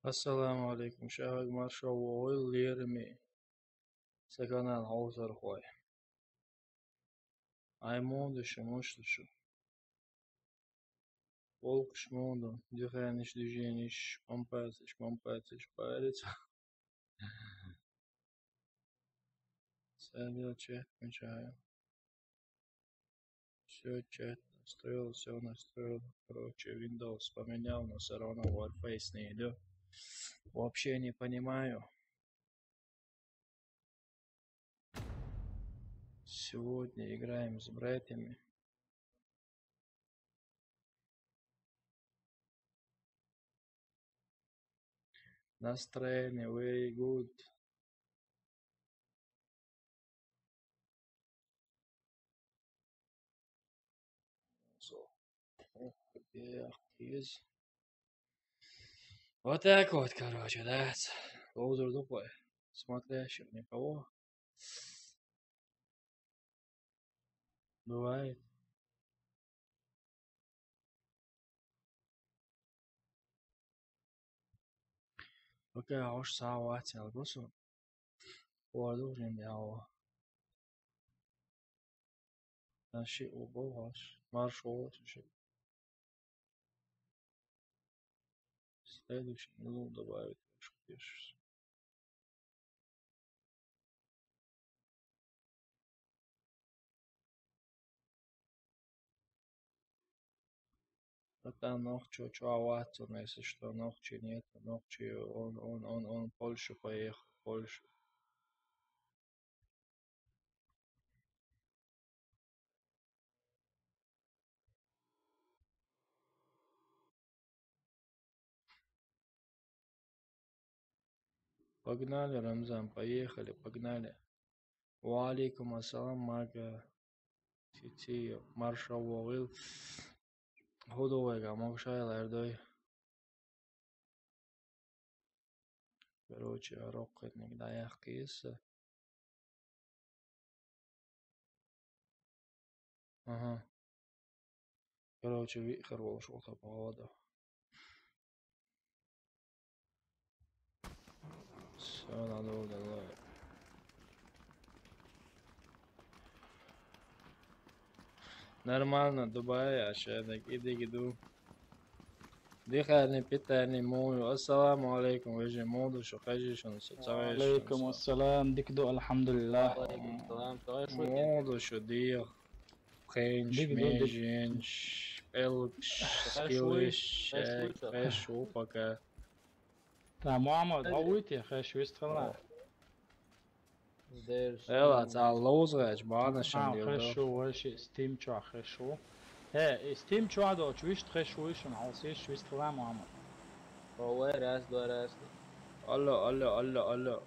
Assalamu alaikum. Shahag Marsha Woil Lirmi. Sekanan Hausar Hoy. Aimundo Shamushu. Волк Шмунду. Диханиш Дижиниш. Компатиш, Парец. Садил чет, мечая. Все чет настроил, все настроил. Короче, Windows поменял, но все равно Warface не идет. Вообще не понимаю. Сегодня играем с братьями. Настроение very good. So, is. Вот так вот, короче, да. Лоузер тупой. Смотрящих никого. Бывает. Okey, hoş sağ ol Telgosu. Orada ya. Наши оба ваш. Маршал. Следующий. Ну, добавить. Что пишешь. Это ночью, Watson, если что, ночью нет. Ночью он в Польшу поехал. В Польшу. Погнали, Рамзан, поехали, погнали. Валикум ассалам, Мага. Тити, Маршал Вовил. Худовega, Мокшайлердой. Короче, рокетник даяк киса. Ага. Короче, вихр ушел по поводу. Все надо удалось. Нормально, Дубай, а ще так иди гиду. Дихарни, питарни, мою. Ассаламу алейкум, вежи моду, шо хажи, шо насацавеш. عليكم السلام ديكدو الحمد لله. وعليكم السلام. Моду, шо дих. Хенш, меженш, элкш, скилиш, хэшу, пока. تا محمد عويت يا اخي شو يستخدم Ela, tá lousgać, bana شم خشو وش ستيم شو خشو ها ستيم شو هذا شو يشت خشو وش نعوسي شو يستخدم محمد هو راس دو راس الله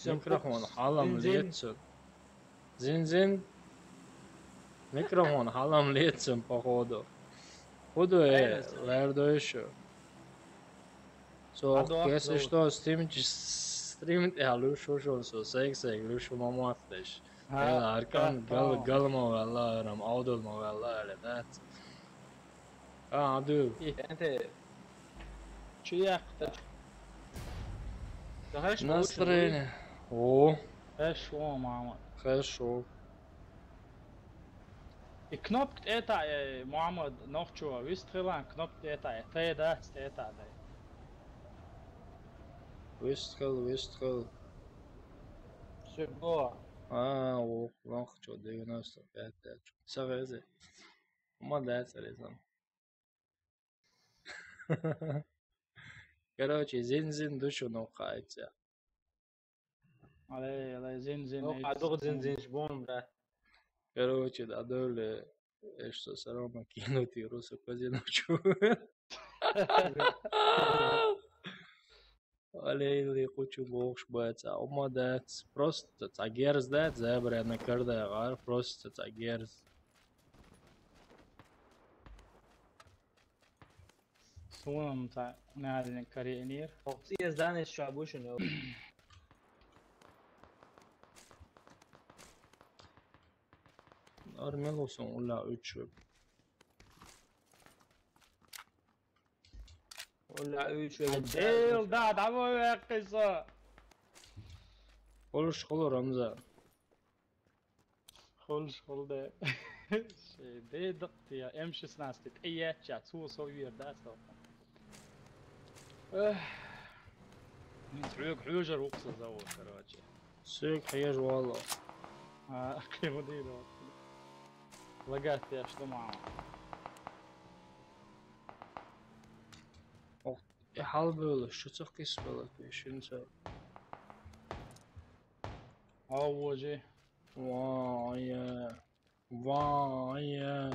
ميكروفون حالم ليتسن زين ميكروفون حالم ليتسن походу буду лердо еще so если что стримить я лучше со секс лучше мамафтеш я аркан галма والله رم عودل ما والله ده عدو انت شو ياخذ настроение о ايش هو محمد хорошо knoppt eta محمد نوخشو ويستخدم knoppt eta تيدا eta ده выстрел شو о нохчо 95 савезе молодец резон короче зин душу нохается على زين عدو زين شبون بره короче да доле что сарама кинуть и русу позиночу Алейли кучу богш баца умадец просто цагерз да зебра на карда гар просто цагерз سوون تاع نادي كارينير وقتي زدان الشعبو شنو Armelosun ulla 3 web. ولا 3 ولا ديل ده دعوة يا قصة. خلش خلو رمزان. خلش خل ده. ده دقتي يا امشي سناستي ايه شات سو صوير ده سو. نتعوق حوجر وقصة زور كراجي. سيك حياج والله. كيف ديله. لقيت يا شو معه. Hal böyle, şu çok kıs böyle, şimdi. أوجي. Vay ya. Vay ya.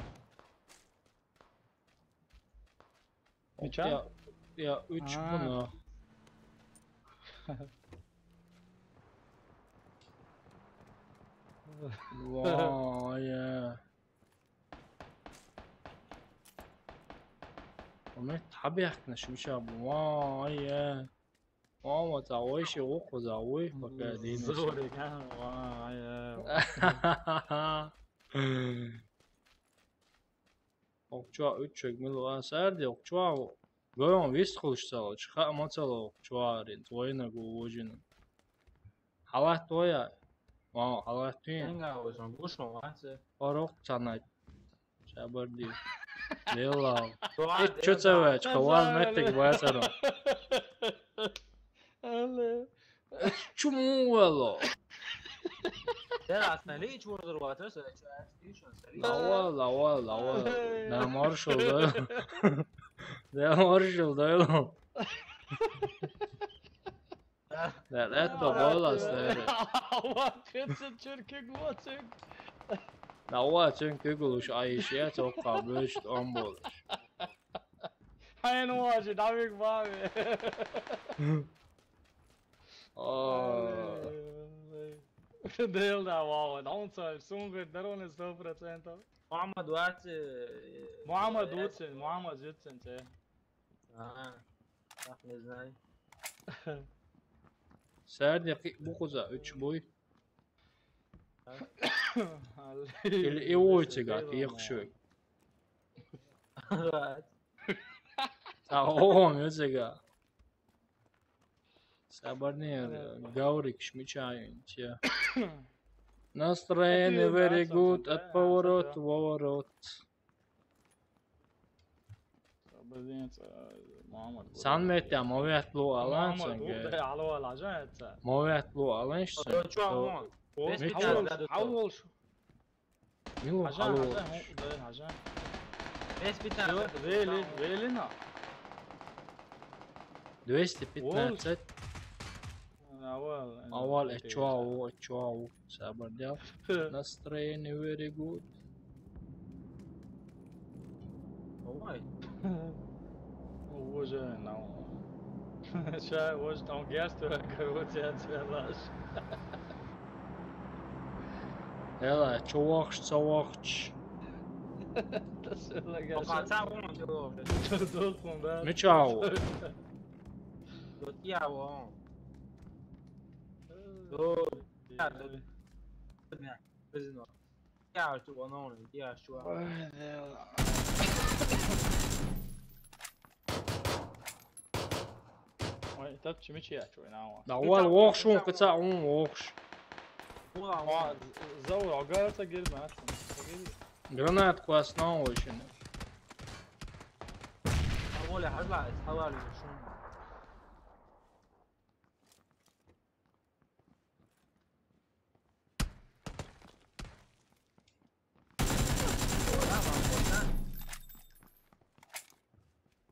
Kaça? Ya 3 Ha. bunu. Vay ya. Ama tabii yakına şu şey bu. Vay ya. Vay تعوي شي وقو زاوي فكادين. زوري كان واي. Okçuğa 3 çökmeli var. Serdi okçuğa böyle vist kılıçsal. Çıkar maçalı okçuğa rin. Toyuna guvojinin. Halat toya. Vay halat toya. Enga olsun boş mu varsa? Orok çanay. Şabar değil. Valla. Doğan Hiç çöçeve. Çıkaval mettek bayasarım. هلا. Çumu valla. Sen aslında hiç vurdur varsa söyle. La valla. Ne marshal da. Ne marshal da lan. لا والله استاذ لا هو çünkü يقولوش اي شيء اتوقع بيش امبولش حين واجد عميق بابي. ديل ده واو دون صار سونغ درون السفرة سنتو. محمد وقت محمد واتسن محمد جتسن سه. ne znaj. سعد bu kuza 3 boy ili i ujci ga ti yakışıyor. Oğlum ga. Sabırnı Gaurik шмичаем те. Настроение very good от поворот поворот. Sen met ya movet bu alan sen. على ولا جات. Movet bu alan sen. Şu an on. عول شو. Milo halo. عجان. Bes bir tane. Velina. 215 أول أول اتشواو سابر ديال настроение very good. Olay. وجه نو. شا وجه تون جاست كروتي أتلاش. Ela çavakç. Pokazał on to. Ne çao? Do tiało. Do. Bezno. Tiało tu ono, tiało tu. وي تبكي مشي يا شوي ناوا. Da أول وقش شو قطع وقش. زور عقارته قل ما Granat كواسنا وشنو. أول هلا حوالي شو.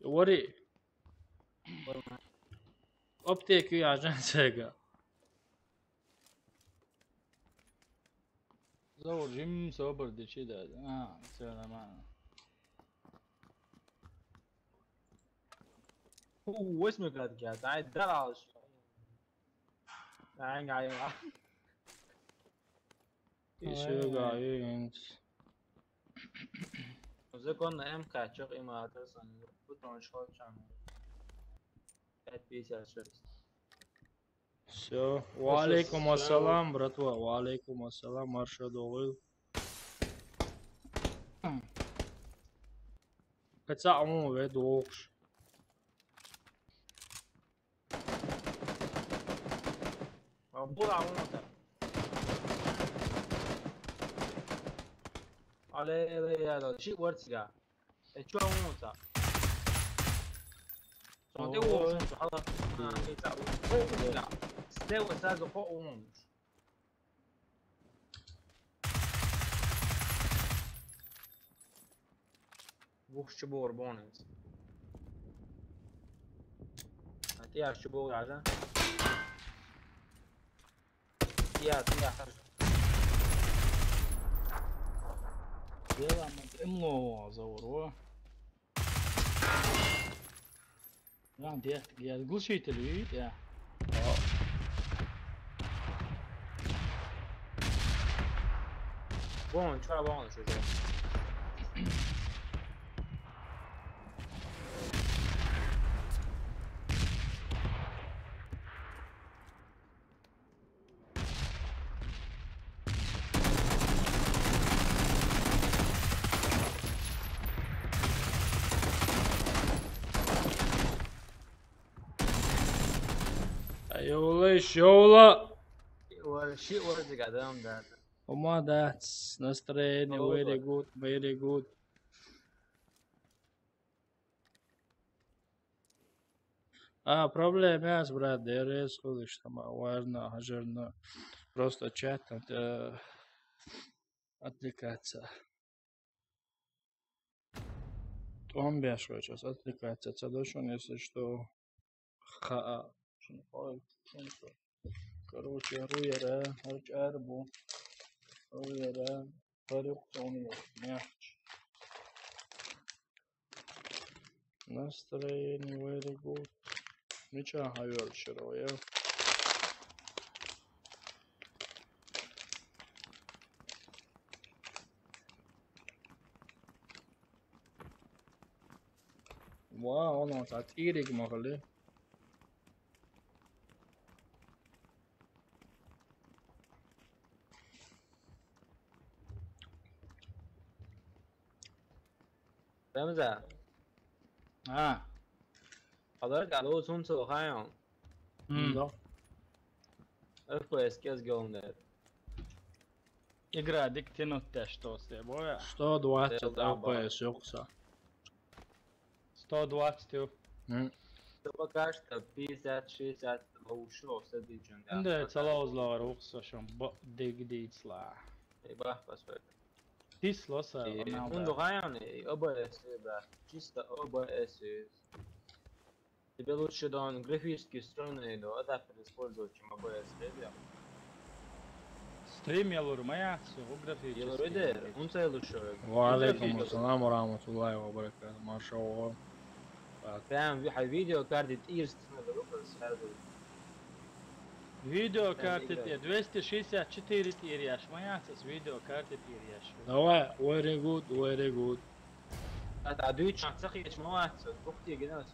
وري. أبتيك يا عشان ساقا. زور جيم سوبر دي شي ده. سلام. هو اسمه قاعد قاعد دراش. قاعد. İşe gayet. Zakon em kaçak imalatırsan bu tanışma çanı. Все. Валейкум ассалам, братва. Валейкум ассалам, марша доғыл. Kaça amu ve doğuş. Була вона. Але ши ورتيا. شو وانت. صوتي وانت خلاص. لا. استوى اساس فوق وانت. بوخ شبور بونس. يا شبور هذا. يا يلا ما املو زورو لا دي يا تقول شيء تلويد يا بون شو بون شو جاي. Ayola shola. ولا شيء ورد قدام ده. Oma that's настроение very good, very good. Проблема есть, брат, ДРС ходишь там, важно, жирно. Просто чат, отвлекаться. Он бешивает сейчас, отвлекаться. Цадошон, если что, короче, руера, арбу, руера, парюк, он мяч. Настроение very good. Ничего, говорю, вчера я. Вау, он от Ирик могли. رمزة حضرتك على الأول سونس وخايم Да. FPS كاس جولدر игра диктинутте что се боя 120 FPS yoksa. 120 تبقى كاشتا 50-60 لو شو سدي جندا عندها تلاوزلا رخصة شون ديك ديتسلا يبقى بس تيسلا سا منذ غاياني OBS чисто OBS тебе лучше да он графические стороны да адаптер использовать чем OBS ребят стрим يلور ما يعكسه يلا графически ريدر انت لوشو وعليكم السلام ورحمة الله وبركاته ما شاء الله. فاهم في فيديو كارد ايرست видео карты 264 тиряш ما يعكس видео карты тиряш Давай, very good, very good. ادويتش تسخيش موات وقتي جناس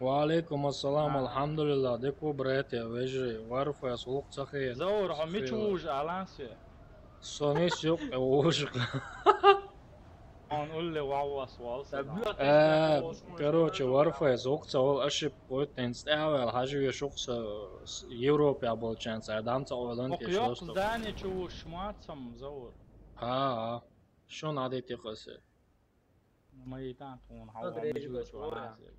وعليكم السلام الحمد لله ديكو بريتي ويجري وارفع سلوك صخير. زور هم يتشوج علانسي سونيس يوق وشق. نقول لي وعوص والص Короче, Warface оол ошибку тенстаавал хажига шукса Европа получается, а дамца оланти وقيوق что. здание чуж шматсом زور شو نادي تخسر ما يتعطون هو مجوج وعناسي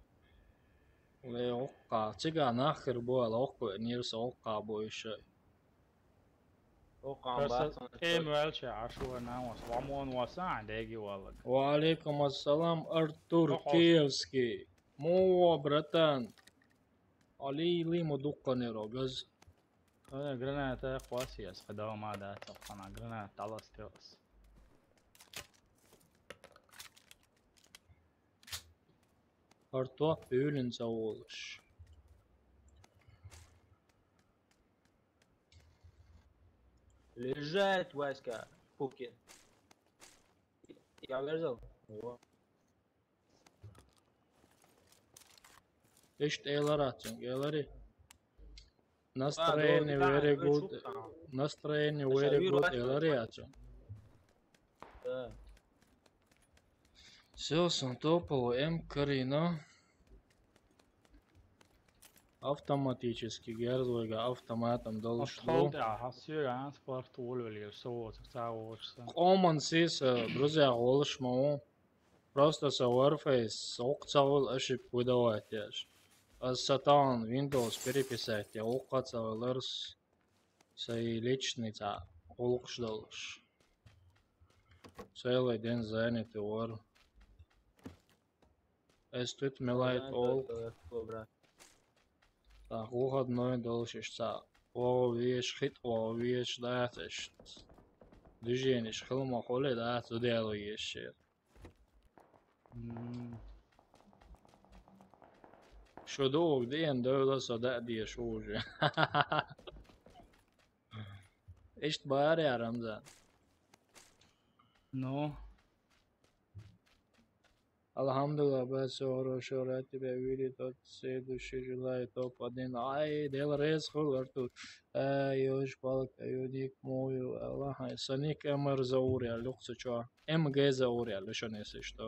وقع تيجا ناخر بو الوقع نيرس وقع بو الشيء ايه مالش عشوة ناوس وعمون واسع داقي والله وعليكم السلام ارتور كيفسكي مو برتان علي لي مدقة نيرو جز هذا جراناتا قواسيس خداو ما دا تقنا جراناتا على ستيوس ارتوح بيولن زولش لجات واسكا بوكين يا غرزو ايش تيلر اتشن جالري настроение very good настроение very good جالري اتشن все сон топал м карина Автоматически герзойга автоматом Azt долшло. halt ja, hast du ja спорту или что, цаочься. Common sense, друзья, голышмау. Просто со Warface окцавал ошиб выдавать. Сатан Windows переписать, я окцавал лерс сей личный ца олукшдалш. Целый день занят вор. Es тут милает ол. Так, выходной должишь ца. О, веш хит, о, веш датеш. Движение шхилма холе да, тудelo еще. Что долг день дойла сюда дешь уже. Echt bari ya Ramzan. Ну, Alhamdulillah, ben sonra şöhreti ve veri tot следующий желаю топ-1. Ай, дел рез хуларту. Yoş balık, yodik moyu. Allah, sanik emir zaur ya, luksu ço. MG zaur ya, lüşo neyse işte.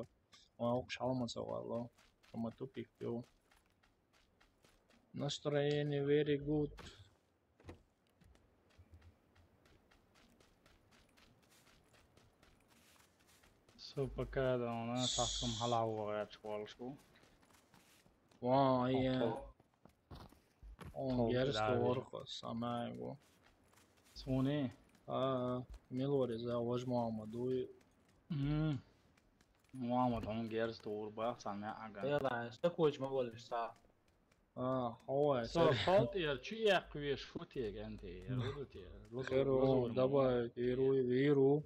Ona ok şalmasa valla. Ama tupik yo. Настроение very good. super kada ona takım halavu ya çuvalşu. Vay ya. On Top gerisi lavi. orko samego. Suni. Milori za vajma duy. Muhammed on gers door bak sana aga. يلا استكوج ما بقول ساعة. Hava So halt er çiğ kuyuş futi gente. Херо, давай, виру.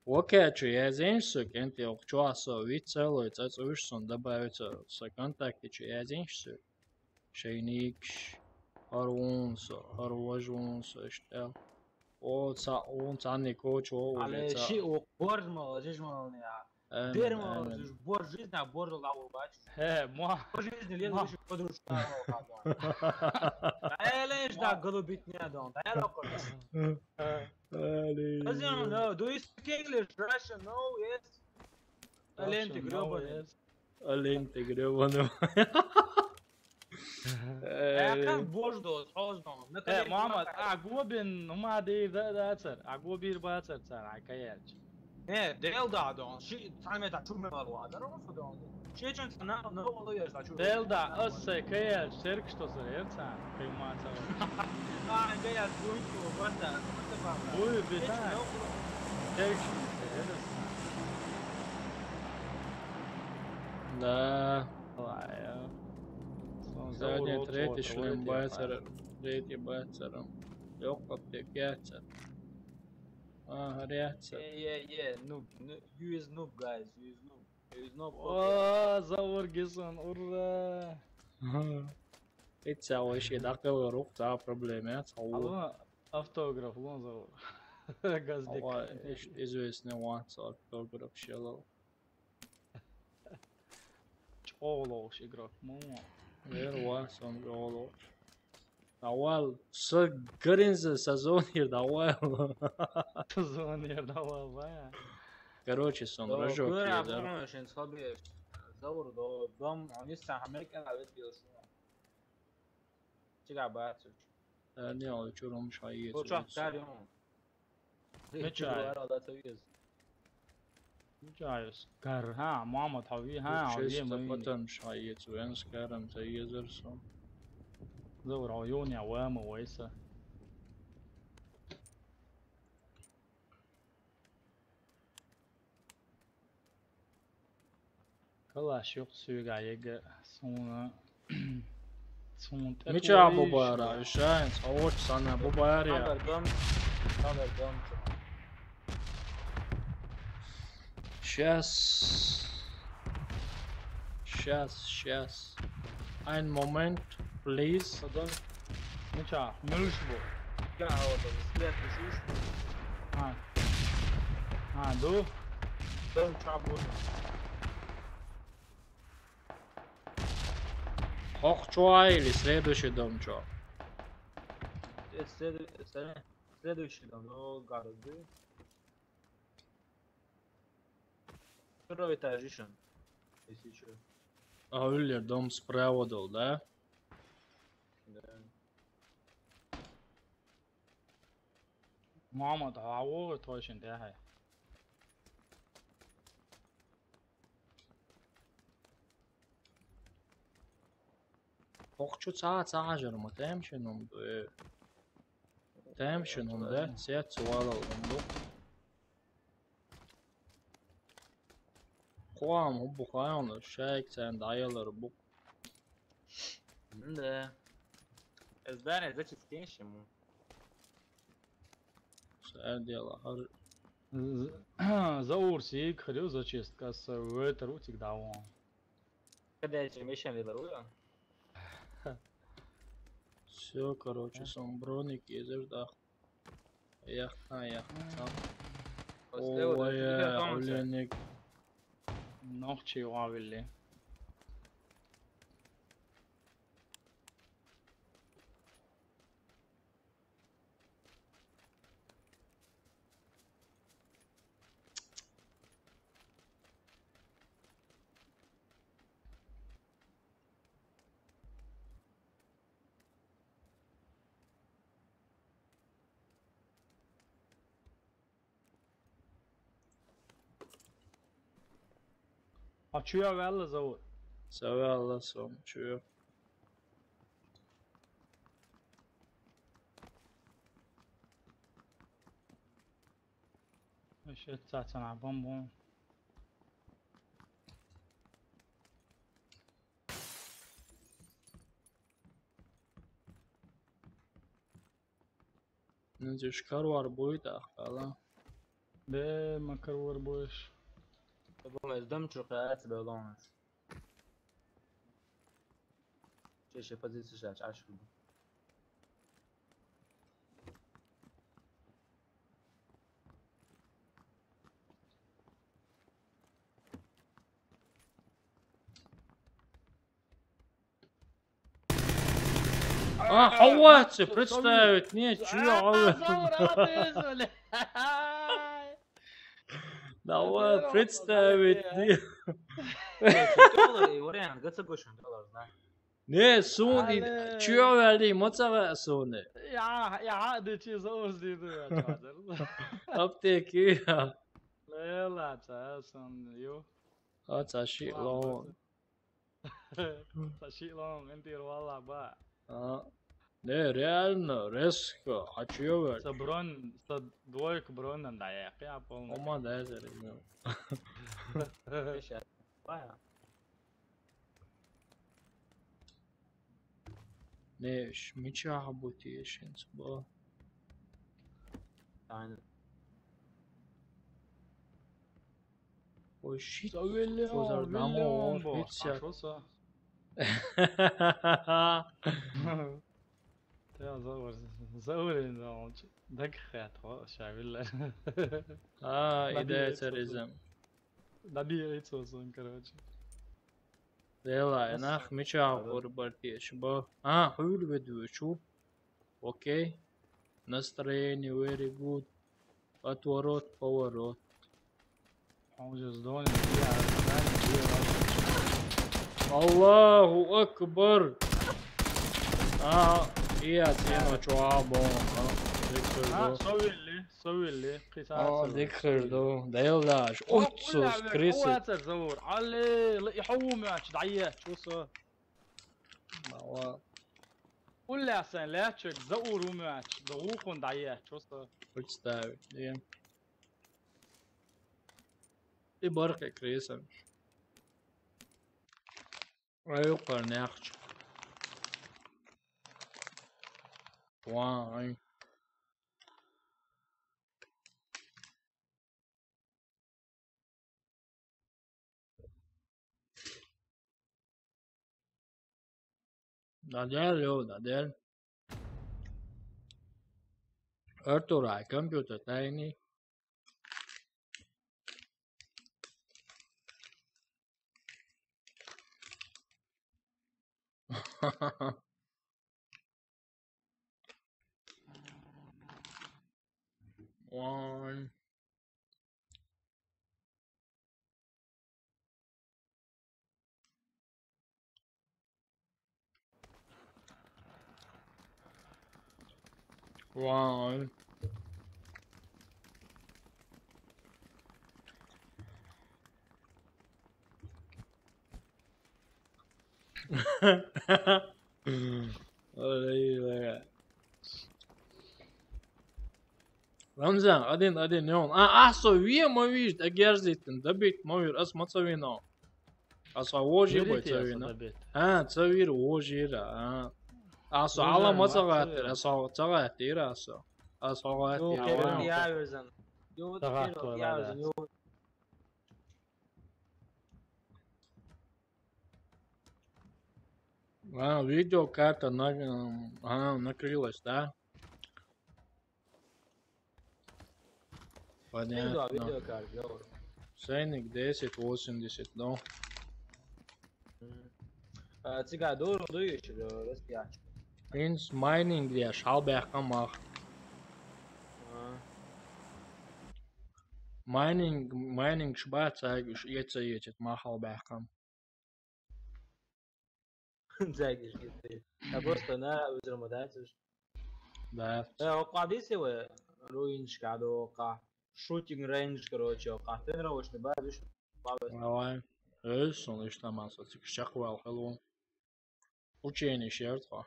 Окечу, я зеншсу, кенти окчуасо, вицелой, цацуишсон, добавится со контактичу, я зеншсу. Шейникш, харунсо, харважунсо, штел. O цанни коч, o على شيء وبورج ما جيش ما يعني. دير ما بورج جيزنا بورج الله وباش. He muha. بورج جيزنا اللي مش قدروا شتاء. ليش دا قلوا بيتنا دون؟ تعالوا كل. As you know, do you speak English, Russian? No, yes. Alente Groban. Alente Groban. كان بوجدو حوزدو. Muhammed, agobin numa de datser. Agobir batser sen akayelç. Ne, del da don. Şi time da çume var o adar o don. Şi için sana ne oluyor da çume. Del da asse kayelç serk što se yerca. Kıymatsa. Ne ya bu basta. Bu bir tane. Serk Да. Vay ya. Задний, третий шлем байцер, третий байцером. Yok kapıya geçer. Geçer. Yeah. Noob. You is noob, guys. You is noob. You is noob. O zavur gizon urra. Hiç o işi dakikalar yok daha problemi ya. Alma автограф лон завur. Gazdek. Ama işte известный once автограф şelo. Çoloş igrak mu. Ver once on golo. Давай, все гринзы сезон давай. Сезон давай. Короче, сон рожок. Кура помощен схобе. Завур до дом, они сам Америка навет билшун. Чига бацуч. Ne alıyorum şayet. Bu çok tarih o. Ne çay? Cayız. Kar ha Muhammed Havi ha Havi Чисто mi? потом şayet. Ben skarım te yazırsın. Zavur ayون ya var mı oysa? Kalaş yok suya yega sonra sonra Меча бубара, решаем. Савоч sana бубария. Dom. Сейчас. Ein Moment, please. Dom. Meça mülüş bu. Ya orada bisiklet düşüş. Ha. Ha do. Dom çabuk. Хохчуа или следующий дом чё? Следующий дом, но города. Второй этаж еще. Если что. Öller dom с проводом, да? محمد عوض توشن ده هاي. Okçu çağır mı? Temşinum. Temşinum da. Siyat sual aldım. Kuam bu kayanı. Şeyk sen dayaları bu. Да. Здание, значит, ему. Serdiyalar. Заур сик ходил зачистка с ветрутик давал. Когда я тебе мешали дарую? Все, короче, сомброник езер да. Яхта. Ой, оленик. Нохчи вавили. А чё я вяло зовут? Severler somçuyor. ايش تاعتنا بومبون. Nece şkar var boyda falan. ده ما كرور بوش. بقوم ازدمت رقعات بلونش. شيء позиции жать, аж буду. А, хавать, представить, не, чё? Давай, представить, не. $4 вариант, гацэ гошен $, знаешь. Ne, sun, çё verdi, moza sonu. يا عقد شي زور زيدو يا شادر. Apteki ya. لا لا تاسن يو. Hatta şey lan. شيء لون انت والله با. Ne, realno, resko, açıyor ver. صبرون صد دويك برون دايق يا بول. Ama da ezerim. ايش بايع. Ne, şmiçah bu tiyeşin bu. Aynen. O shit. سوي اللي Fozar damo hiç ya. شو صار؟ يا زور زور انه دقخت شايل. Ha, ide eterizm. Nadi etsosun короче. Dela, enach miçah kurbar tiyeş bu. Ha, huyul vedu şu. Окей. Настроение very good. Отворот, поворот. حوجز دوني فيها ثاني فيها. Allahu Akbar. İyi atayım o çoğa bon. سوي اللي قتال. ذكر ديلاش. Otsus krisit. قوات الزور علي يحوم ماتش دعيه شو صار؟ ولا سن لا تشك زور وماتش ضغوكم دعيه شو صار؟ Представить, да. И барка крисом. Аю парняхч. Вай. Надел. Örturay, computer tiny. One. واو. رمزان قدين يوم احصو ويا ما ويش دقيرزيتن دبيت ما وير اس ما تسوينا اصا ووجي بتسوينا تسوير ووجيرا اصا على ما تغاتر اصا تغاتر اصا يو غاتر كيرو ياوزن يو كيرو ياوزن يو видео карта накрылась, да? видео Понятно. карта. Ценник 1080, ну. Цыга дуру дуешь, распьяч. Ins mining diye şalbəhqə max. Mining şbətsə yetəcət maxal bəhqəm. زايقش قلت بص انا وزر مداتش Да. قاعد يسوي روينج قاعد وقع شوتинг рейндж короче وقع тренировочный базиш Давай. Ölsün işte masa. Çıkacak var hello. Учение шертва.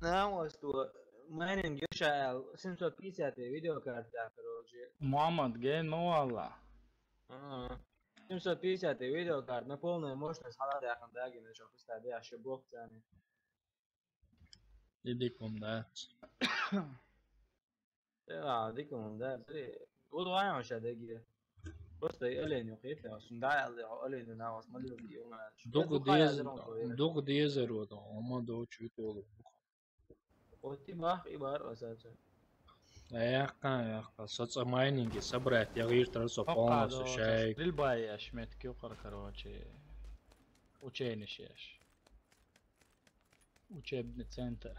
نعم استوى مايننج يشعل 750 فيديو كارت короче محمد جين مو والله 750 видео карт на полную мощность халата яхан даги на что поставить я еще блок тяни Dedik да. ديكم ده وضع مش هداجي بص الين يقيت له سنداي الين ناوس ما له فيديو ما Дуг дезеру да. Ama da çüt olur. وتي باخ يبار اساسا Яққа соц майнинги собрать. Я говорю, что полностью шейк. للباي اشمت كيو короче учение шеш учебный центр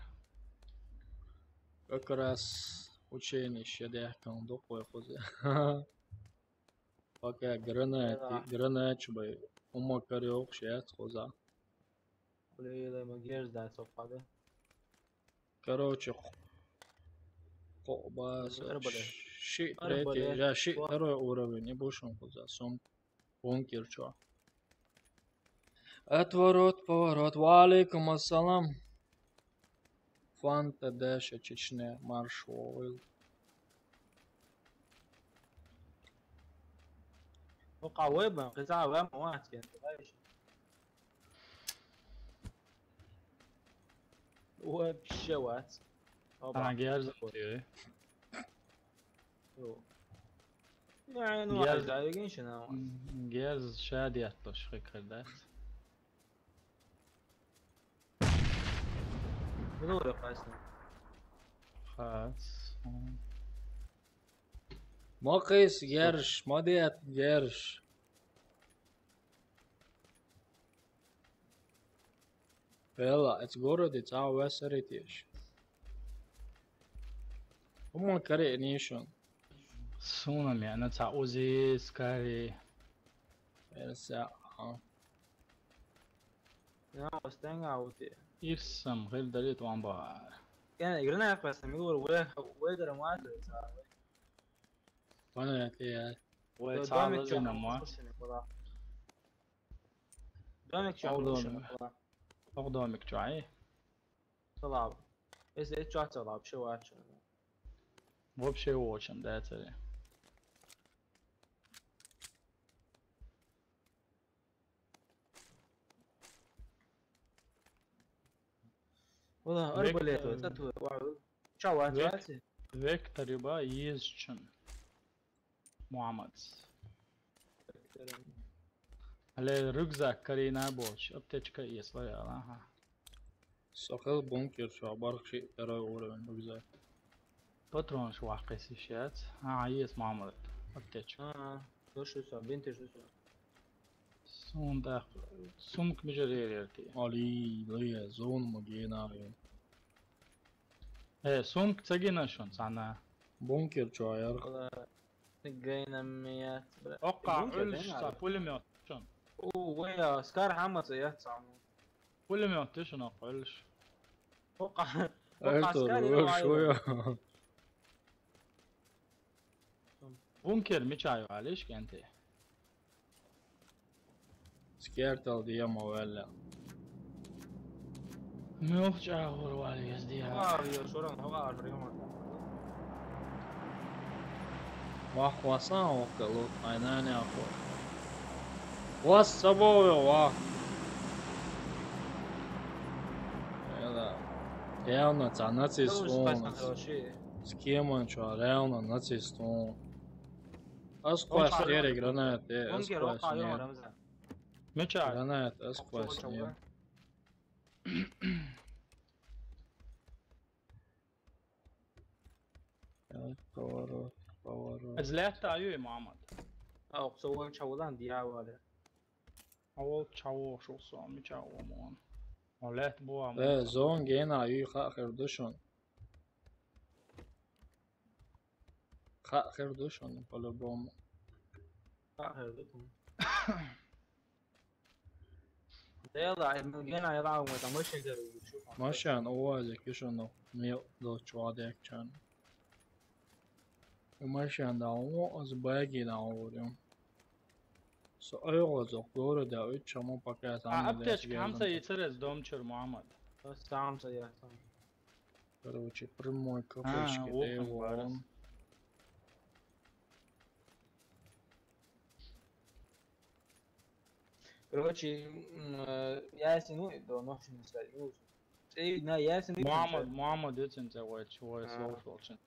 Как раз учение шедяхкан дохуя хозе. Пока гранат бай. Ума кариок шеят хоза. ولا ما جيرز ده صفحه Короче, щит третий, да, щит второй уровень, не будешь он хоза. Сом бункер чё. Отворот, поворот, валикум ассалам. Фанта Дэша, Чечня, Маршал. وقع ويب قطع ويب واحد كان ويب شوات انا جيرز يعني واحد دقيقين شنو جيرز شادي يطلش فكر دات بدور قاسنا خلاص ما قيس جرش ما ديت جرش يلا اتقرد تعاو سريتيش هم كري نيشون سونم يعني تعوزي سكاري الساعة يا استنى عودي يرسم غير دليل وان بار يعني قلنا بس يقول ويقدر ما وانا يا ويتعالى زينا موات دامك شو أقدامك جاي طلاب إذا إيش طلاب شو واتش вообще очень да это والله أربليتو تتو شو واتش Vektor يبقى يزشن محمد على ركزك كرينا بوش ابتشكا يسوي علىها ساخذ بونكر شو عبارة شيء ترى ولا ركزة باترون شو واقعي شات عايز محمد ابتش شو سو بنت شو سو سون دا سمك مجريرتي علي ليه زون مجينا ايه سمك تجينا شون صعنا بونكر شو عيار نقينا ميات اوقع قلش بوليميوت شون ويا سكار حمص يا صعمو بوليميوت شون اقلش وقع ارتو شوية. بونكر مشايو عليش كنت سكيرتل دي يما ولا ميوش اغور والي يزديها يا شوران هوا اليوم وحواسان وكلوت عيناني اخو واسبوي وا يلا реално за нацистон схема что реално нацистон اسقوا سيري جرانات اسقوا سنين مشايو جرانات اسقوا سنين поворот поворот ازلات تايو محمد او سووا شغلان دي ولا اول تشاو شو صار مشاو مون ولات بوا اه زون جينا خير دوشون خير دوشون по-любому يلا جينا يلعبوا مش ماشان اوازك يشنو ميو دو چوادك چان ماشان da o az bagi da وريم سو ايغوزو دورو دا 3 ama paket ابتش خمسة يترز دومشر محمد سام يا короче прямой капочки да его короче Yasin do noć ne stajuz ey na Yasin محمد يتنت وات شو سوشن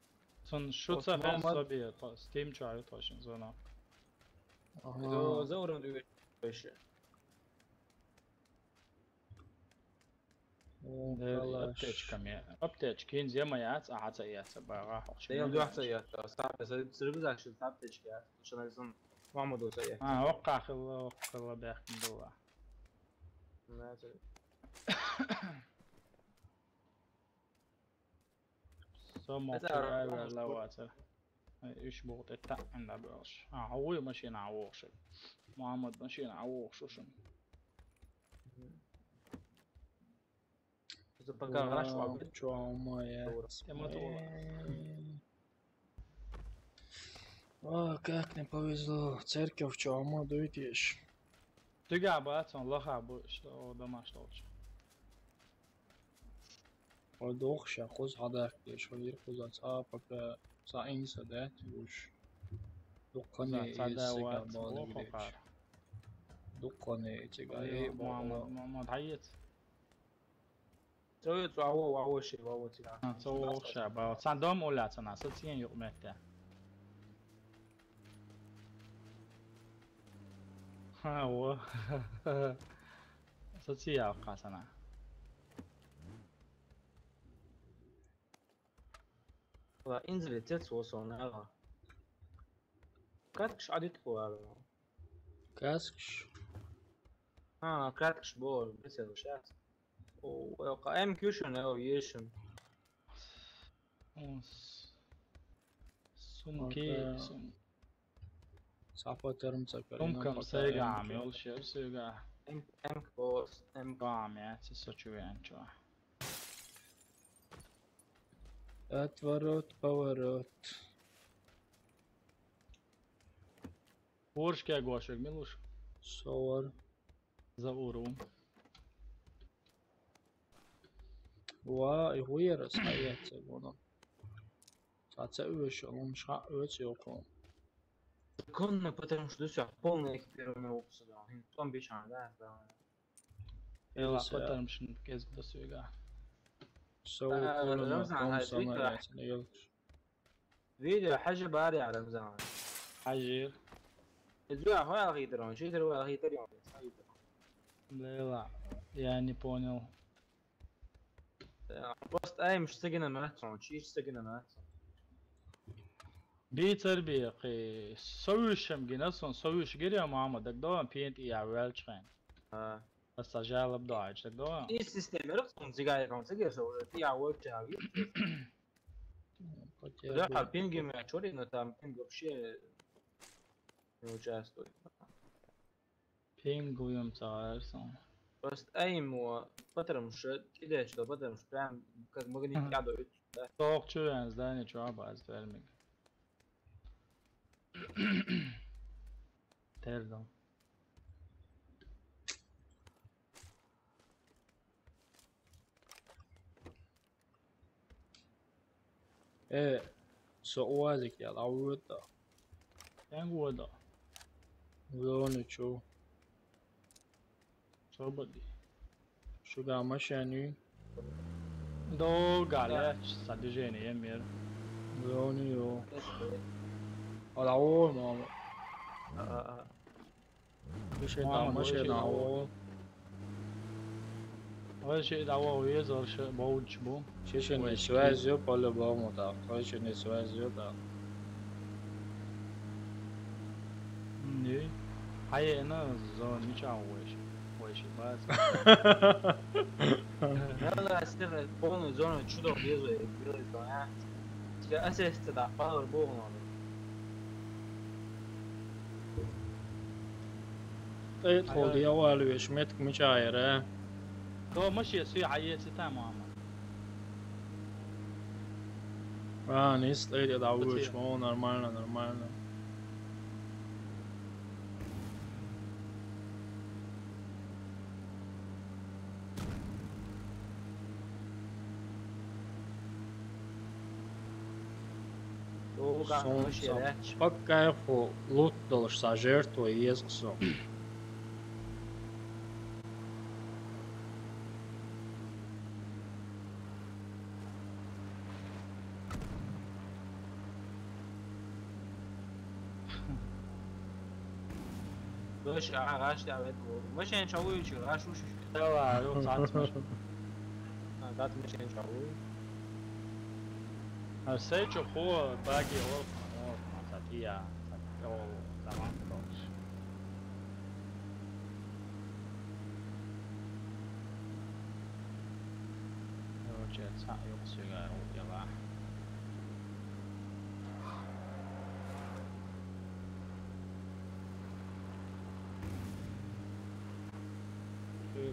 son شوتsa ben sobie Steam çağrı taşın zona do zaurun diyor beşe apteczki زي ما يات عطيات بقى ده دو حصيات صعب سربز عشان صعب تشكي عشان لازم محمد وسيا وقع خلا باخ من دوا سمو ولا واتر ايش بوت التا عند باش هو ماشي نعوش محمد ماشي نعوش شو Чё моя. О, как не повезло. Церковь чуама дуйтиш. Ты габат, он лоха что дома что лучше. ودوخش خوز هداك ديش وير خوز أصابك ساين سدات وش دقني يسيقى بالغريش دقني يسيقى ما تعيط سويت وعو شيء وعو تلا سووا شعب صندوم ولا صنع ستين يقمته ها هو ستين يقع صنع انزل تتسو صنعها كاتكش عديت هذا كاسكش كاتكش بول بس هذا شات وقائم كيوشن او يشن سمكي صعبة ترم سكر سمكم سيقع عم يولشر سيقع ام بوس ام قام يا تسوي انشوا отворот поворот ورش كي غوشك ملوش صور زورو ويغير صحيح بونا تعتقوش он шаг öt yok كنا потому что все полная экипировка опсуда там бешан да يلا قطر مش كيس بتسويقه سووا كل ما قام فيديو حاجة باري على رمزان حجير الجوع هو غيدرون شو يدرون غيدرون لا يعني بونيل بس اي مش سجن ماتون شيء سجن ماتون بيتر بيقي سويشم جنسون سويش جري محمد دك دوام بينت يا ويلشين بس جالب داعش دك دوام اي سيستم رقم زيغاي كون سيغي سو يا ويلشين ده بينج ما تشوري انه تام بينج вообще не участвует بينج ويوم تايرسون بس أيم وبترمش كداش ده بترمش بعمل كان مغني قاعدة Toch čujem zdanje čaba iz filmig. Terdo. سؤالك يا العودة Yang voda. ولونك Co budi. شو قاعد مشاني Do gale sadrženi je mir. لوني العود ماما مش ماما، ماشي وش العود Ovo će da ovo je završe bouč bu. Чеше не связью по-любому так, точно не связью так. Ne. Haye na zon ni cha wesh. Wesh bas. يلا استغل بون زون تشدو بيزو بيزو يعني تجا أساس تدع باور بون تدخل دي أول ويشمتك مشاعر To mashi su haye su ta mama. не стоит, это вычь, нормально, нормально. По кайфу лут должен жертву и езгсу. باش غاش دعوت مش نشوي شو غاش وش Dava, jo sad smo. دات مش نشوي A sve ću ho bagi ovo sa tija. Ovo zaman koš. Evo će ca yok svega udjela.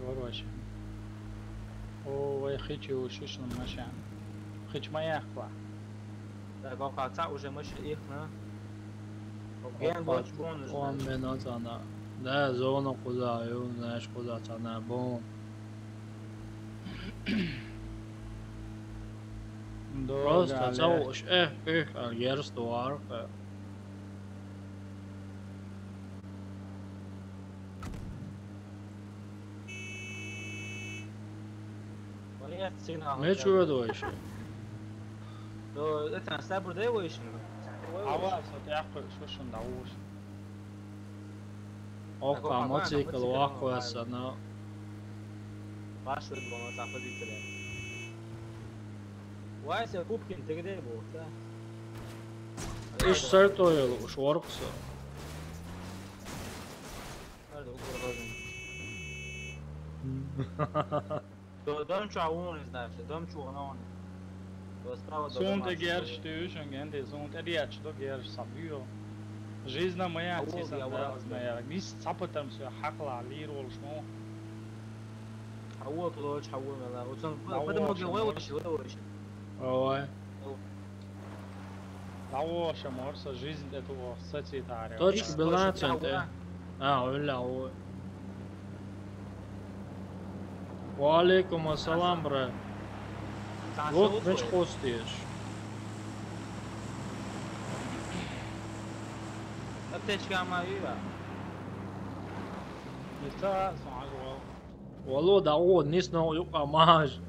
Gorbače. Ovo je hići u šušnom mašan. Hić ma jahva. ده قاطع وجه مش إيخنا وكان قاطع بون وان بنات أنا لا زون قضايو ناش قضاء أنا بون Просто зовешь, герство арка. Не чудовище. То это на burada evoyuş mu? Hava sad jako šušan da uš. Oka mocikl ovako ja sad na... Baš odgovorno za pozicije. Vay se kupkin tegde bu ta. Iš sartoju u švorksu. Hadi ukurozim. Dom ću avun znači, dom ću on. Sunt gerš tősön gente, sunt eriač do gerš sabio. Жизна моя циса да, мис цапатам се хакла лирол шмо. حول طلوش حول ملا وصل بدل ما جوي وش Ovaj. Ovo še morsa жизнь это во сацитаре. Точка bilancente. Öyle o. Валейкум ассалам, брат. Вот меч хостишь. Aptečka ma viva. Mista smažo. والله ده هو نسنا يبقى ماج.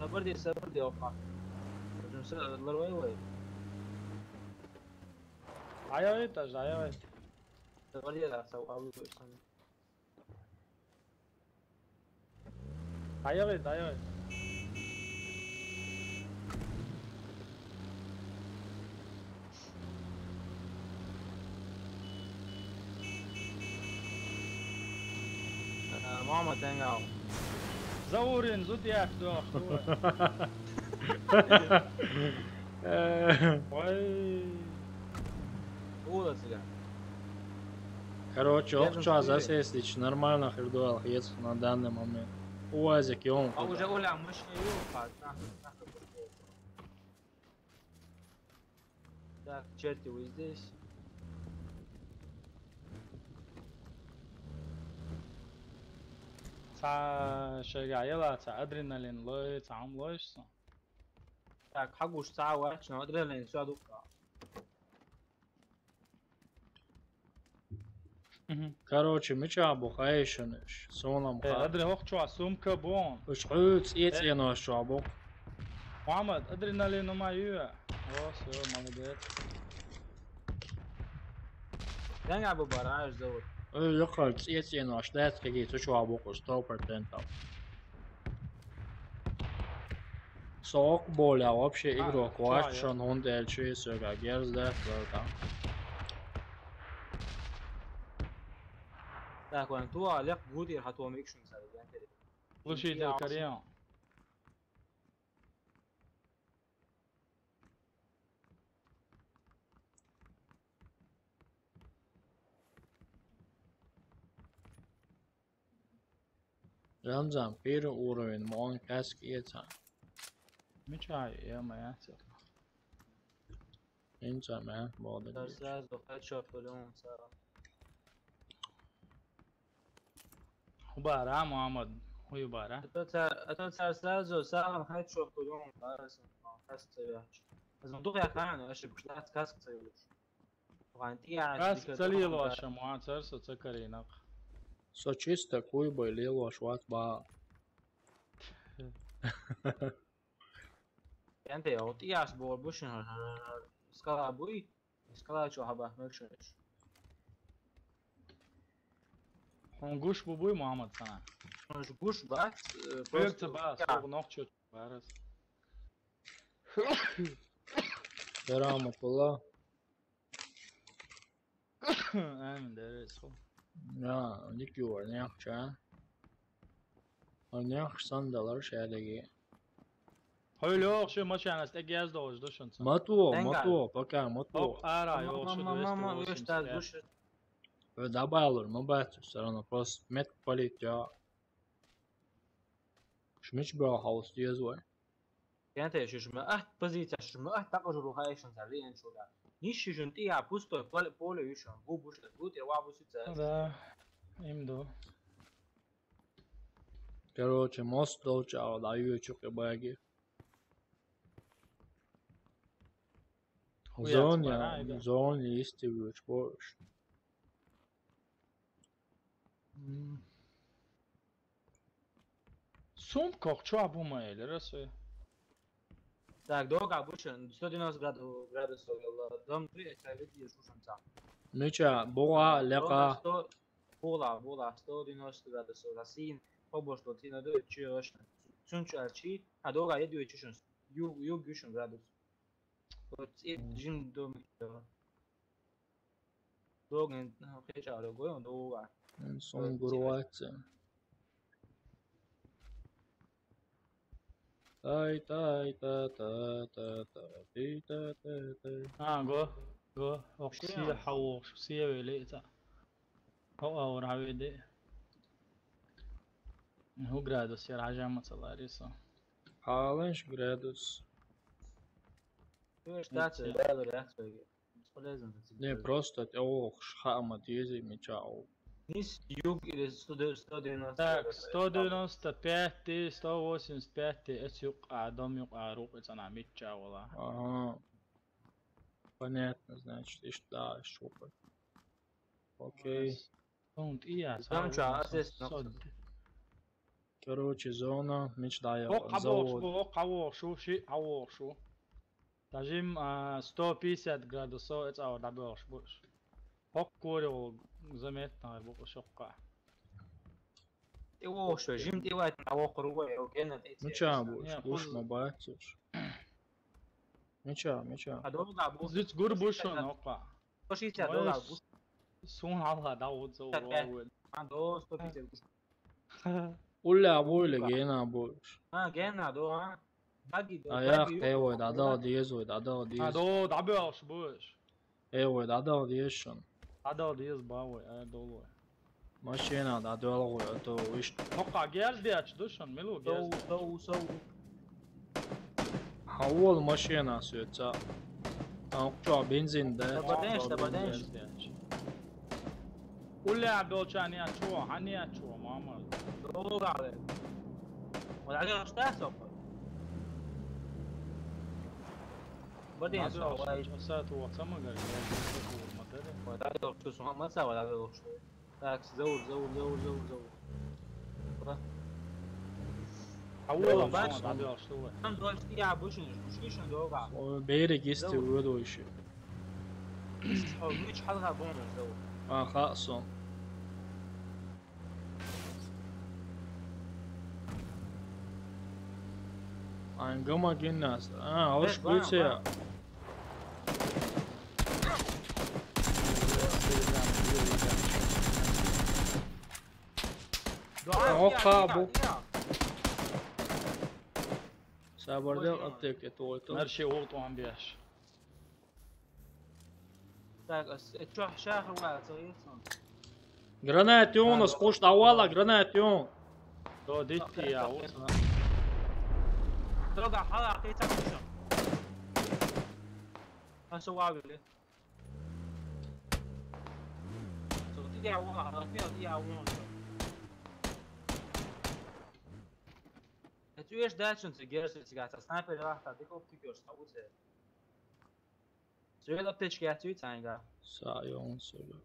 صبردي اوقع. الله وي. Ajo taš, ajo. صبردي لا سو او وش. Ajo. ماما تنقاو. Zaurin zodiac do. Ой. Улица. Короче, Рядом Окча с Юрой. засеслич нормально хердуал есть на данный момент. УАЗик и он А уже куда. Оля, мощная елка, нахуй пошел. Так, черти, вы здесь. شجاعية أدرينالين لوي تعم لويش Так, хагуш саа вач, но адреналин все дука. Короче, меча бухаешенеш. Сонам ха. أدري هوك شو عسوم كبون Уж عوц يتينو شعبو. محمد أدرينالين وما يوه خلاص يو молодец Denga bu baraj zor. يقعد يتينو شدات كي تشعبو 100%. Сок боля вообще игрок. Вачон он дельчи сюда герздет вэлка. Так, вон ту алек гудир хату микшун сар. كل شيء ده كريم Ramzan первый уровень, мон каск яйца. مش يا ما يحصل Инца, man, молодец. Сар до хедшот фолон сар. وبارع محمد هو يبارع اتو سر زو سر هدشot فولون بس کاست سیاش. از اون دو خیلی اش بکشت کاست سیاش. وانتی بس تلي لوش ما ترس تكرينك Со чисто куй бы лило шват ба. انت او تیاس بول بوشن سکالا بوی سکالا چو هبه مکشنش. هم گوش بوی محمد سنا Ons bush bas. بيرت باس فوق نوخ بارس Рахмат الله. امين درس Ja, dik juur, neachcha. Neach sandalar шәлеге. هولو شو ما شان است اگه از دوش دوشن Матуо, пока, матуо. ара yo شو Мама, вы что, буш? Добавил, мы бачу, все равно, просто мет полит, ja. Шмич бра хаус дезуай. انت شو ما позиция شو ما تاقج روحايشن زرين شو ده. نيش شو انت يا بوستو بول يشون بو بوش بوت يا وابو سيت. да им до Короче, мост долчал, даю чуке баги. Зон есть и вьюч больше. سوم کوخ چو ابو مایل رسه Так, долго обучен, 190 градусов, дом 3, видишь, ушам сам. Меча, буга, лека. Була, 190 градусов, Расин, побошло, ти надо чуешь. Чунчачи, а долго еду и чушен, юг юшен градус. Вот и жин дом. Долго, хеча, долго, долго. Сон гурватся. Тай тай та та та та ти та та та. جو اقسي حو شخصيه وليتا هو راويدي هو градус я рajama целариса Аланш градус. Штация, да, реакция. Бесполезно. Не, просто ох, шхама дези мечау. Низ юг или 190. так 195 185 اسيق дом юг рук это на митча вала Ага. Понятно, значит, и что, шопа. Окей. فهمت ايه Там что, ассист. Короче, зона, мечтаю. فوق شو شيء عوق شو تجيم 150 градусов это او дабош буш فوق كوري زميتنا بوق شقة Его что, жим делать на округе, окей, Меча будешь, будешь мобатишь. Меча. А долго буш. زيت قور بوش نوقع Что 60 долларов буш. سون على داود زور А до 150 буш. Уля буля гена будешь. А, гена, до, Баги, до. Аях, эвой, дадал дезуй, дадал а дез. до дабош буш Эвой, дадал дезшон. هذا ديز باوي دولو ماشينا دا دولغوي تو وش توقع جيرش دياتش دوشن ملو جيرش سو حول ماشينا سويتا اوكجوا بنزين ده بدنش قول عبدول كان ياتشو هني ياتشو ماما دور عليه ولا عليه اشتاته بعدين ساعات هو سما قال ولا عليه شو اسمه ما سوى ولا عليه شو تاكس زور حول باش عبدول شو هم دول يا بوشن شو دور بيرك يستوردو işi. هو مش حلقه بونس دور خاصهم Angama Guinness. Hoş bulduk ya. bu. Sabırda attık et oldu. her şey oldu an biyaş تروح شاخر ولا صغير Granat Yunus koş davalla granat Yunus. دو ديتي يا وصل ترى حلا عطيتك وشو اسوي لي صوتي يا والله فيها يا والله Tu ești de atunci să gherești să gata. Sniper la asta, de copii eu stau uite. Să vedem apteci că tu uite ainda. Sağ Yunus öyle.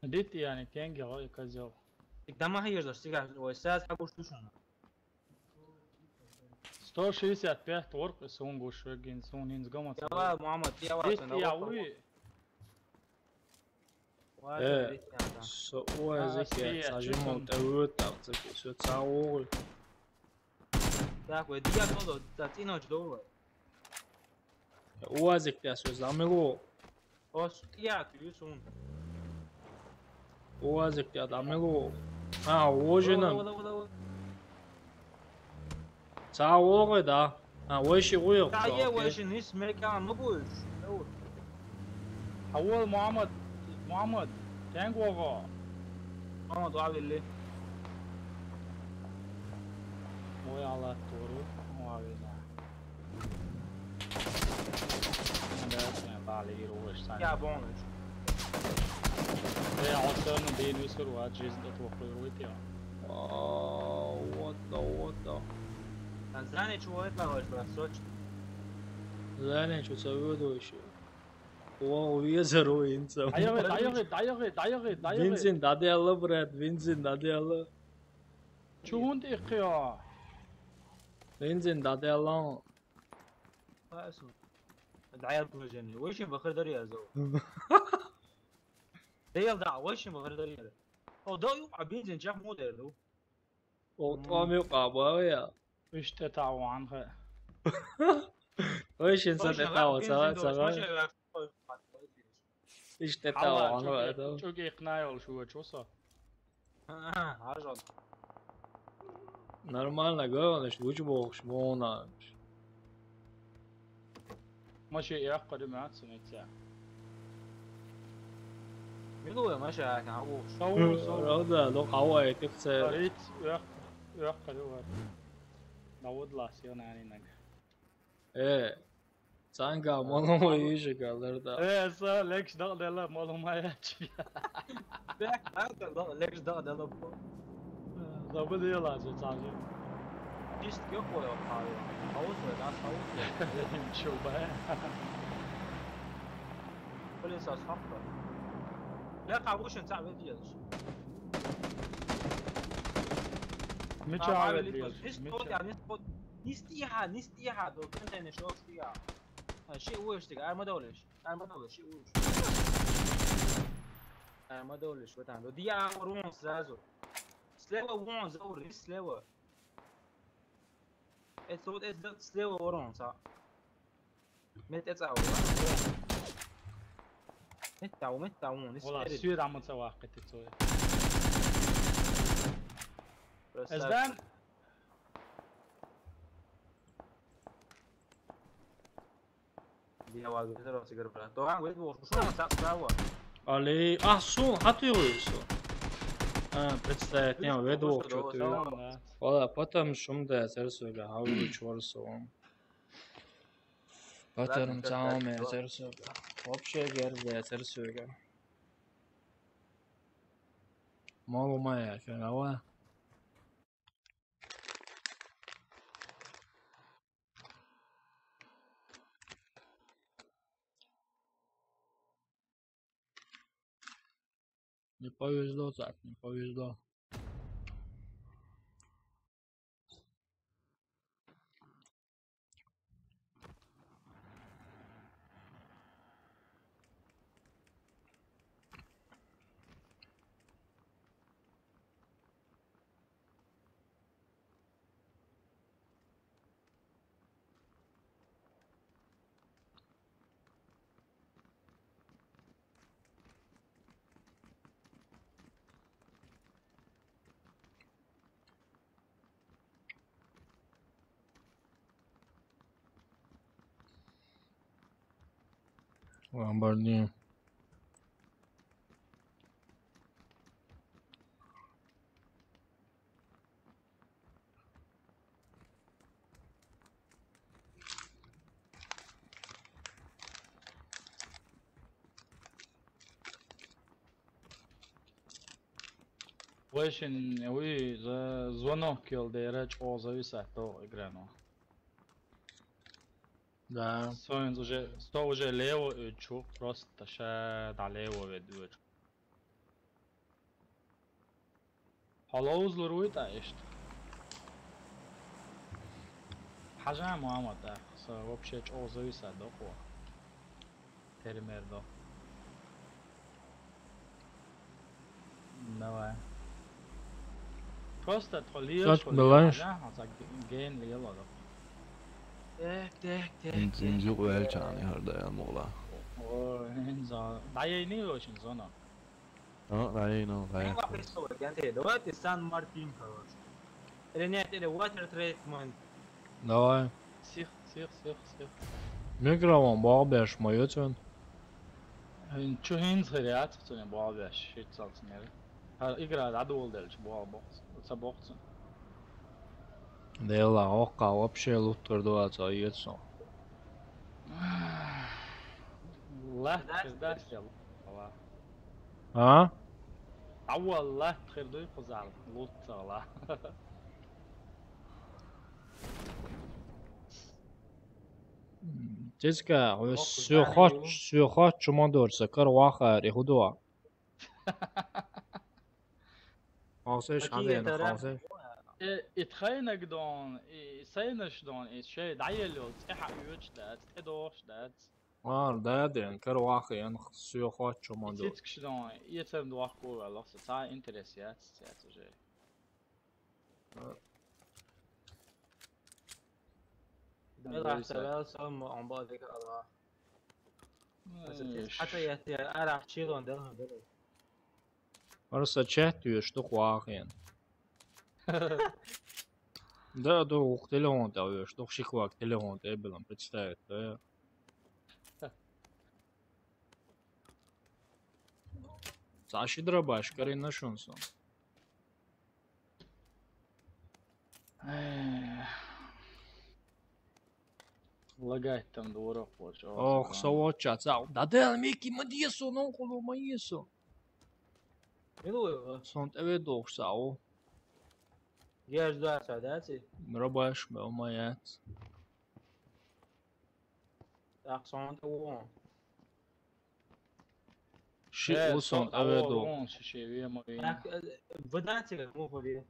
ديتي يعني كان جاي كذا ده ما هي يجوز تيجي واستاذ حبوش تشونا 165 ورق سون قوش وجين سون ينز قمت يا محمد يا ديتي يا وي Så oersikkert Sajimot ut altså så taur. Так, вы dia todo, da tino jdovo. Oersikkert så zamelo. Os ya tu sun. Oersikkert zamelo. Hoje não. Taur da. Hoje uyuyor. Da ye hoje nis mekan mı bu iş? حول محمد تانك وقع محمد وعلي اللي وي على الطرق وعلي لا هذا اسمه بالي يروح ثاني يا بونش يا عصام بين يسر واجز تتوقع رويتيا what the Tanzania شو يطلع وش بس سوتش Zane شو تسوي له شيء Wow, يزرو ينسى. دايغت Vincent hadi Allah Brad, Vincent hadi Allah. شو انت يا Vincent hadi Allah. اسمه دعاية بروجيني وش بخير دريا زو ديال دع وش بخير دريا او دو يوقع بينزل جاك موديل دو Ortam yok abi ya. ايش تتعو عنها وش انسى تتعوى سوا ايش تتعوى عنها شو اقناعي ولا شو صار عجل Нормально говоришь, лучше бог шмона. ماشي يعقد معك سمعتها ميلو ماشي كان عوش هذا لو قوي تكسر ريت يعقد هو داود لا سيون يعني نك Sanki malum iyi şakalar da. سا ليكش دغ دلا مالو ما ياتشي ليش ده ده لبو ضبط يلا تاجي جيست يقوى يا حالي عوش ده عوش شو بقى بوليس اصحابه لا قابوش انت فيديوز مش عارف نستيها دو كنت انا شو استيها شيء وش تقع ما دولش شيء وش ما دولش وتعالوا دي ورون زازو سلوى وون زور سلوى الصوت ازدت سلوى ورون صح مت اتعو متعو والله سير عم تسوي قتل ازدان Дьявол, это все говорят. То он говорит, что он так право. Ali, sun, hatırlıyor sun. Представить не веду, что ты. Вала, потом шум да, серсуга, хавлу чворсу. Потом цауме, серсуга. Вообще герде, серсуга. Малу моя, канала. Не повезло так, не повезло. Ламборгини. Очень, вы за звонок келди, реч озави сато играно. Да. Сто уже лево чук, просто ша далево ведуч. Халауз луруй та ишт. Хажа Мухаммад да, вообще озави сато хо. Теремердо. Давай. Просто троллиешь, gen lilla då. İnci öyle çağını hörde ya mola. 인자 나의 니로신 zona. Nej, no, nej. Uma pessoa que antes do outro San Martin house. Ele net ele water treatment. Давай. Sir. Mikrofon bağlaş mı yatın? Şu hins hayat tutun bu abi shit salsın yani. Her igra da oldu el bu abi. Sabahsın. Dela, oka, вообще лутер дуаться yatın. Allah kızdaş ya. Allah. Ha? Allah kırdı kızar. Lut Allah. Тиска, все хот чумандор сакар вахар и худуа. Хасеш хаден хасеш. اتخينك دون سينش دون شيء دعيلو تحق يوجدات تدوشدات Да, ден, кар вахен все хот чумандор. تتكش دون يتم دوخكو والله ستا انتريسيات уже. راح تلاقي سلام عم بالك الله. حتى يأتي أنا شيلون ده. Arsa chat diyor что вахен. Да, до телефон да, что шихвак телефон да было представить, да. Саши дробаш, карин нашонсон. Лагать там дворок вот. Ох, совоча, цау. Да да, Мики, мадьесо, ну коло маесо. Милую. Сонт еве дохсау. Я жду садати. Дробаш, бел маят. Так, сонт уон. Ши усон еве до. Так, выдайте как муфови.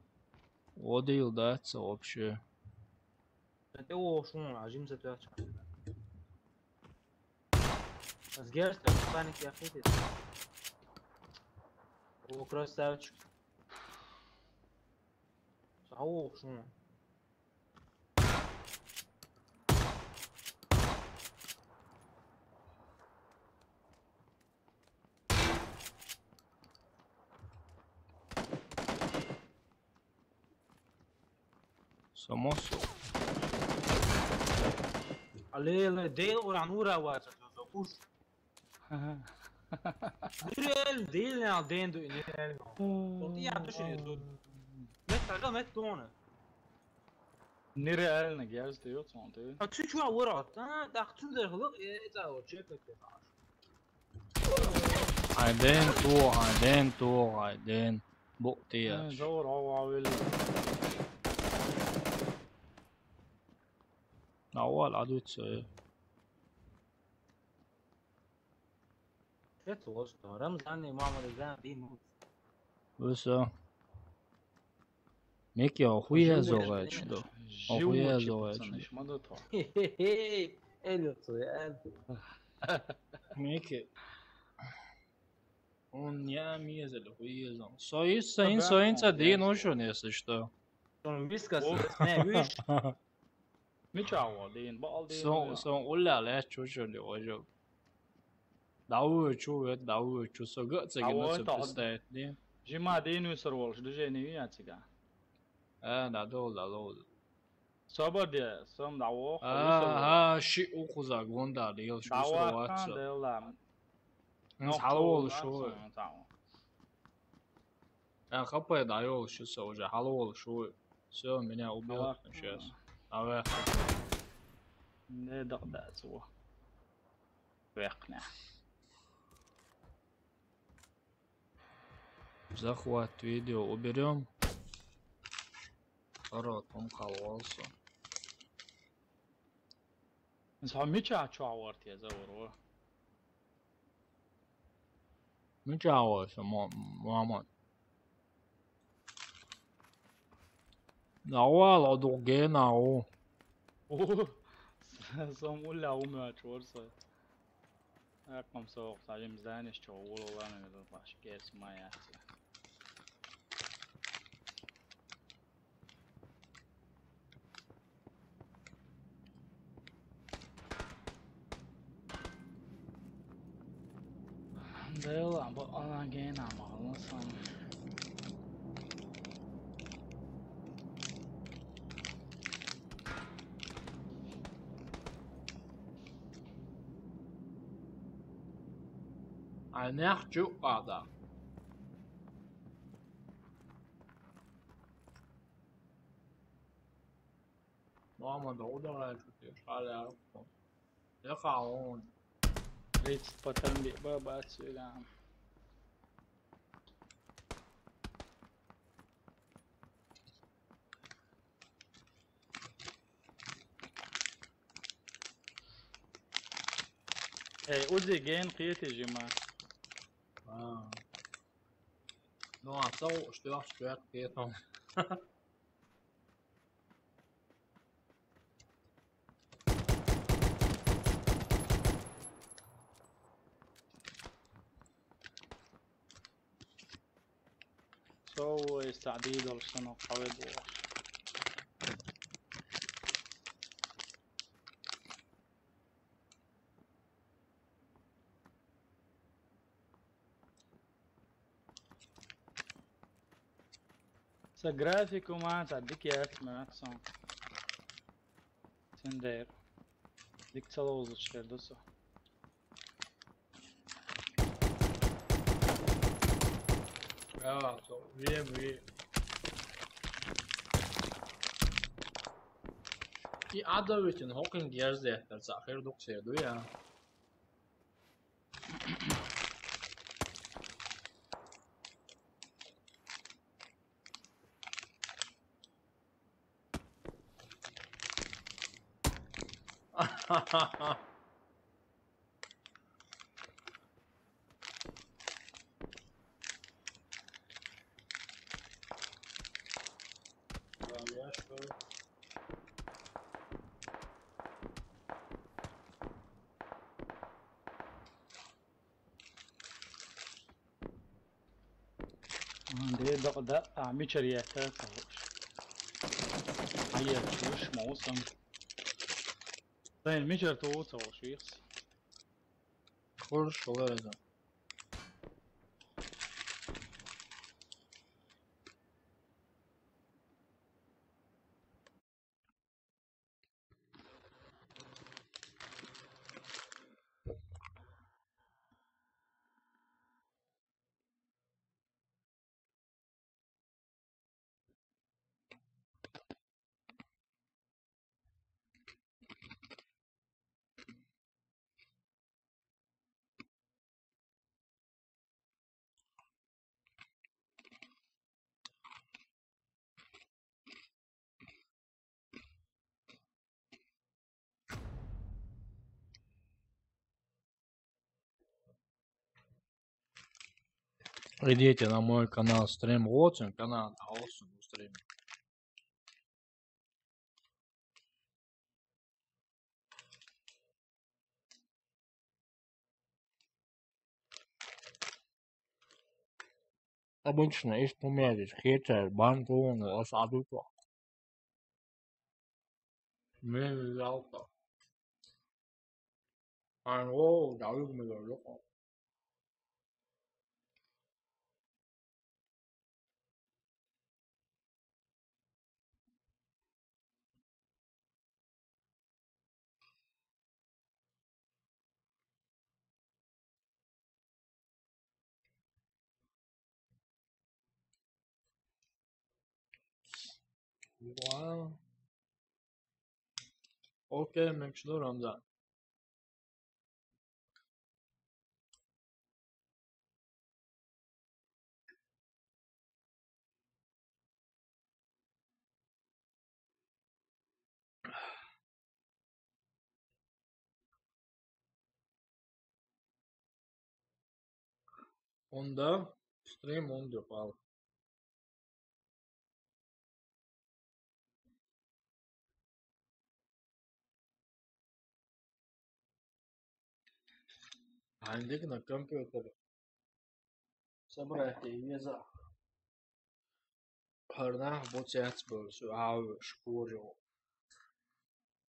Одил даться вообще. Это ошун, ажим затяч. Сгерст, паник я хитит. О, красавчик. Сау ошун. Само собой. عليه ديل ورانورا واتوكوش ديل يعني دين دو إنيل صوتي عدوش يزود مت تونا Nere elne geldi diyor sonunda. أتشو ورات داختون ده خلق إذا هو شكلك عيدين بقطيع Zor hava أول عدو تسوي شت وسط رمزاني معمر زان دين بس ميكي أخويا زوغات شدو أخويا زوغات Elliot سؤال ميكي он я мезель хуезом соин цадин ушон если что Son viskas ne viš Miçava deyin bal deyin. son ulla la chucho de ojo dawu chu so gỡ це гено це пистает не Jima deyin usarwol şu je ne ya çıga. да дол Sabah diye sam dawo. شي uxuza gonda leel şu Dawo kan watsa deyla. halol şu خبط دايو شو سوى halol şu все меня убил сейчас давай Ne da så. Verkne. захват видео уберем рот он кололся Så miça çavart ya zavur. мчао мама Nawa do gena o Som ulla umört varsa. Här kom så sajim zanish cho wolo lana da baş kes maya. Dela bu ana gena ma san. نحجو قاعدة ماما دعوة غير كتير حالي عرفتم يقعون Rit patan di baba sulam. Uzi gen qiyati jima. Ну, а что это? So استعديد والسنة قوي بوش. Så grafik och man تعديك يا أخي ما أحسن. سندير. ديك تلوز الشيء دوسه. Ja, så vi I ada bütün Hawking gerzehter zakhir doksedu ya. ده دقدق ميشرياتا صوش هيا تشوش موسم طيب ميشر تو صوش يخس Kurş olacak. Идите на мой канал Stream Watching, канал Awesome Stream. Обычно исполняешь хитер, бантон, осадуто. Мне жалко. Алло, даю мне жалко. Wow. Okey, memnun Ramzan. Onda stream on yapalım. عندك на компьютере. Собрать виза. Hörna botsats bölsü avış koruyor.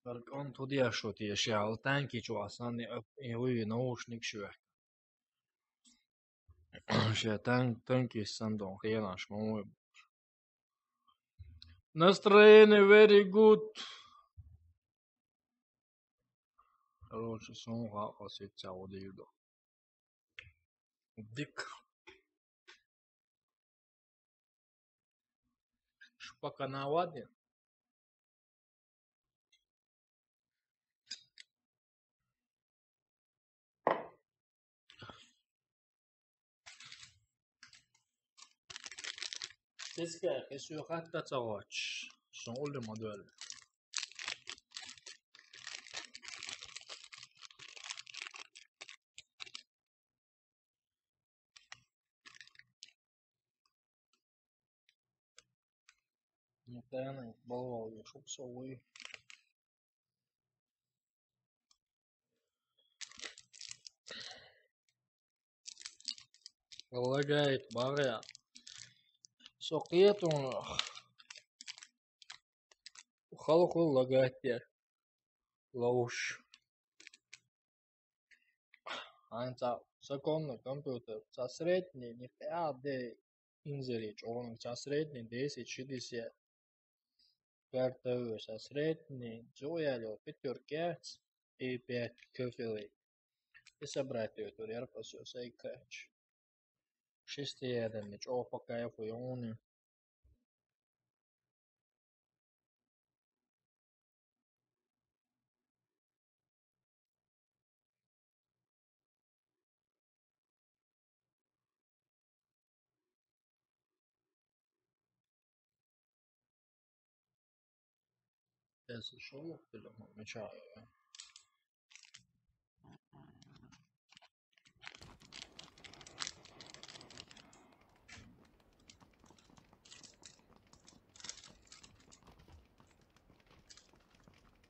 Arkan tudiya şu diye şey altan ki şu asan evi naушник şu. Şey tanki sandon хренаш мой. Настроение very good. Короче, сон хасится одеюдо. Дик. Шпака на ладе. Тиска, хесу хатта цагаач. Сонгол модель. Мутаны балвал шоп совы. Лагает баря. Сокет он. Халку лагает я. Лауш. Анца законный компьютер. За средний не де инзерич. Он за средний 1060. Вертаю за средний. Зоялю пятерки. И 5 кафелей. И собрать ее турьер по сей кэч. 6-1, о по кайфу и он. Если шел, то мечаю.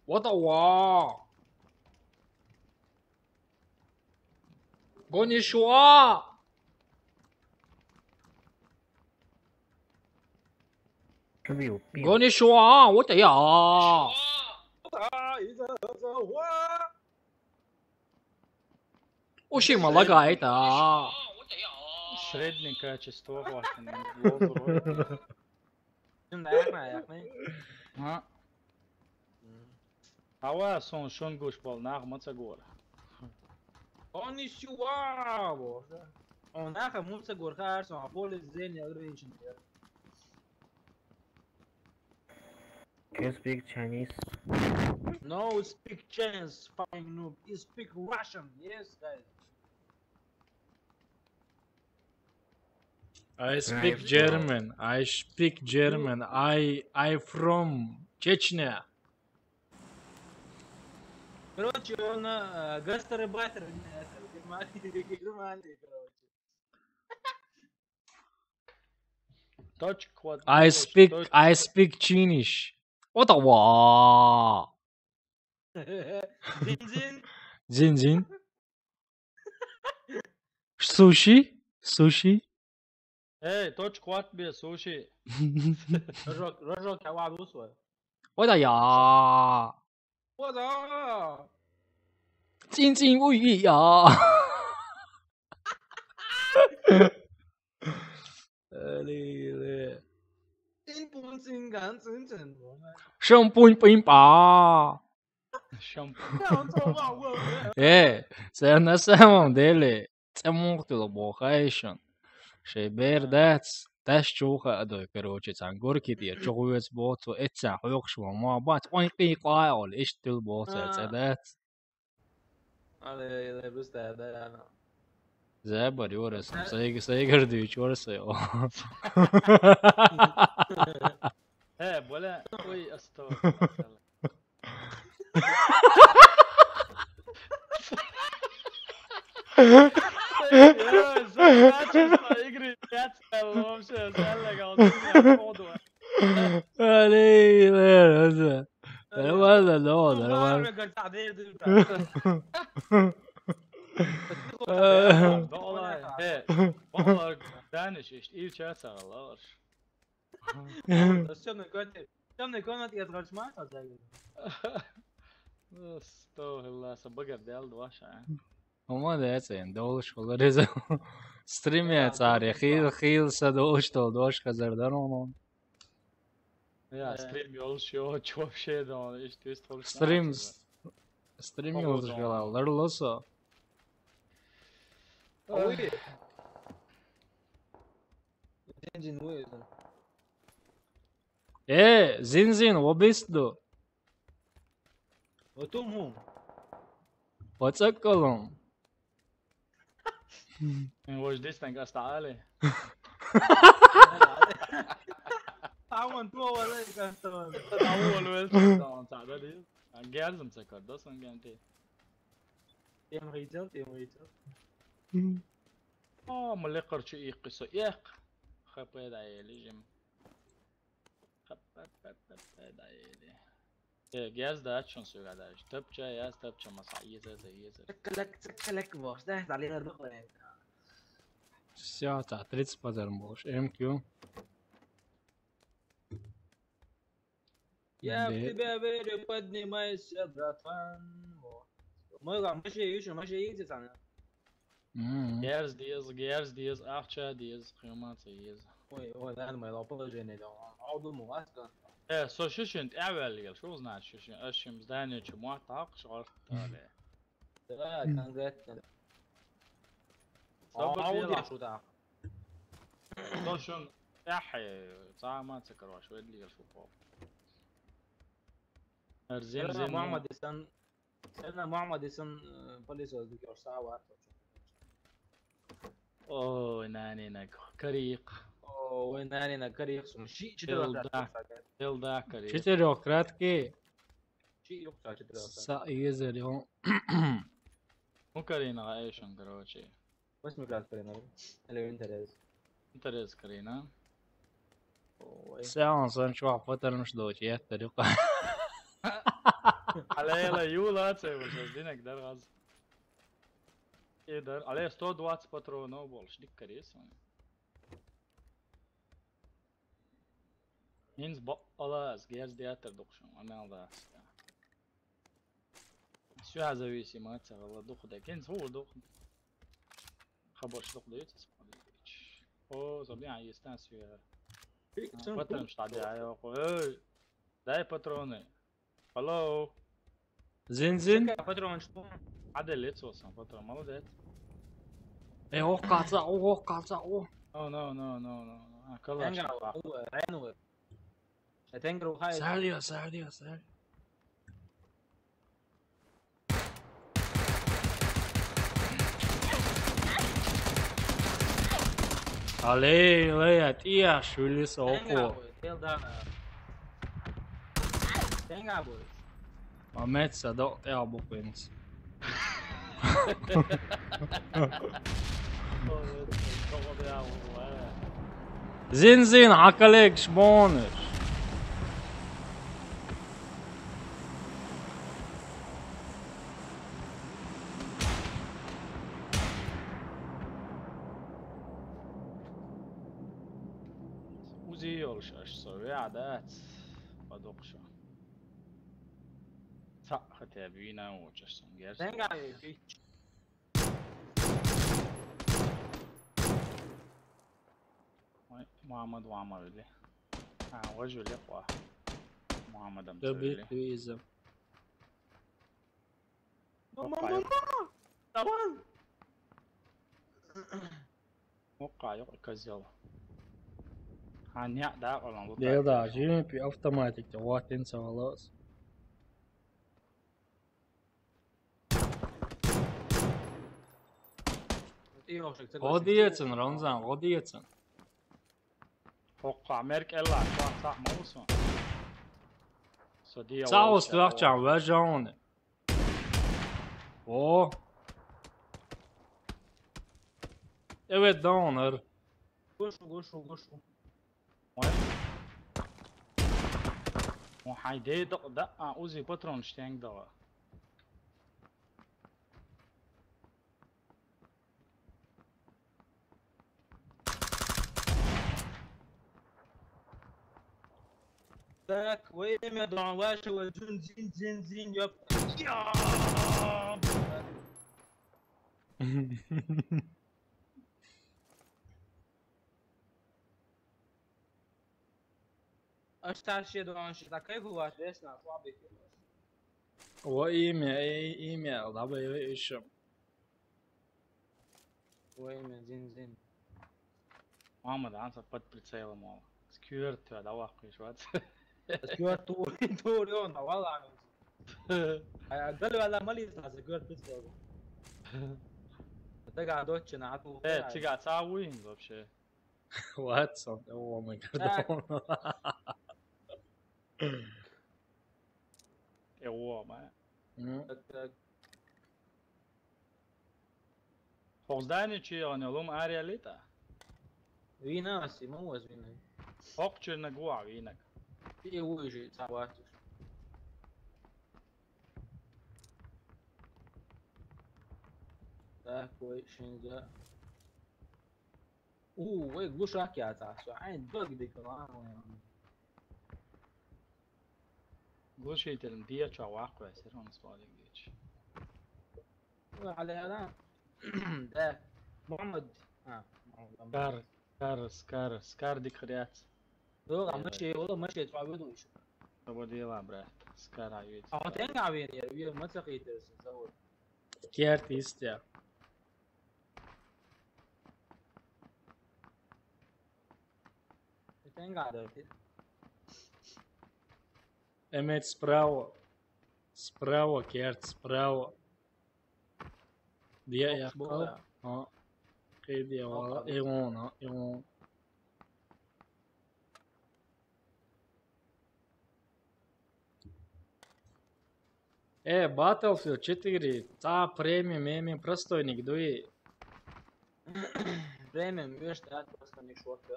Вот ава! Гонишуа! Гонишуа! Вот я! Ушима лагает, Среднее качество влажно. Şimdi ayak ne? Ha. Hava son şun goş bol nağmaca gora. Oni şuva bu. Ona ka mutsa gorka her son apol zen ya gre için ya. Can you speak Chinese? No speak Chinese, fucking noob. You speak Russian, yes guys. I speak German. I speak German. I from Chechnya. Короче, он гастарбайтер, Германии, короче. Точка вот. I speak Chinese. What wow. Зин-зин. Zin. Sushi. Эй, точка вот без суши. رجل كواب وصل. What ya. 我操！津不语呀。真不真敢真正我们。上半吧。香想做话我。זה на самом деле це мохтило бохайшн. Шебер дац таш чуха адой короче цангорки тия чугуец боцо этса хуйхшва ма бат ой қиқайл иштил боцо цадац. Але просто да она. Забар yorasam saygırdı yorasıyor. ولا وي استوى يجري يتسلم شو سألك الموضوع هذا والله دانش ايش ايه شات الله темный комнат я отгорчмаю استوى الله سبقر ديال دواشا Ama da sen doğuş oluruz. Stream ya çare xil sadoluştu doğuş kazardan onu. Ya stream yoluşuyor çok şey de onu işte üst oluştu. Stream yoluşuyorlar loso. Oy. Zin uyuyorsun. Zin o besto. Otumum. Потакалом. وش ديستنك استعالي Aman tu ولا كان اول ويل تعالي جالزم سكر دوسن جانتي تيم ريتل ملقر شو يقص يق خبيد عيلي جيم خبيد عيلي جاز ده شون سو قاعد تبجا ياز تبجا مصعيزه زي تكلك باش ده علينا الدخله Все, 30 позармош. MQ. Я в тебя верю, поднимайся, братан. Мы там еще ездить, Саня. Герз диез, ахча диез, хюмаца диез. Ой, да, мы положение да. عضو مواسطة. سو شوشنت اول شو знать شوشن اشم здание чему так шорт далее. Да, конкретно. عودي شو ده دوشن احي صح ما تسكر شو اللي شو فوق ارزين محمد يسن سنة محمد يسن بوليس ذيك ساعة اوه ناني كريق اوه ناني كريق شيء دل دا كريق Четырехкратки. شيء يقطع كده Саизерем. مو كرينا ايشن كروشي بس مكلاس كرينا اللي انت رز كرينا ساعة صار شو فترة مش دوشي الطريقة. عليها يولا تسوي بس دينك در غاز يقدر عليه 120 باترون بولش ديك كريس ينز بقلاس جهاز دياتر دقشون عمل داس شو هذا ويسي ما تسوي دق ده كنز هو دق خبرش دق ده يتسمع اوه طبيعي يستانس فيها باترون مش تعدي عليه اي داي باتروني هلو زين. باترون شو عدل يتوصل باترون молодец اوه no كلاش هو عينه هتنجروا هاي ساريو عليه تيا شو اللي سوقه Tenga boy. Ahmet Sado ja bokvins. زين عقلك شبونش. Uziyoruz aşağı ya da badokşa. Sağ tabiina uçarsın gerçekten. Sen gayet محمد وعمر لي وجه الإخوة محمد تبي أمسوي تويزم. وقع يقزل هنيا دا ولا Det er der جيم في automatic det var inte så lös. Odiyetsin Ramzan, odiyetsin. وقع ميرك إلا عشان صح موسم صديق Sağ slagcan verjan. Oh. Evet downer. Goşu. وحيدي دقة أوزي باترون شتينج دوا Dak وين يا دون واش وزن زين يب اشتغل شي دون شي كيف هو ليش لا صعب O e-mail da böyle işim. وين زين محمد عنصر بات بريتسايل مال سكيورت هذا واقع شوات سكيور تور يون والله قالوا على مالي سكيور بس تقعد دوتشنا عطوا إيه تيجي تساوين вообще Watson, oh my god. هو ما Fozdani чи он лум ария лита. Вина си мова звина. Окче на гуа винак. И уйжи цаватиш. Такой шинза. Ой, глушак я цасу. Айн дог дикалан. Глушителен дия ча واقع سيرون سوالي جيش. على هذا ده محمد سكار دي كريات. والله ماشي والله ماشي تعودوا ايش. طب دي لا برات سكار عيد. تنقع بين يا ما تلقيت زود. Kert istiyor. تنقع ده. Emet справа. Справа, Керт, справа. Dia yakal. Ha. Kayak dia wala. Ewan ha. Ewan. Battlefield 4. Та премиум, простойник, дуи. Премиум, видишь, да, просто не шорты.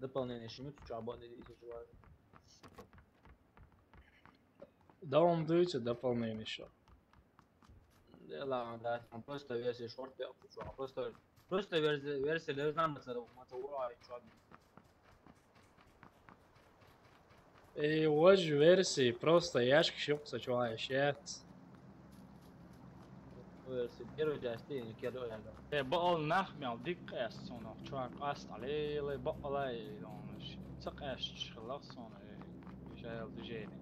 Дополнение шумит, что ободы здесь желаю. Davam duyucu дополнение еще. لا لا просто версия шорты, просто версия должна быть мотовая чё. Hoje версии просто ящик щелкса чуаешь. Версия первой части не кидаю это. بقول نخمي ديك اسونه شو قاست عليه لي بقلاي دونش تقاش خلاص انا جاي دجيني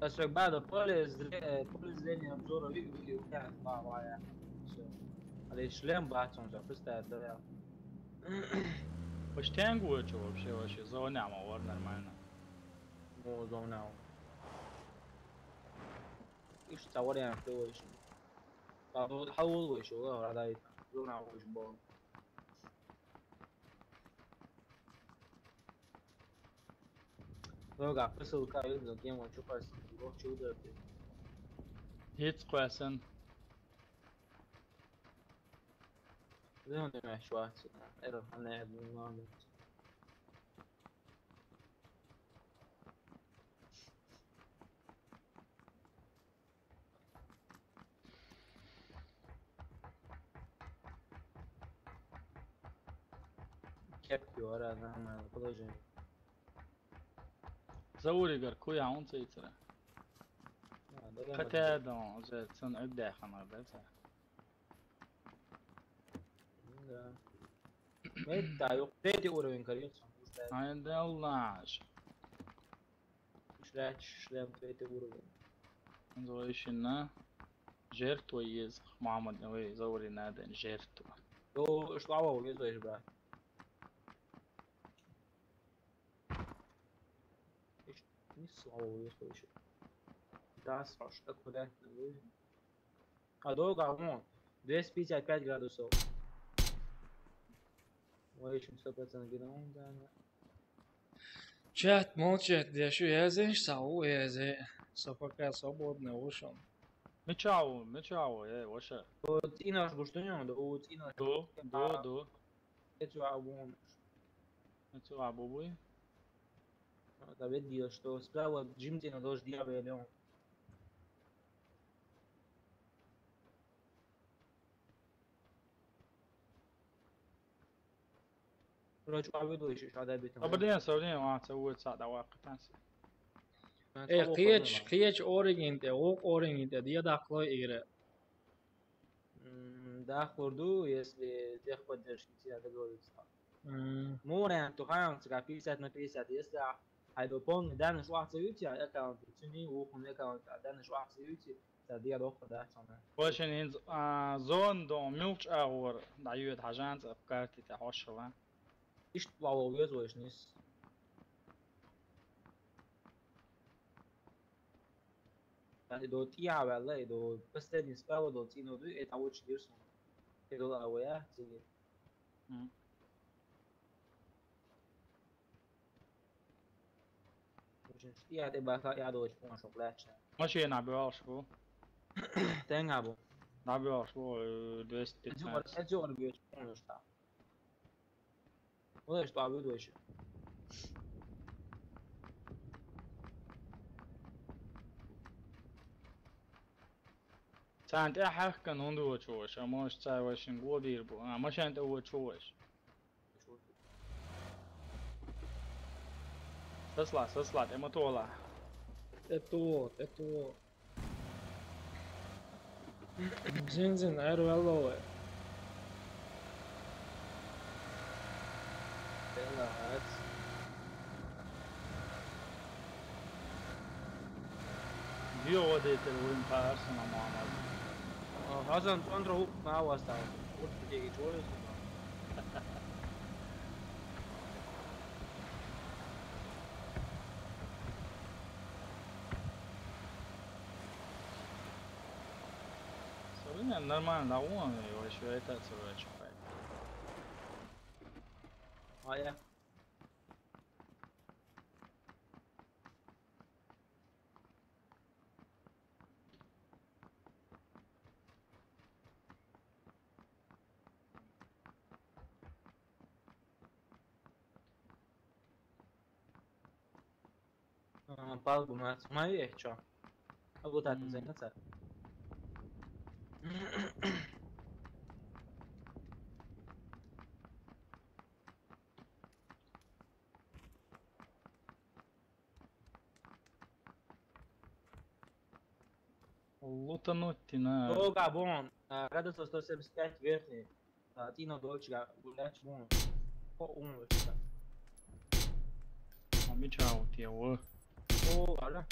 بس بعد كل زين обзора видео كان طبعا يعني على شلون بعد صنع بس ده وش تانجو شو вообще زوني عم ورنا معنا مو زوناو ايش تصور يعني في وش بعد تحول وش هو هذا زوناو وش بون لو قاعد بس الكاي الجيم ونشوف روح شو ده هيت قاسن زين مع شوات اعرف انا ما كابتي ورا انا بروجي زوري قركويا عون سيترا ختا دون زيت سن ابدا خنا بتا متى يقتدي اورين كريس عند الله شلام تريتي اورين زويشنا جيرتو يز محمد نوي زوري نادن جيرتو لو ايش طلعوا يزو ايش بعد ايش نسوا يزو ايش das что куда а долго он 255 градусов ой еще 100% геном да Чат молчит, я еще язык сау язык. Сопока свободный ушел. متشاو ايه وش تينا بوشتنيو دو تينا دو это абон متشاو بوبوي да видел что справа Джимтина дождь диабелем رجع عبيدو ايش هذا بيتهم بعدين ما سويت ساعة واقع تانسي Ey kıyaç origin de ok origin de diye daklo игра. да хурду если тех поддержки тебя договориться моря то хам цга 50 на 50 если هيدوبون دانش واحد سيوتي اكونت تشني وخم اكونت دانش واحد سيوتي تدي روح ده صنع واش ان زون دون ميلش اور دعيوت حاجات افكارتي تحوشوا ايش طلعوا ويزو ايش نيس يعني دو تيها والله دو بس تاني سباو دو تينو دو اتعودش ديرسون دو الاويا تيجي Ja, det är bara jag då på en choklad. ماشي نعبيوها شو Tenga نعبيوها شو دوست это он бьет, он что. Вот что буду еще. سانت احك كان هندو وشوش اماش تاي واشن غودير بو ماشي انت وشوش تسلا اما تولا Это вот. Зин айрвалове. ديو وديت الوين بارسنا معنا Hasan Andra hopp med avstånd. Bort till eget håll. Sorry, нормально, он его еще это срочно. Ja, ja. Palbu mēs mājie, čo? Varbūt tā tu zini, necer. Лутануть на... О, Габон, Радостов 175 верхний. Тино Дольче, гуляч, бон. О, умер. Мечау его. О, ладно.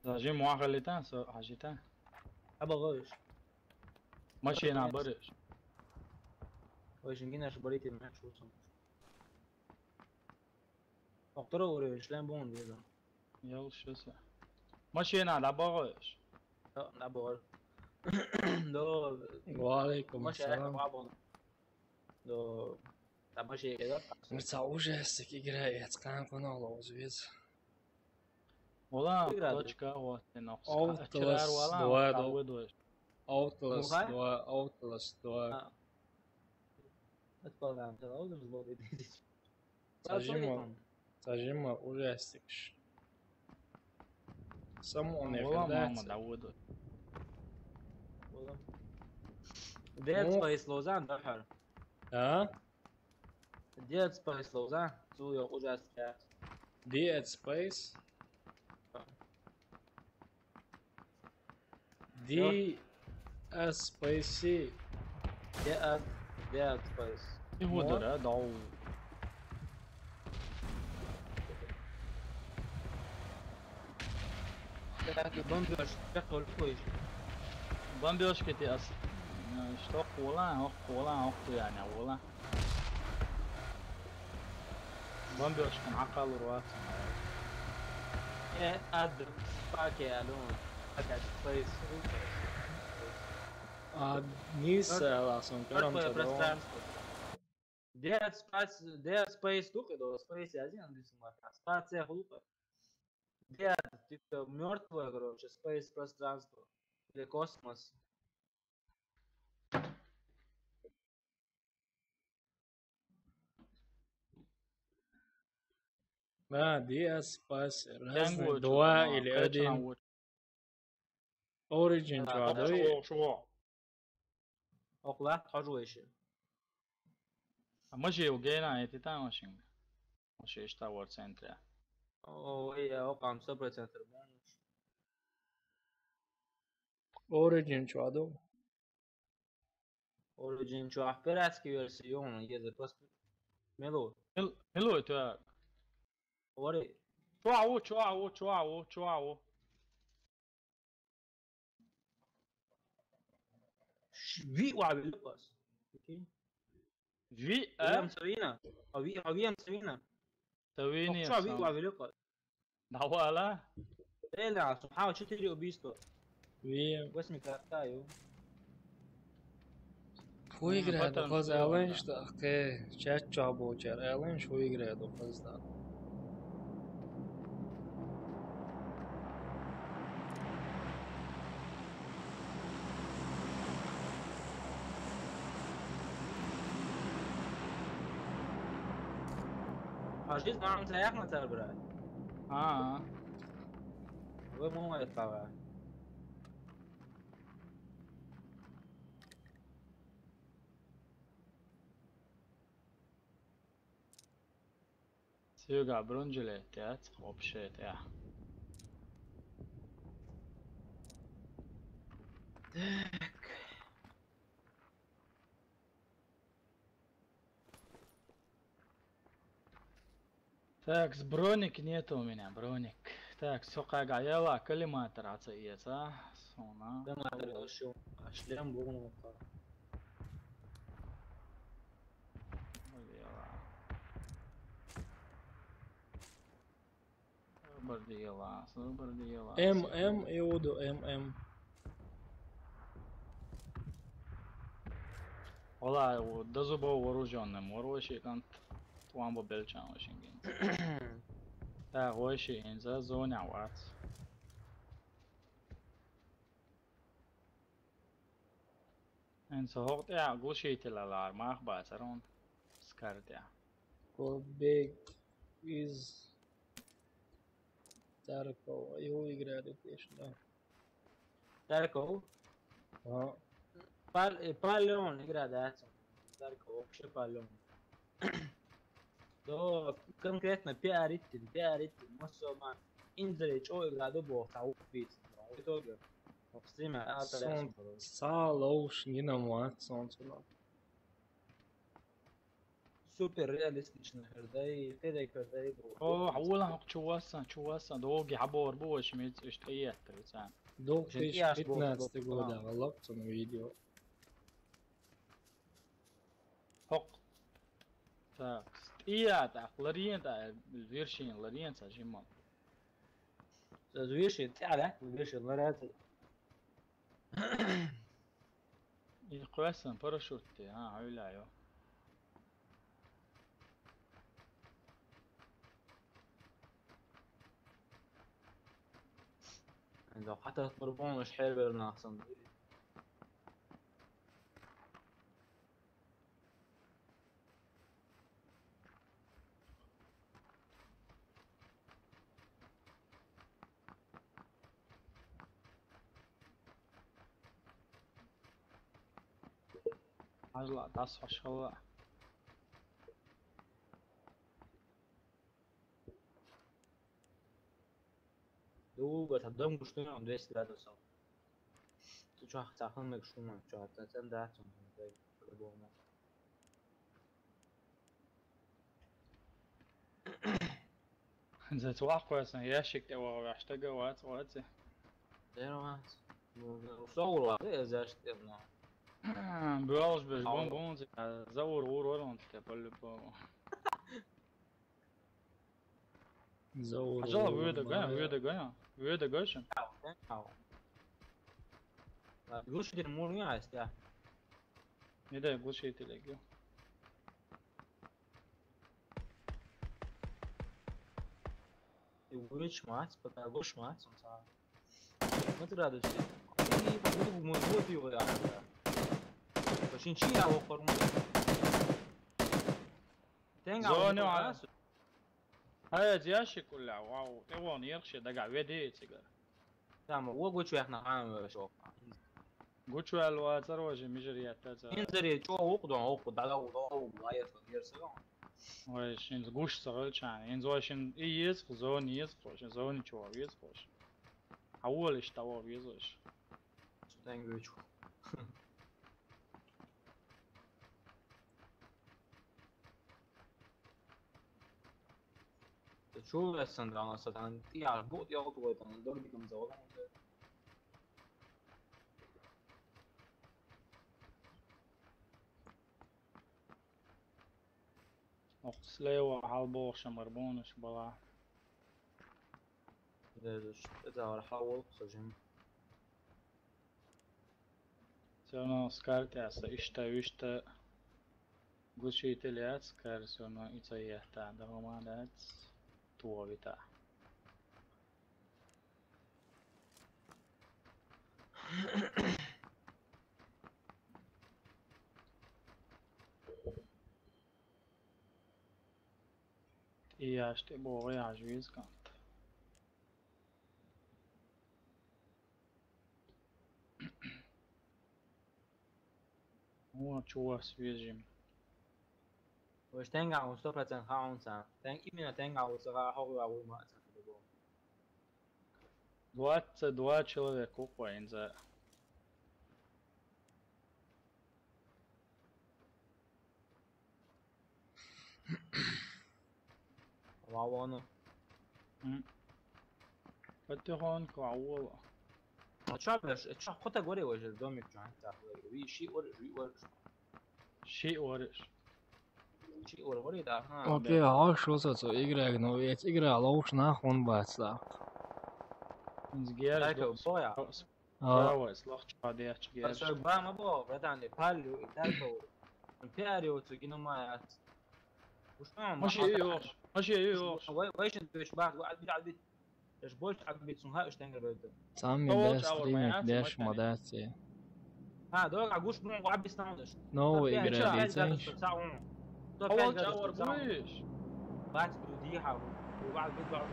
زاجين معقلتان سو حاجتان أبغى غش. ماشي أنا برش وش نجينا شبريتي معك شو صار. أقترح وري شلون بون ديزا. يلا شو صار ماشي أنا لا برش لا بقول. دو. وعليكم السلام. دو. ماشي كذا. Mirca ужастик играет, как он алозвец. والله Играли. точка вот نقص Outlast اشترار ولا 2 تعودوا Outlast Мухай? 2 Outlast 2 Отправляем туда, вот взлоты. Сажима ужастикш. Самон والله ما يخدعت. تعودوا Dead Мух. Space Lausanne بحر. ها Dead Space Lausanne. So ja ужастик. Dead Space DSPC Dead Space. هو مو؟ درا داو لكن بمبرش تقول كويس. بمبيوش كتي أصلا اشتوق ولا يعني ولا بمبيوش كان عقل روات إيه أدرك باكي ألون. Dead Space. Nisa lasom karam Мертвое чадо. пространство. Dead Space духа, да, Space один английский марка. Спация глупо. Dead, типа мертвое, короче, Space пространство. Или космос. ما DS Space كان разные два или один. Origin чадо. شو أقلع حجويش. ماشي وجينا يتتا ماشي ماشي اشتا وورد سنتر أو هي أوقع سوبر سنتر. Origin чадо. Origin شو пиратский версион, если просто мело. ملو تو Говори. شو Ви وعبي لقاس. في أبيام سوينا. أبيام سوينا. تويني شو أبي وعبي لقاس. دعوالا إيه لا سبحان شو تدري أبيستو. Vi واسمي كارتايو. Fu igrado faz além de que chat job cher além fu igrado faz da. عجيز ما عم تريح ما تربراي. هو مو يطلع. سيوغا برونجلي تيات وبشيت يا تاكس برونيك نيتو من برونيك تاكس سوقا قايلا كلمات راسية صح صونا لما أدري شو أشلام بقولوا. سوبر ديلا MM يودو MM. والله دزوبو вооруженным ворошي كانت توامبو بلشان وشينجين تا غوشي انزا زونع وات انسا هوقت يا غوشي تلالار ما اخبا سرون سكارت يا Go big is Tarko eu igrado fish da. Darko. ها Pallon игрadato. Darko вообще пallon. Do конкретно пиарит мосома инзрич о играду бо сауфит. В итоге в стриме Son salos нина мат сонцула. супер реалистично хердай كده كده اوه حولها شواسا دوغي حبور بوش ميت اشتقيت تريسان Dog Žen fish i ja 15 zbog года лапца на видео. حق تاكس ايه تا لريان تا الفيرشين لريان تا جيمان Звиши, тяля, звиши, нравится. يقوسن باراشوتي ها عيلايو لو حتى الطربون مش حلو بالناقصن. Hajla, das war schon. دو بتقدم قشطين عم دويس ثلاثة صار. تشوف تاخذ لك شو ما تشوف تندعتهم زي البوم. إذا توقع أصلا ياشك أو يحتاج وقت. زيروات. وصور واحد إذا اشتغلنا. بيولش بالبون زور ولا أنت تقول له. زور عجلة ويدا قايشن. يقولش دي المور مين عايز تاع. يدا يقول شيء تلاقيه. يقولش مات بقولش مات صار. ما ترى هذا الشيء. يقولوا موجود في ولا. بس إن شيء أو قرن. زوني هاي جاشك ولا واو توان يرخش دقع ويدي تقدر. تمام وقول شو إحنا عامل شو. قلت شو الواتر وجه مجريات تاتا. ينزل شو وقدم على وضوء وغاية يرسلون. وش ينزقوش صغير يعني ينزوشن إيز زون يزقوش زون شو يزقوش. أول إيش توا يزقوش. تاني شو. شو بس أنا صدقني تعرف بود يا أخوي أنا دور بكم زوجة. أقصلي وحالبوش مربونش بلا. إذا راح أحاول سجن. سونا سكارت ياسا إشتا قلت شيء تليات سكار سونا إتسيح تاع دغمانات تو بتاع. إياش تبغى عجوز كانت. هو شو سويجم. وش تنقع وصفة تنخاون سان. إيمنا تنقع وصفة حقوق أول ما تنخدمه. دوات человек купаем за. وعوانو. فتحون كعوضة. تشوف خطة قولي وجه دومك جوان تاخذ. وي شيء ورش. وري ده. Okej, har så så igrar nog vet igrar låsna hon bara så. نزجير. ذاك بويا. راوس لخش بعديها تجير. بس با ما بو بعد عندي بالو ذاك. البياريو تجينا ما. وش ما. ماشي يوش. ويش انت وش بعد وقعد بيت. ايش بولت عقب بيت سنها ايش تنقل بده. Sami bäst streamet dash modati. دول عقوش مو وقعد بيستعملش. No igrar lite. أول جاور بويش. بعد بديها وقعد بيطلع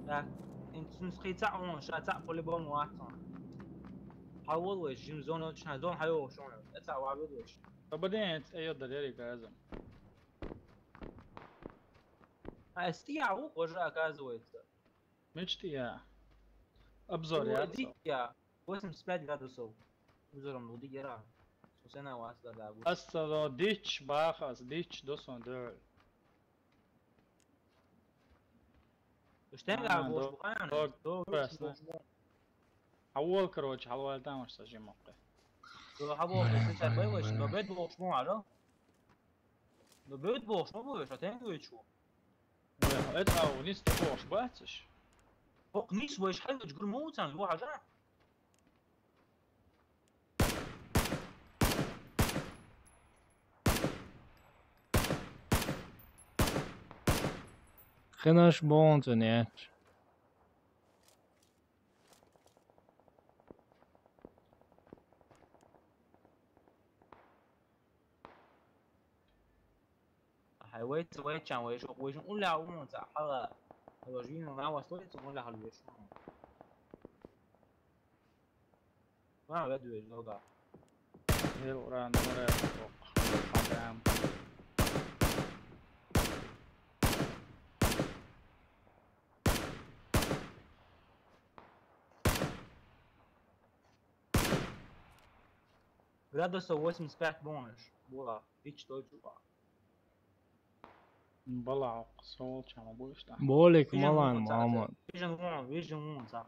لا انت نسخي تاعون شا تاع بوليبون واتون حاول وش جيم زون وش زون حيو شلون تاع وعبد وش فبعدين ايوه دليل لازم استيع وجا كازويت مجتيا ابزر يا ديكيا واسم سباد هذا سو ابزر من دي يرا سنه واسدا دابو اصلا ديتش باخس ديتش دوسون دول وش تنقع بوش بقان اول كروج حوال تامش سجي موقع لو حبوا بس باي وش لو بيت بوش مو على لو بيت بوش مو بوش تنقع شو اتها ونيست بوش باتش فوق نيس وش حلو تقول موتان هو حاجه خناش بونت نيت.还我讲为说为什么我俩我咋好了？我运动俺我所以怎么俩好略说？我俩要对这个。 هي القرآن ولا أتوقع. Градусов 85 бонус. Была. И что чува. بلع صوت شو بوش ده. بقولك ملان محمد. Vision 1 صح.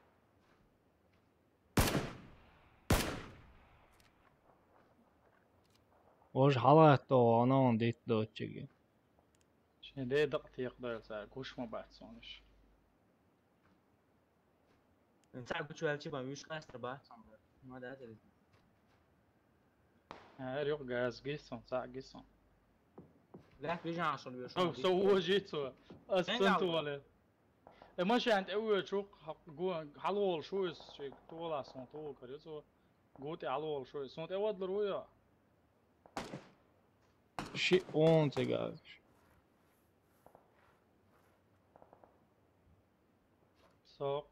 وش حلقته أنا ديت دوتشي. شنو ده دقتي يقدر زي كوش ما بعد صونش. انت عارف شو هالشي مش كاستر بقى. ما ده هذا. ريق جاز جيسون صح جيسون. لا فيجن 10 بيوش. أو سووا جيتوا. أستنتوا ولا. ماشي عند أول شو جو حلول شو شيء طولا صون طول كريزو. قوتي حلول شو صون أود لرويا. شيء أون تجاش. سوق.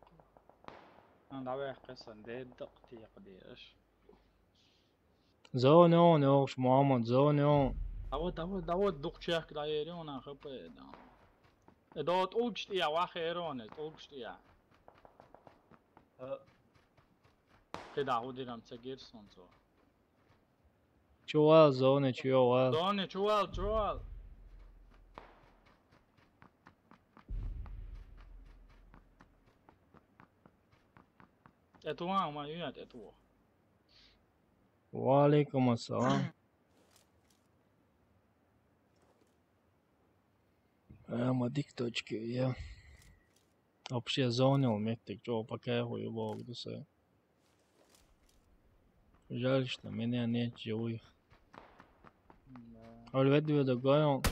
أنا دعوة قصة ده دقتي يقديش. زونون يوش محمد زونون. داود دقشيك دايريون خبي دا. داود اوجت يا واخيرون اوجت يا. كده عودي لم تجير سونزو. شوال زونة شوال. دوني شوال. اتوا ما يوجد اتوا. وعليكم السلام. ما ديك точки я. Вообще зонил метик, что пока я хуй бог дусе. Жаль, что меня нет живых. Already with the guy on.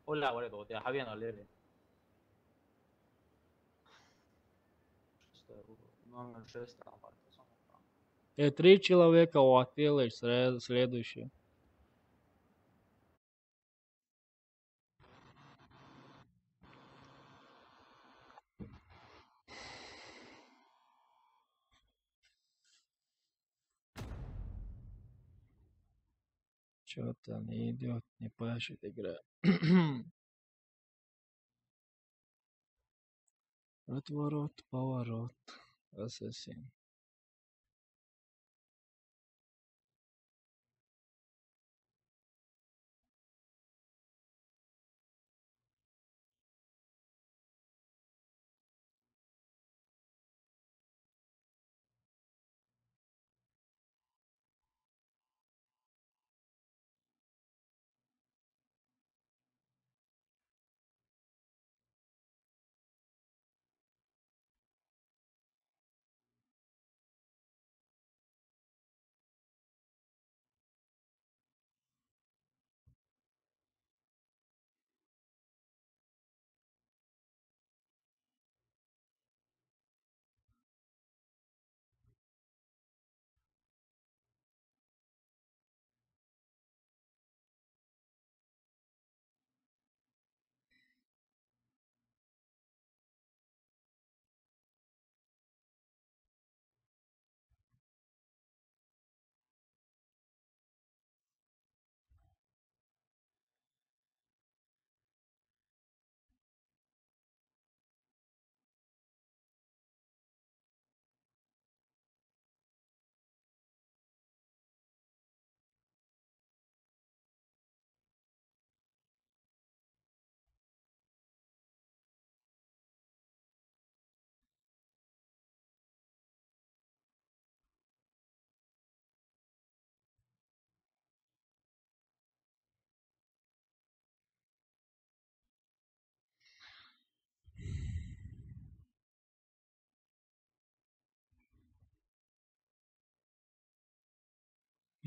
Hola, ahora todo. Ya habían alegre. No, no, что это там. И 3 человека ухватились следующий. Что-то не идет, не пашет игра. Отворот, поворот. Ассасин.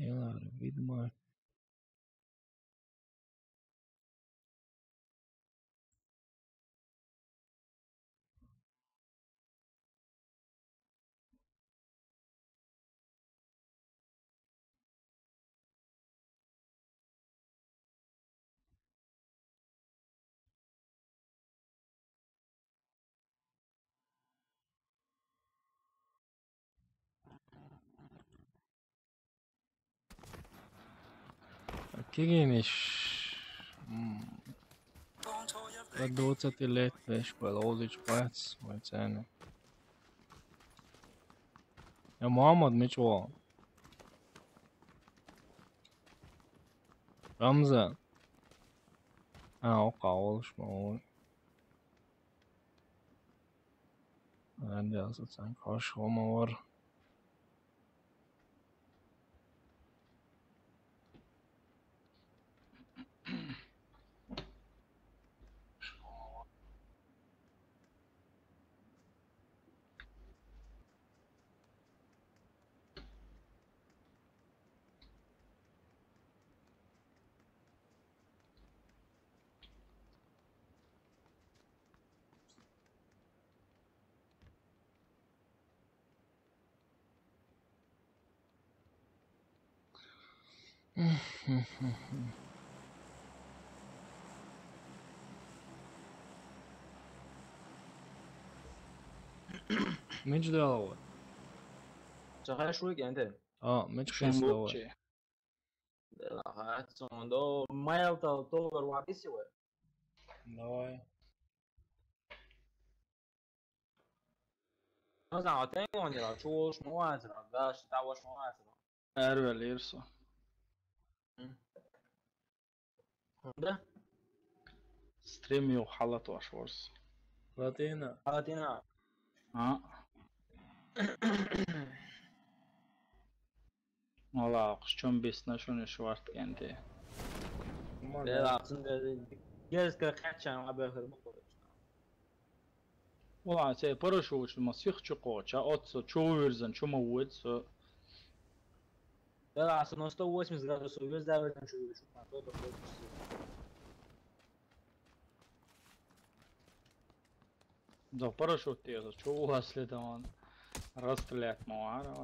Hela, vidmar. Kiginis. Gadocati lépés, belódics pēc, vai cēni. Ja Muhammad Mičo. Ramzan. Oka oluşma. Ben de zaten karşılama var. Mitch Dalloway. چقدر شوی گنده Mitch Šim Dalloway. Lukči. Sondo Mailta Togar Wabisiwe. Давай. مثلا tengo la chuos moazra, dash tawas moazra. Ervel Irso. ده Stream ju حلت واشورس. Latina. هاتينا Valla qışçın besine şunu şvart kendi. ده aslında gez ka kaçan haber bu. Valla şey paraşut masih çıkoça otsa çoğurzun çoğuğutsa. ده aslında 180 градусов вес давления чую, что на то Да парашют теза çoğu asli tamam. Расстрелять муара.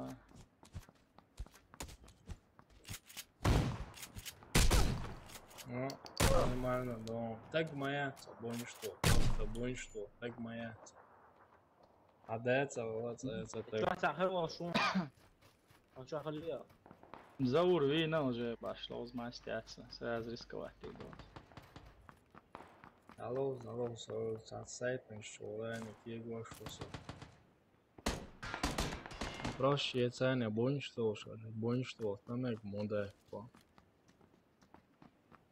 Ну, нормально, но так боятся, бонь что, просто бонь что, так боятся. А дается, вот, это так. شو تاخر شو شو خليها Zaur vina уже пошло uzmāstīts. Sēz riskovāt tīdot. Алло, отсайтный шолайник, егошуса. Проще цены, бонь что, там як мода.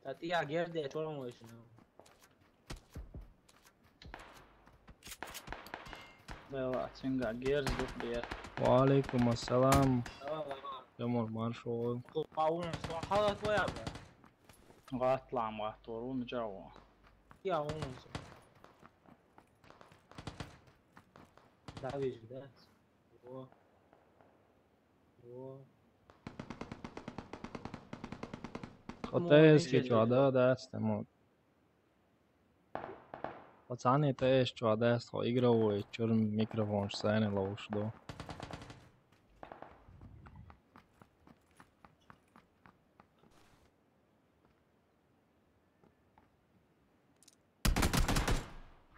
تاتي غير ده شو ما شنو Vēl cingā gers dukdiet. وعليكم السلام. Jamur maršo. قاون سو حالات ويا بقى Gātlā mātoru mģawo. يا ون ده بيج ده هو Хотеешь чё, да, стему. Пацаны, ты что, да, игровой, чёрный микрофон, сцены лучше, да.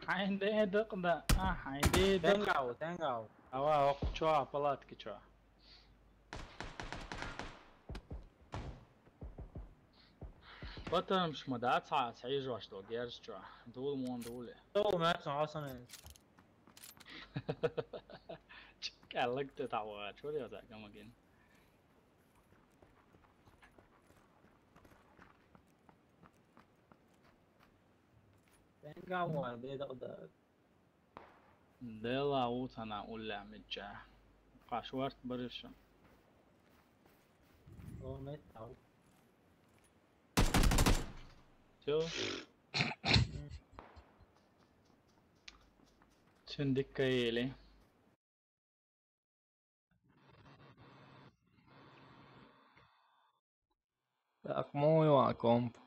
Hainde dukda. Hainde duk. تنقاو Ava okçoğa palatki çoğa. Batarım şma da تعيش واش دو gers çoğa. Dul mon dule. تو ما تسمع اصلا Kallık da tava. Çoğuyor da gamagin. تنقاو ده ده Dela utana ulla mģa. Qaşvart barışım. هو ما تعو Tyo. Tündik kayeli. Так, мой комп.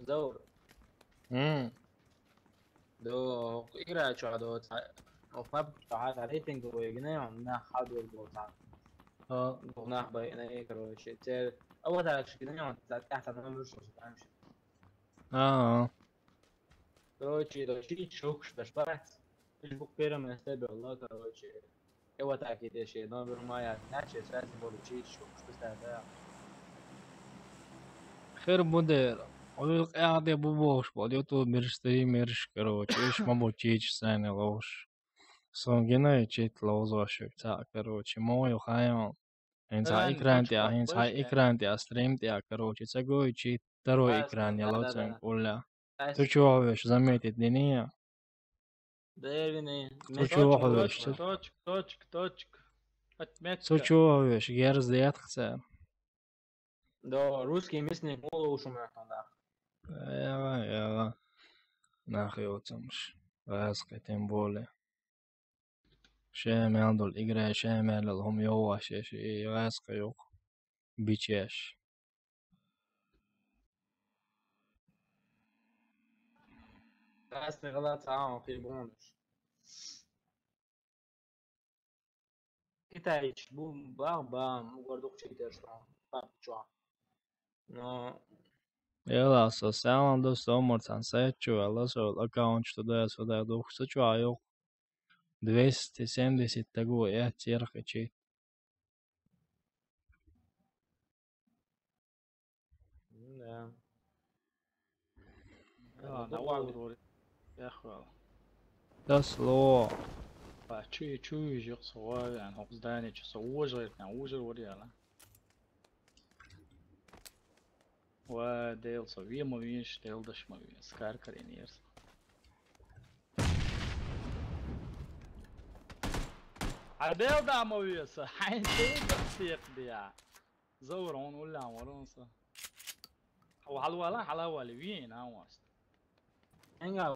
زور دو играю что до وفاب تعال ريتنج ويجني ومنها حاضر بوطع ونح بقينا короче теперь أول حاجة كده تحت أنا مش مش короче ده شيء شوكش بس بس البوك بيرم من السبب والله короче أول تأكيد شيء نمبر ما يعني ناتش أساسي بقول شيء شوكش بس هذا خير مدير قالوا لك قاعد يا بوبوش بعد يطلب مرشتي مرش короче إيش ما بوتشيش سنة لوش صنجنا يجيت لوز وشك تا короче مو يخايم إنت إكران تيا إنت إكران تيا ستريم تيا короче تقول يجيت ترو إكران يا لوتن كلها تشوفش زميت الدنيا تشوفش точка. Отметка. تشوفش جرز ديات خسر ده روسكي مسني مو وشو معتنا يلا ناخيوتمش راسقتين بولي شامل دول إجرا شامل هم يواش شي راسق يوق بيتشاش راسني غلط عام في بونش كتايش بوم بام وردوك شي تشرا بابچوا no يلا سلام دوست عمرتان سيتشو الله سول أكاونت تدا سودا دوخ سچو يوق 270 تقو يا تيرخ شي да نوع يا أخوة تسلو چی يجيق سوا يعني حفظ داني چه سوا جغير يعني وجر وري على و ديل سوية مويش ديل دش مويش سكار كرين يرس عديل دا مويش حين ديل دستيق ديا زورون ولا عمرون سا هو حلوة حلاوة لوين هاوست انقا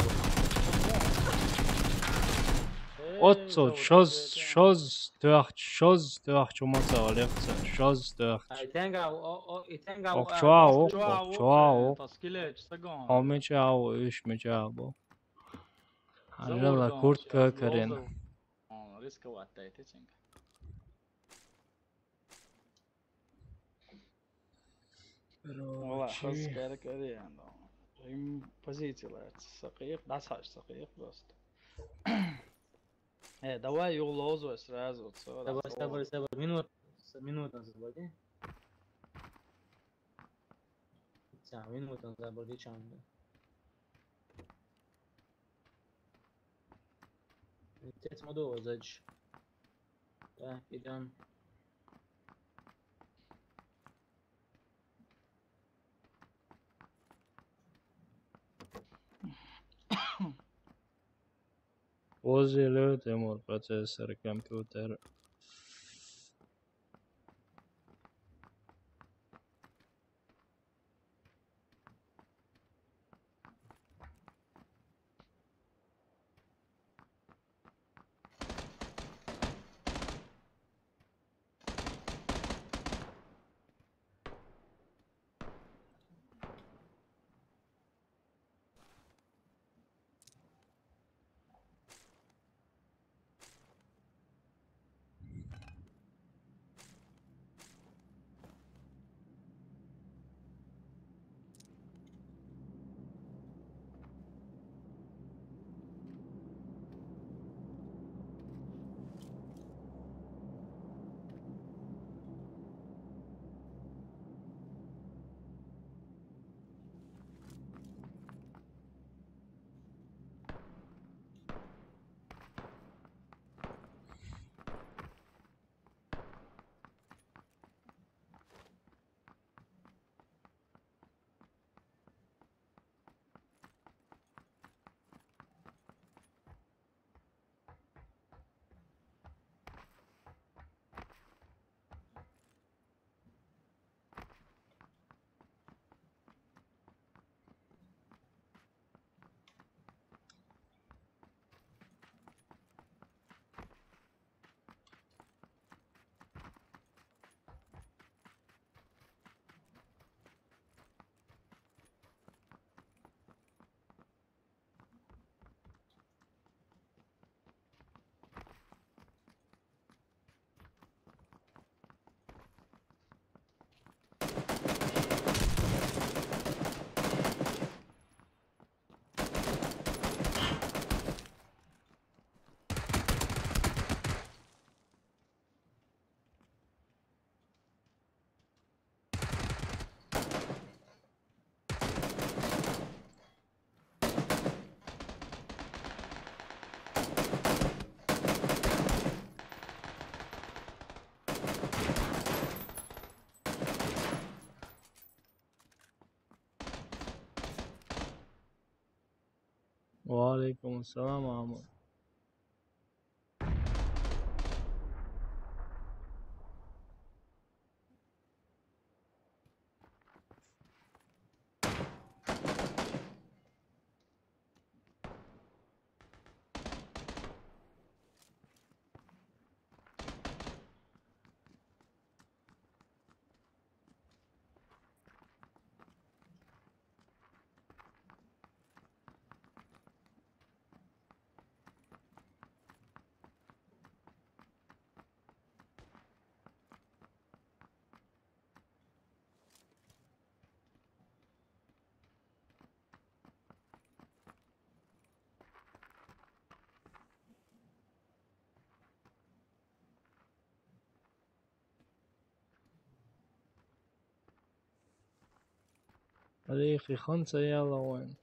Otto, şoz tört çomasa aleksa, şoz tört. Okçuao. تسكيلج سجون Homečao, išmečao. Anjela kurt kökerin. ريسكا واتايتي تشنك والله خلص كارك اري عنده جايم بوزيتي لات سقيق داساش سقيق بس давай юлозу сразу صبر минута забоди минута забоди чанга Тец моду зач. Да, идем. Возле Тимур, процессор, компьютер. وعليكم السلام عمو. ريخي خمسة يلا وين؟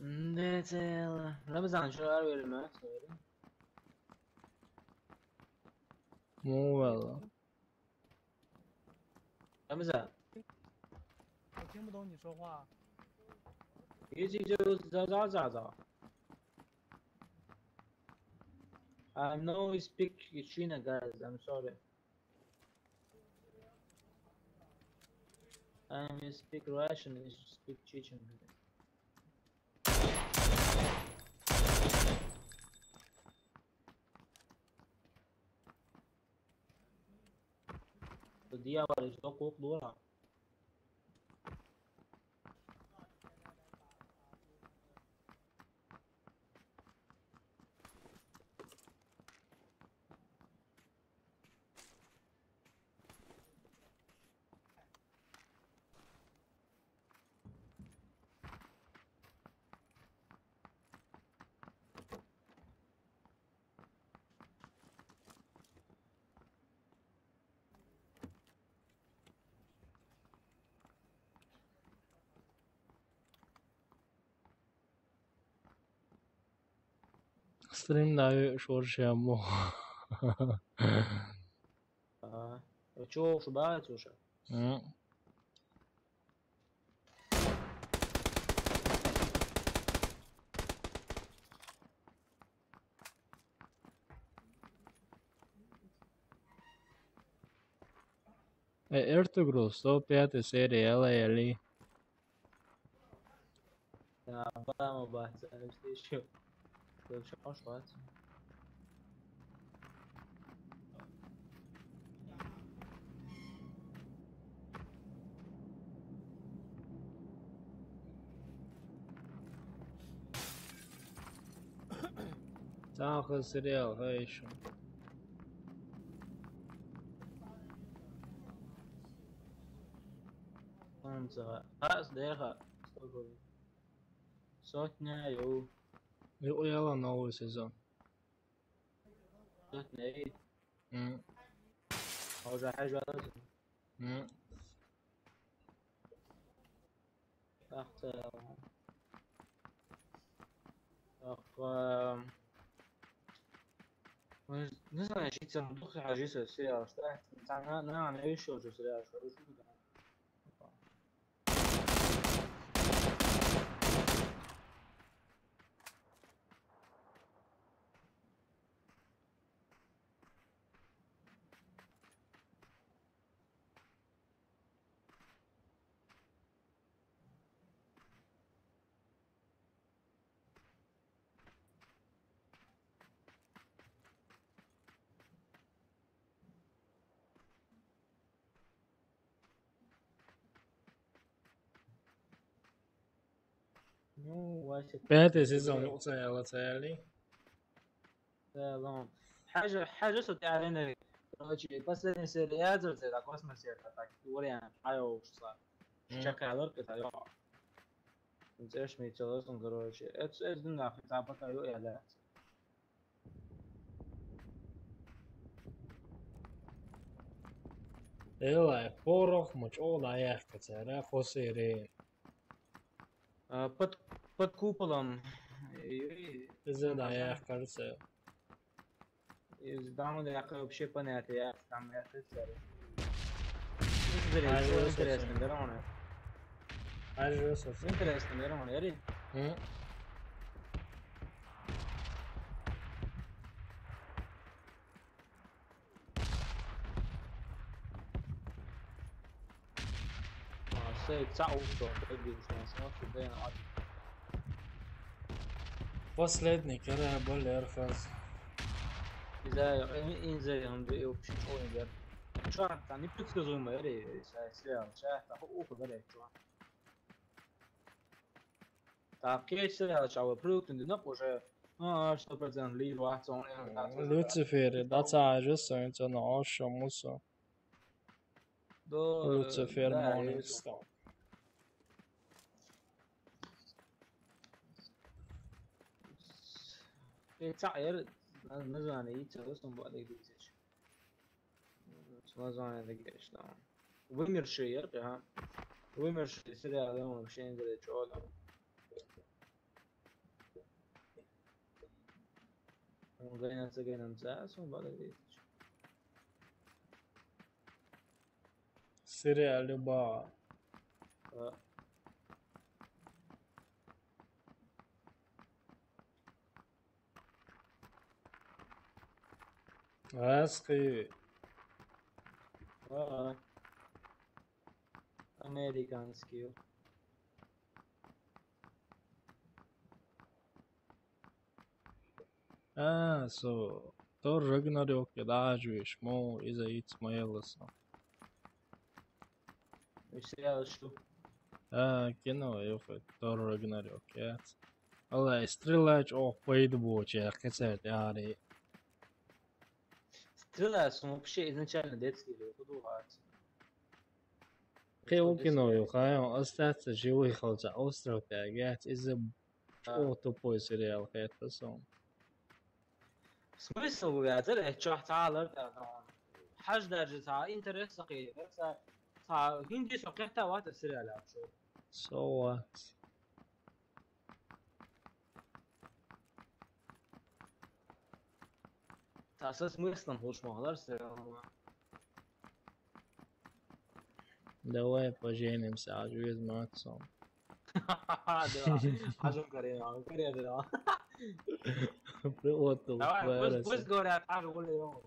نتيلا رمضان شو قالوا لي ما مو والله. رمضان 我听不懂你说话。一直就咋。I know you speak China guys, I'm sorry. You speak Russian, you speak Chechen. دي أول أسبوع دورة. ستريم لا شورش يا مو. شو بعد شو Ertugrul 105 serija LALI. Vamos bate, deixa eu chamar os quatro. تاخذ سريال هاي شو خمسة خلاص دقيقة صوتنا يلا نوي سيزون. صوتنا عيد أوجع حاجة لازم не знаю, чи це духи хажіся серіал, що це на еще же серіал, що рушу да. Ну, Вася. 5 سيزون نقطة يلا تالي. سلام. حاجة صوتي علينا. بس لين سريات زي ذا كوسموس يا تاك وريان حيو وش صار. شكل كده يا. انت ايش ميتشلون короче. Это دنا في تعبك يو اعلان. يلا فورخ مجعول عياك ترى خسيرين. Под куполом. إذا عياك كرسي. Издам да яка вообще понятие, там я хотел. Интересно, да, Интересно, интересно, да, Роман, яри. هم؟ سه تسعة وصل بدي شو بين عاد Последний корабль Эрхаз. إذا إنزل عند يوبش شو يقدر شو يعني بتكسر ما يري سريع شايف هو كذا شو كيف سريع شو بروت إنه نقوش شو برزان لي واحد صون Люцифер, да, عجز انت نعاش موسى. دو Lucifer Morning Star. تعير نزل يتسوسون بعد يديش نزل يديش تمام ويمر شيء يرجع ويمر شيء سريع اليوم مشين زي شغل وغينا سجينا نساس وبعد يديش Серия любая. Раски. Американский. So. Thor Ragnarok كده عاجبش مو إذا يتسمى يلصا. ايش سريع شو؟ Кино يوفي Thor Ragnarok يا. والله стреляч بيد بوش يا كسرت يعني. ستريلاس مو بشيء изначально детский или подувать. Кей кино يوخايم أستاذ живой خلصة остров تاجات إذا тупой сериал это сон. смысл يا ترى شرح تعال حاج درجة تعال انترست صغير بس تعال هندي سقطة وقت السريع لا شو. So what? تأسس смыслом лучше могла сериал. Давай поженимся, а жив с отцом. عجب كريم كريم ده. Приоту. بس говорят عجب كل يوم.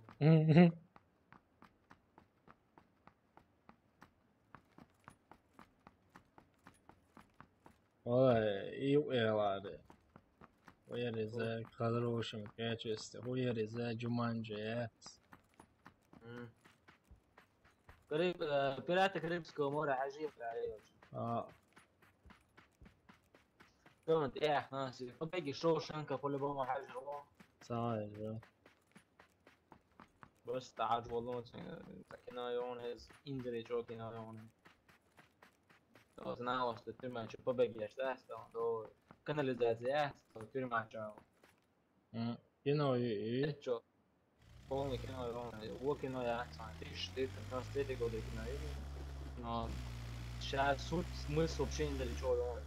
والله يوئل ويا رزا كادروشن كاتشست ويا رزا جمانجيات. قريب بيرات كريبسكو مرة عجيب عليه. كنت ايه ناسي باقي شو شانكا كل بوم حاجة صحيح. بس تعال والله كنا يون هز إندري جو كنا يون تو znao što ti mače pobegli šta ste do kanalizacije to ti mače Кино и čo полный кино его кино я сам ты что на стеде годы кино но сейчас суть смысл вообще не далеко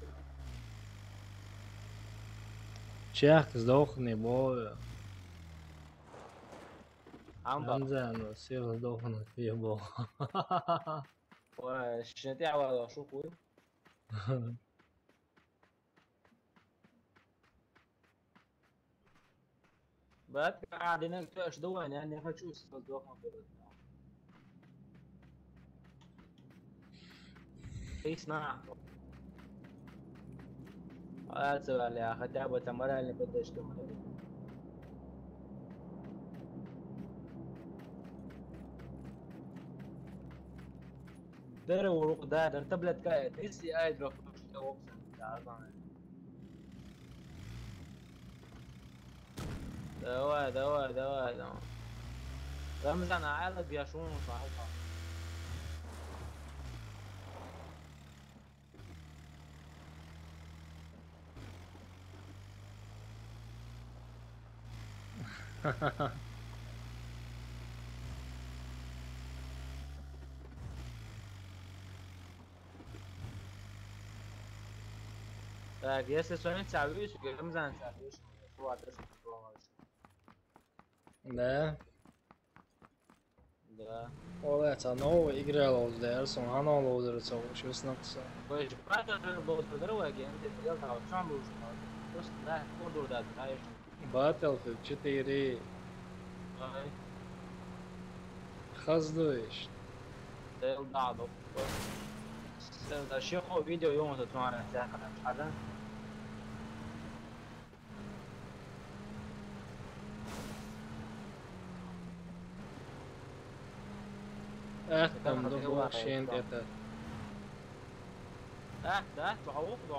Чех сдохни бо. амба Анзано сил сдохнуть ебо. وشنتي على شو كوي بعد قاعدين نكتشف دوان يعني فشو صدقهم يسمع هذا سؤال يا اخي تعبت مرة اللي بدي اشتغل دار وروق دار تبلت كايت هسي ايد روح دواء رمزان عالق يا شون صاحبها Если что-нибудь تعبيش رمزان تعبيش هو عدرس لا Да. Олеца, нового играл с Дерсом, а нового Дерсом, что снакса. Pois, Battlefield Borderlands agenti, ele tava só nos просто, да, Border да, знаешь. Battlefield 4 Ai, хаздуешь. ele dado. ده شيخ فيديو يوم تتمرن ساعة هذا. اهتم دو شين تتا. ده تعوق ده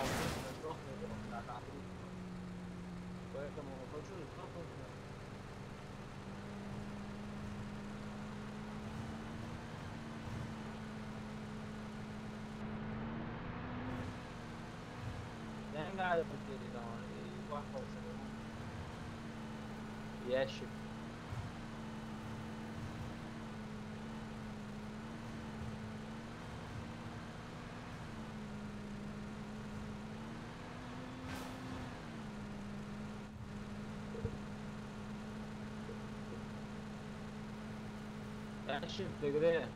قاعد بكتير ده واحد ياشي ياشي بتقريه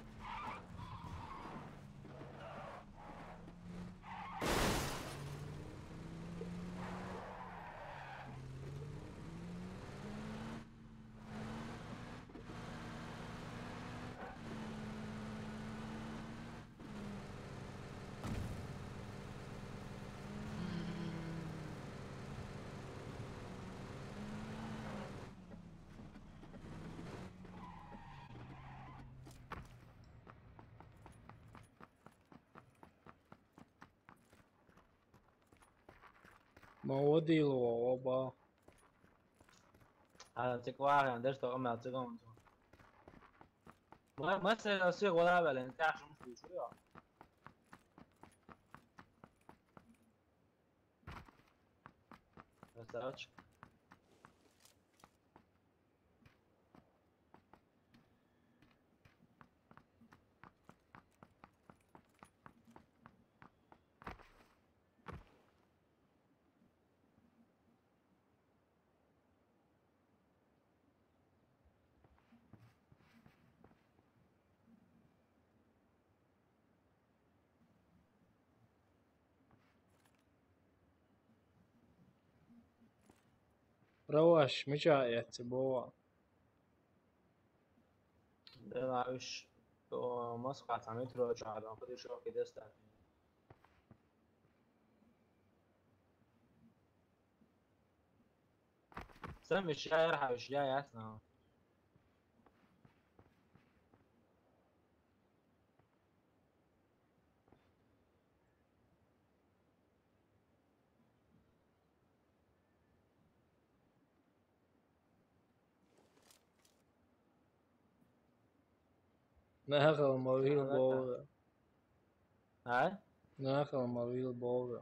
ما ودي له وابا. هذا تكوار عندش تقوم يعطيكم ما تصير ولا بلا انت عشان مش شوية بس روش مجاية بوا. ده معلش تو مسقط عملت له على خد شو كده استنى سام مش جاي مش جاي اصلا ناخذ مريل بوا. هاي ناخذ مريل بوا.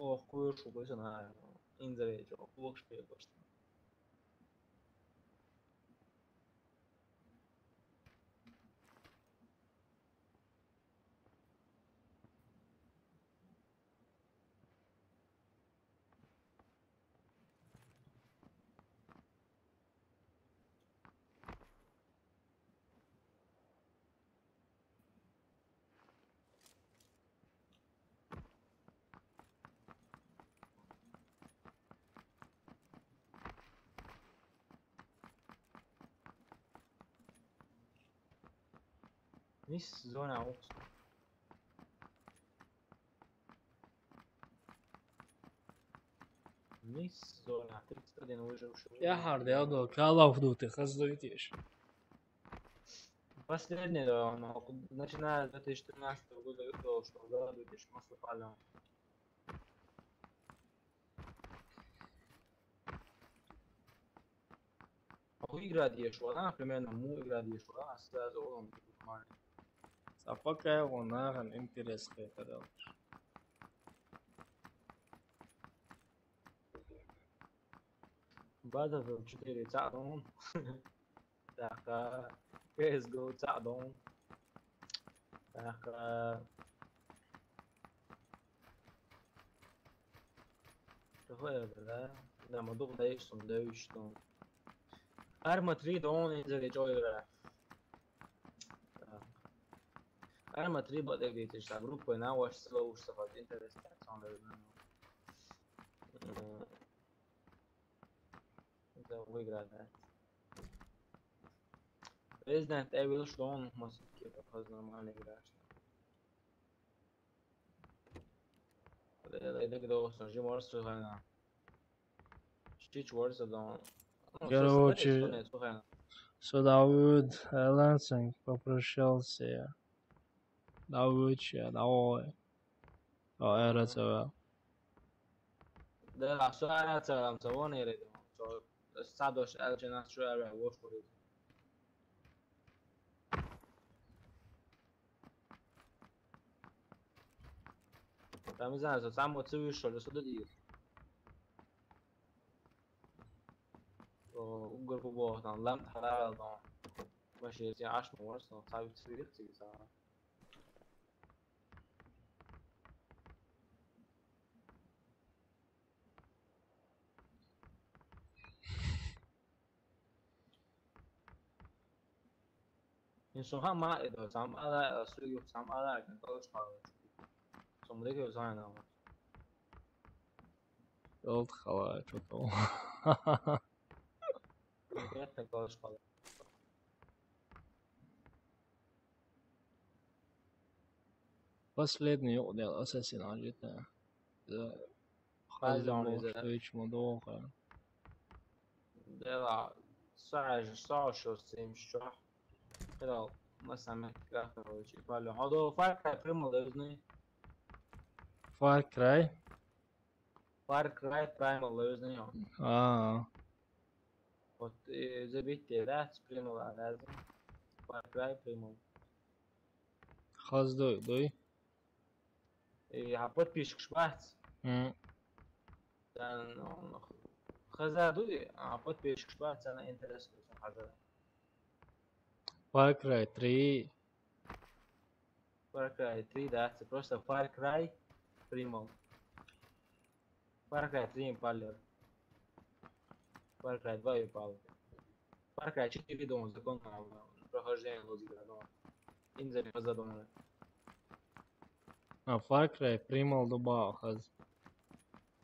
çok kuyruğu ha inzere çok şey başta. Nichts so eine auch. Nichts so eine Trickster den уже ушел. يا حرد يا دو كالا فدوتي خزدويتيش. Последний, да, но начиная с 2014 года я сказал, что да, 2016 палем. هو يقرا دي شو انا примерно مو يقرا دي شو انا استاذ اولهم كمان صفكة وناخن انترس كده. بعد في 4 تعدون داخل كيس جو تعدون داخل شوف هذا لا لما ضغط ايش صندوق Arma 3 don inzeli ġojra. Arma 3 baqda għit ta' gruppo jena għax slow xtafat interestat għan l-għan. Da wigra da. Resident Evil xlon ma s-kif għaz normali graċ. Dik dosta, ġi morsu ħana. Xtiċ morsu don. Короче, Давид Лансинг попрощался. Давай. Это тебя. Da, so għana t-savoni rridu. So, s-sadox għalġena x-xurra għuħ xurri. Ta' mizan, so t-sammu t-siwi xorri s-sodu dir. Ugur bu boħtan, lam tħarar għal-dan. Maċi jizja 10 mors, no, t-sabi t-siwi t-siwi sa' Insomma, ma ido, sam għala, s-suju, sam għala, għan kollox għala. Som dik jużajna għala. قلت خلاص شوفوا. Għan kollox għala. بس ليتني يقضي على الأساسي عجبتنا. خلصنا فيش موضوع. ده ساعة شو سيم شرح. كده مثلا محتاج أو شيء فعلا هذا فرق بريمو لازني Far Cry. بريمو لازني вот إذا بيتي ده بريمو لازم Far Cry بريمو خلاص دوي. هبط بيش شبعت لأن خذها دوي هبط بيش شبعت أنا إنترست هذا Far Cry 3. Far Cry 3 that's просто Far Cry Primo. Far Cry 3 impallер. Far Cry 2 impallер. Far Cry 4 видео закон прохождение логика, но инзали позадумали. Far Cry Primal добавил хаз.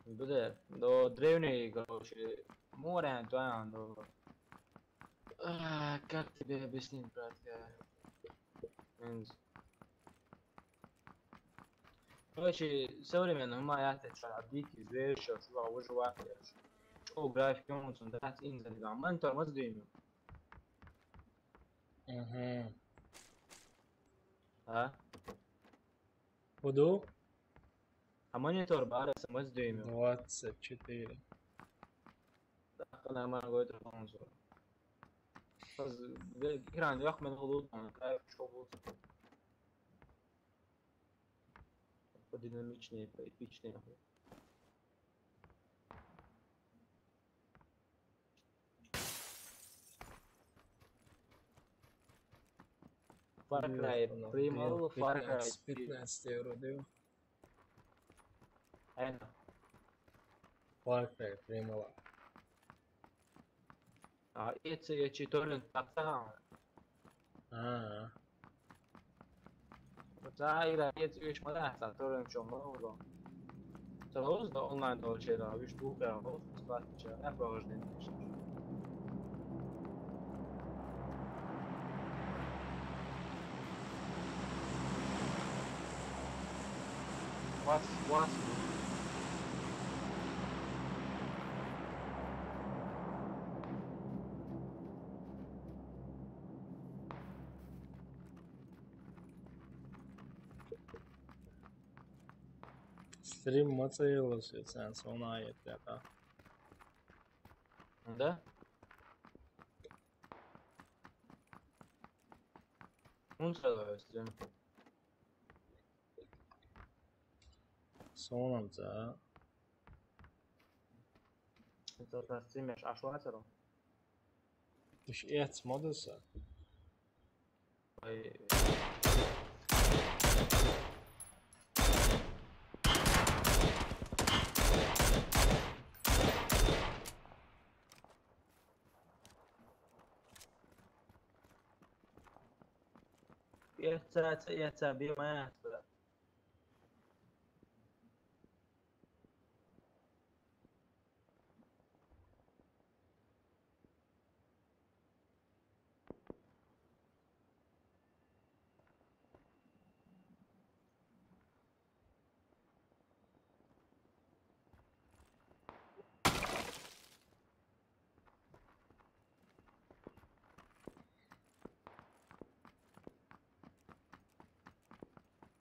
До древней, короче, море, до как тебе объяснить, братья? Короче, современно ما يعتمد على ديك زير شو وجه واحد شو جرافيك يوم صندوقات إنزل ما أنت ما تدينه ها ودو مونيتور بارس ما تدينه 24. دخلنا ما قلت الفونزور بس كان يحمل غضوض عن كيف شوفه динамичнее, эпичнее. Far Cry Primal, Far Cry 15 euro даю. أنا Far Cry Primal. إيه تورنت تاعها. Zaira jest już malata, to wiem ciągnął. To jest do online to się da, już długo, bo zobaczcie, ja prowadzi też. What? Stream ما sayılır sen sona ayet ya da. Да? Он сразу стрим. Sonunda Это стримишь, а что это? düş et modası. يا بما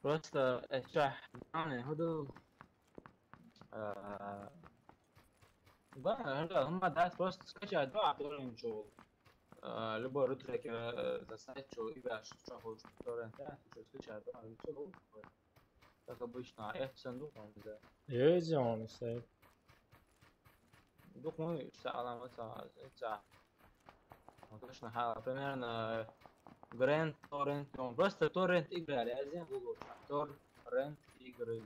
просто اشرح يعني هدو بقى هم داس بس سكتش ادو عطولهم شغل لبو رترك تساعد شو يبقى شغل تورنت شو سكتش ادو شغل так обычно это صندوق عند يزون السيف صندوق مو ساعة ساعة точно حاجة примерно Grand Torrent просто торрент играли, а зачем Google? Torrent игры.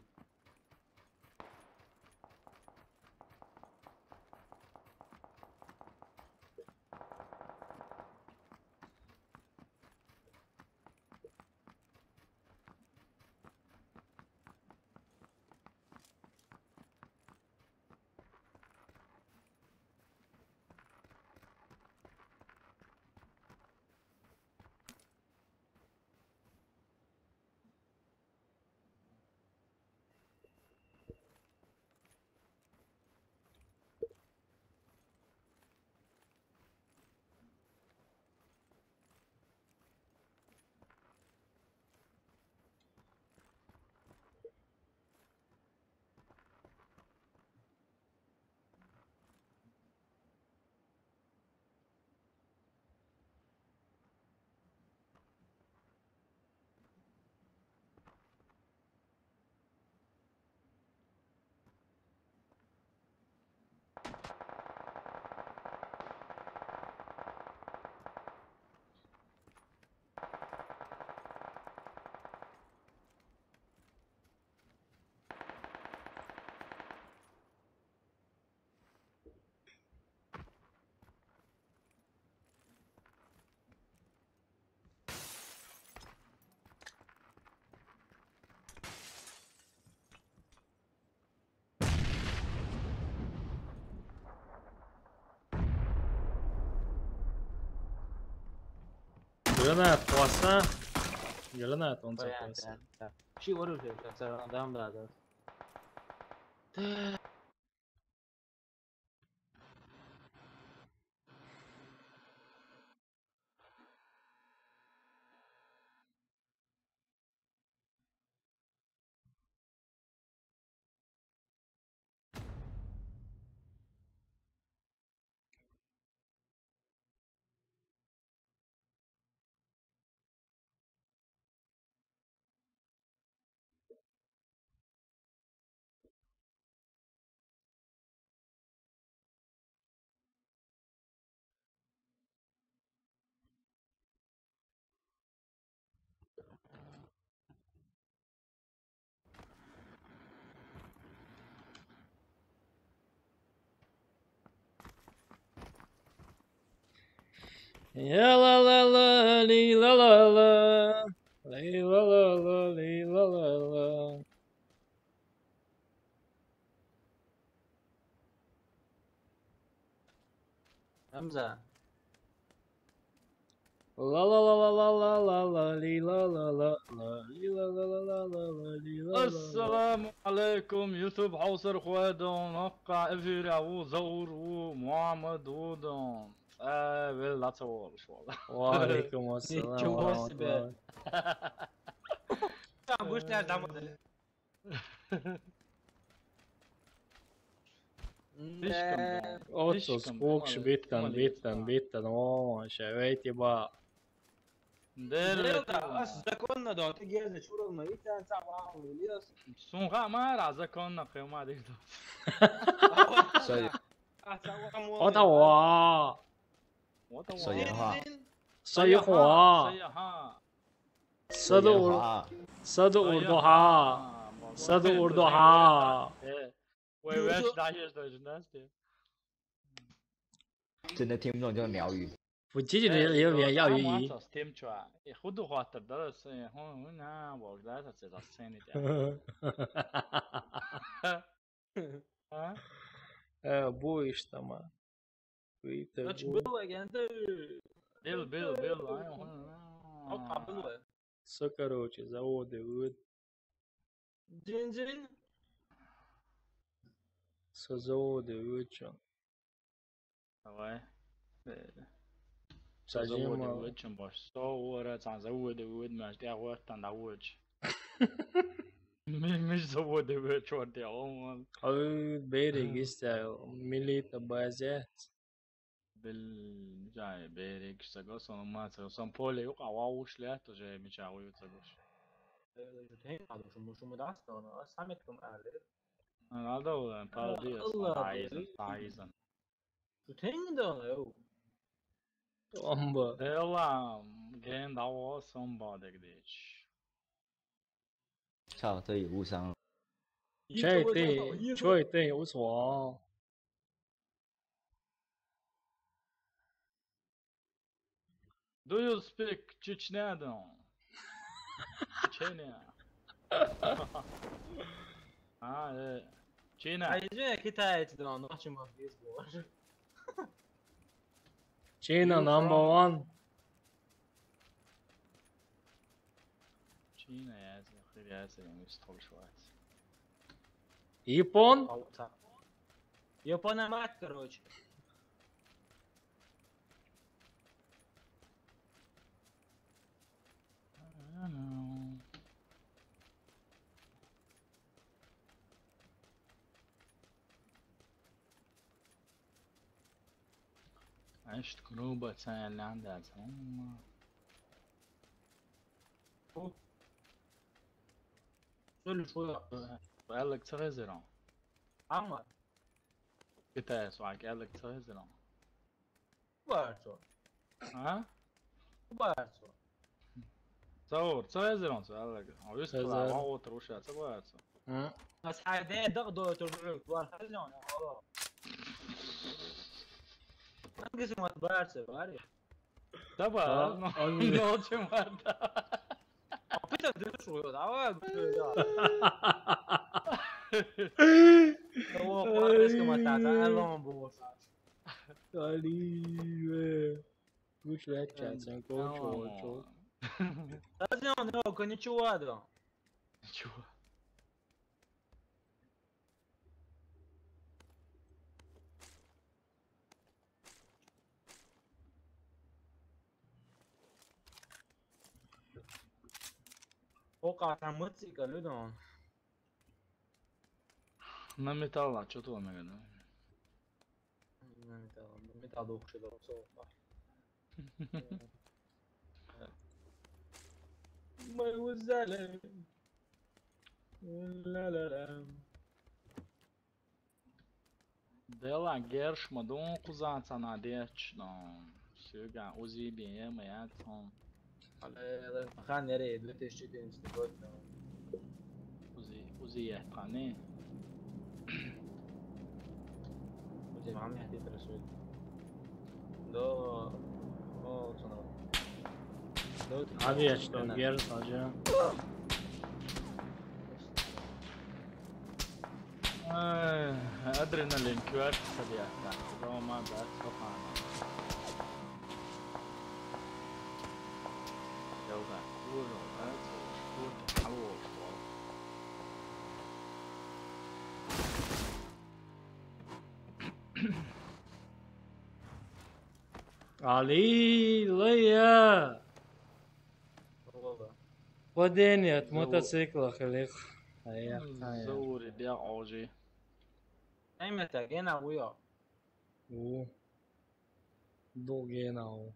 Granat poisson. Granat on ça poisson. شي وروش ça دام بعد يا لا لا لا لي لا لا لا لي لا لا لا لي لا لا لا همزة لا لا لا لا لا لا لا لي لا لا لا لا لي لا لا لا لا لا لي لا لا. السلام عليكم يوتيوب حوصر خوادون وقع افيرا وزور ومحمد ودون vill att så وعليكم السلام ورحمة الله. مش نعرف Otsos kuuks bitten oo شويتي بقى. زكونا دون تجهز شورو ما يتان صعب وليس سونغا ما را زكونا قيمة ديك دو سي 我的我 صيحوا صدو أردوها我以为是大学生，真的是。真的听不懂这个鸟语。وتيجي يا ما تصتم شو يخدوا خاطر درس هنا وقدرات تصير ابوي اشتمع بيت Dutch ابوي Bill again. بيل Opa Bill. سكروتش زود ود Jin. سزود ود давай زود سجيم الوجه باش صورة زود الود مش دي وقت نعوج مش زود الوجه ودي عمر بيري جيستا ملي تبازات بالجاي بيريك سجوس ما سجوس بولي يقع واوش لا تجي مش عاوي سجوس هين هذا شو مدرسة أنا سامعكم أهل. هذا هو باراديس عايزن شو تين ده؟ امبا يلا جين دعوة سامبا دقديش 操，这也误伤了。 شاي تي شوي تي وصوا Do you speak Chechnyan? Chechnya. China. عايزين كتايت ده أنا ماشي ما في أسبوع. China number one China يا أخي يا سلام يستطول شوية. يابان يابانا معك короче. عشت كروبة سنة اللي عندها زمان. شو قال لك تغزرون. عمر كتا سواك قال لك تغزرون. بارسو ها؟ بارسو صور تغزرون قال لك. أو يسكت على ووتر وشات تبغى. بس حاجة دغدو ترجعك والحزون والله. أنقسم بارسو باري. تبغى. نوتش مرة. Peter did شو دعوة هو بارس كما تعال اللهم بوس علي وش لا تشانسن كوتشو لازم نو كونيتشو هذا شو وقع عن موسيقى لدون ما مطلع شو تو مغنى ما تعذوق شو صوفا ما يوزعلي لا لا لا Dela gersh madon kuzan sana dech no suga uzi biye mayat son على خان يا ريت لا تشتري انستغرام uzi yahqani وزي ما عم يحكي ترسول دو او صنع دو هذه اشتون غير صاجا ادرينالين كوارت سريع لو ما بعد سبحان لو بعد كله بعد حول علي ليا والله ودينية موتوسيكل خليق زوري بيع عوجي ايمتى جينا ويا و دوغينا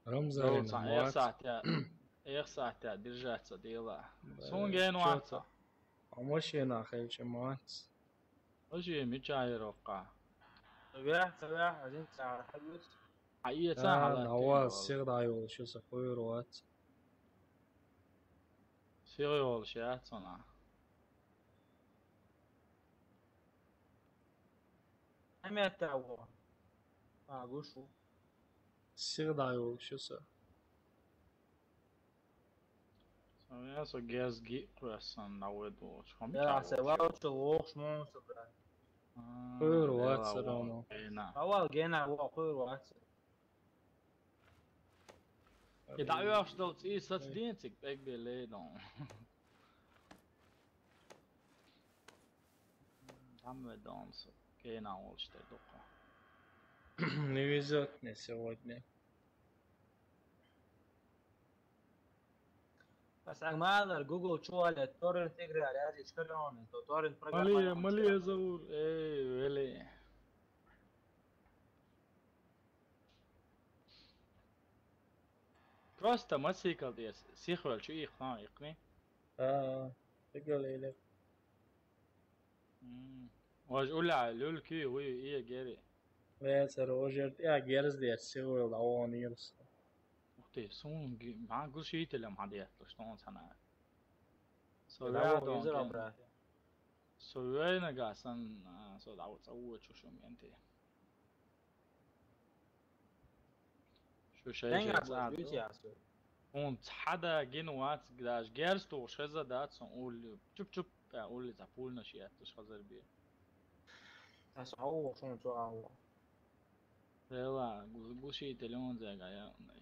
رمز اير ساعتها اير ساعتها درجات صديقة سون جين واتسا ومشينا خيل شمات وجي مجاي روقع صباح عايزين ساعة حلوت حقيقة ساعة هو السيغ دايو شو سخوي روات سيريول شيات صنع ايمتى هو قوشو Всегда улучшился. Ja, så GSG kursen naudu. Ja, se vauču loks mums, brāt. Kuru atceru. Aval genā vēl kuru atceru. Ja tā jau daudz īsats dienas, cik beig bija lēdon. Там ведомся, гена улучшит только. Не везет мне сегодня. بس أجمل الجوجل شو على التورنت تجري على هذه الشكلون التورنت برجع مالي زور ايه ولي Просто مسيكل ديس سيخول شو يخان يقني تقول لك. واج أولى لول كي هو إيه جري Vēc Roger, jā, geras diets, cilvēku launīrs. أختي صون مع كل شيء تلهم عاديات شلون سنة هو يزرع برات سوينا قاسن سو دعوت سويت شو مينتي شو شيء زاد und حدا جنوات قداش جيرستو شزا دات سنقول شوف اقول لي تقولنا شيء تشخزر بيه هو شلون شو هو لا قوشي تلون زي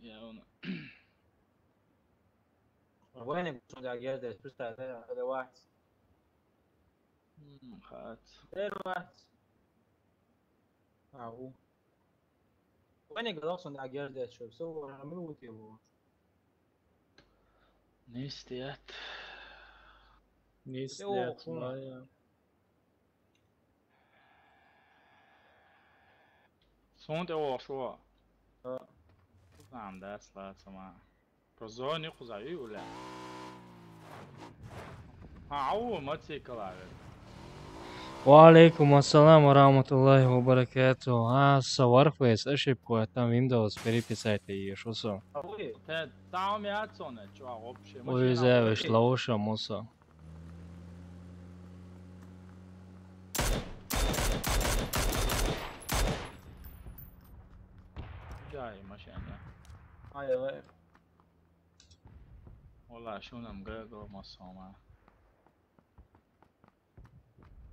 يا وينك شو دا جيرد بس هذا واحد خات غير واحد هو وينك اصلا دا جيرد شو بسوي عملوا تيبو نيستيات Nīstiet, صون تقول شو عندها سلات سما بزوني قزعي ولا عو ما تسيكلار وعليكم السلام ورحمة الله وبركاته. Саварфейс, ошибку, там Windows переписать и шо. Там я цоне, чувак, вообще. Уезжаешь, лауша, муса. جاي ماشينا ايوه والله شو نمقرقر مصومة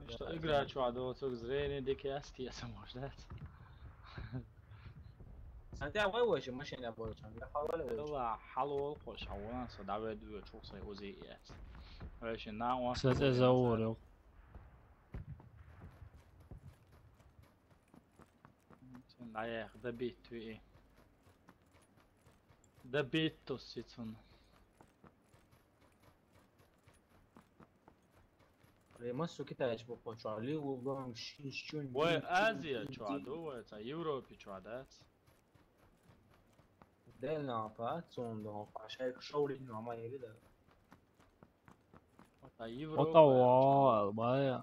что играть что до цук зрение дикие асти я сам ждать انت وين ماشي انا بقول لك والله حلو خوش حوانا صدعوا دو شو صي وزيات ايش الناس ستزور لا يا اخي ده بيت ايه ده بيت توسيتون مصر كده يشبه قشعلي وقام شون وآسيا شو عدو يوروبي شو عدات دلنا فات صندوق عشان شغل انه ما يريد Ottawa, Albania.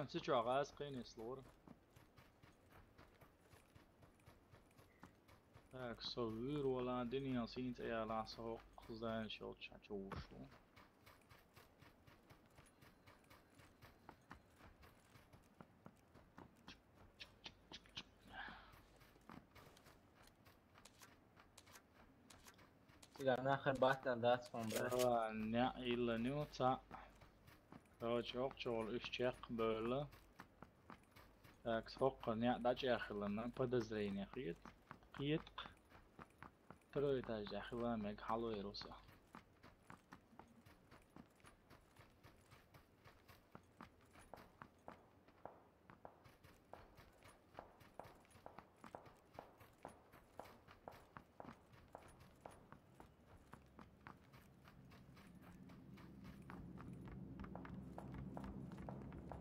سيتشو غاز قيني سلور Так, صوير ولا دنيا سينت يا لا سوق خزان شو تشوشو يعني آخر بحث ذات فون نیا إلا نيوتا راج أقشول إشتياق بولا так سوق نیا داج أخلنا بدزرين قيت تروي داج أخلنا ميج حلو يروسا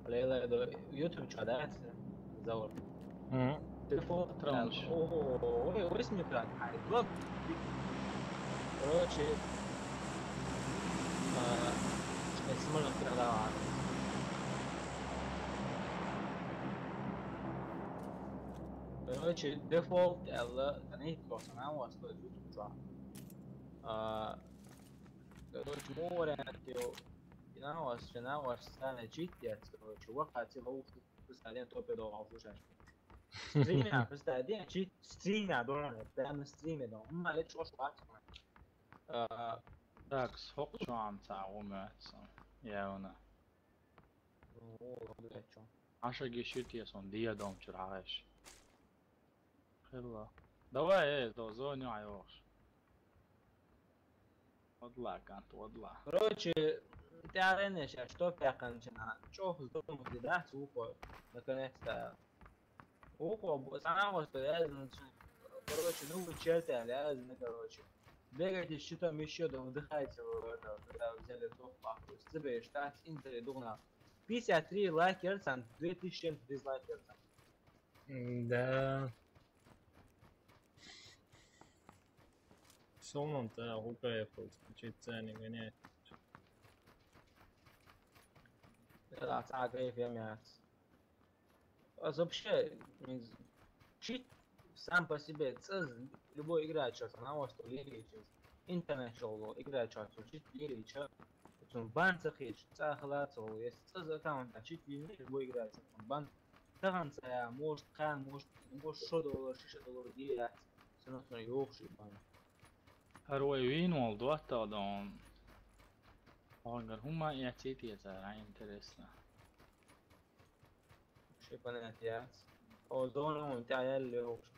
ليلة يوتيوب شادات زور تلفون ترانش اوه واسمه كان حاجة بلوك короче اسمه كده ده короче default eller den är inte kostar han var så YouTube tror jag короче more än جناوش سنة جيت يا شو وقعت هو بس عليه توب ده عفوش ستريم يا بس ده شيء ستريم يا دون ده من ستريم ده ما ليش وش وقت Dags hopp عم تعومات يا هنا عشان جيشيت يا صن دي دوم شرعاش خلا دواء ايه دو زوني عيوش وضلع كانت وضلع короче تعرفين что пяканчина شوف زوم ده سوق наконец-то اوه سامع что لازم короче ну чертя лازم короче бегать что-то еще да вдыхайте это когда взяли топ паху себе штат интер дугна 53 лайкерс and 2000 дизлайкерс Да. Солнце укаехал, включить цены гонять. لا تعال كيف يا مات вообще чит сам по себе любой играч на что лиги international играч чит лиги бан цахич цахлацо есть аккаунт чит лиги любой играч бан تغن ساعة موش كان موش شو دولار شيشة دولار ديات سنة يوخش يبان هروين والدو حتى دون اگر هما يعتيتي يزارع انترسنا شي بناتيات او دون ممتع اللي يوخش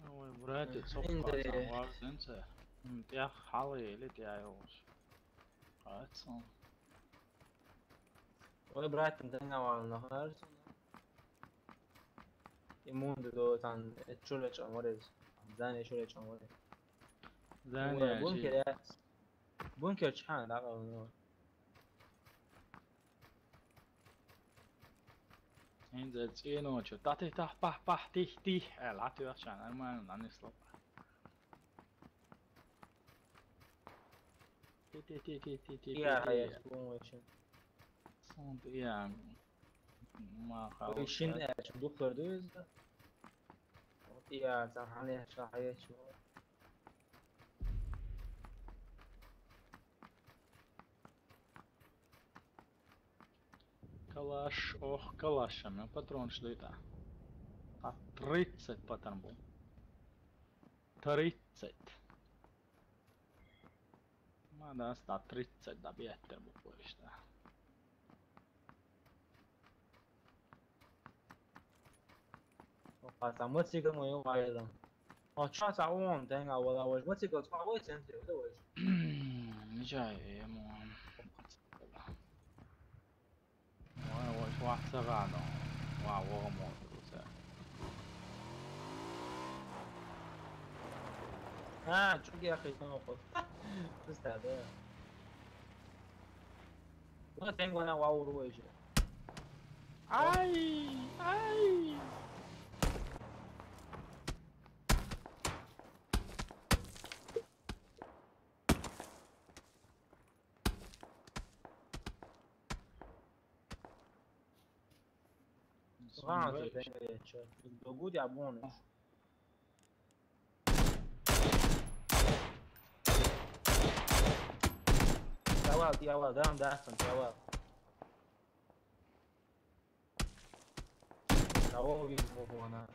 هو براتي تصفى واقف انت يا حالي اللي تعيوش قاتل ولا برات انتنا على النهار يموند دو تان تشولش امورز زاني شولش امورز زاني بونكر بونكر شحال لا انزل تسينو شو تعطي تح بح بح تيح تيح العتو عشان انا ما نسلط تي يا هي سبونشن صوت يا ما خلاص ويشين ايش دكتور دوز يا سامحني شرحيه شو كلاش ох калашами патрон что это 30 патрон был 30 ما ده sta 30 da bietter bu işte我没这个没有玩的哦穿啥我们等下我这个穿我真是的我你جاي مو واحد سغانو واو موت ها شو يا اخي شنو خذ بس هذا我 tengo una wow ruiz ay ay Vamos, do good é bom, né? Diawal, down, diawal. Tá ouvindo, vovô, né?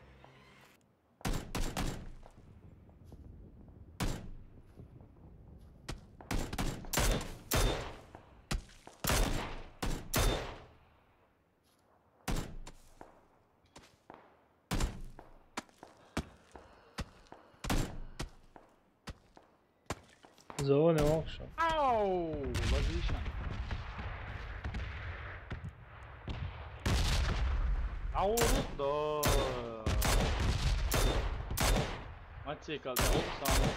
Zone också. Au! Logician. Aurutto. Matsikal da olsam.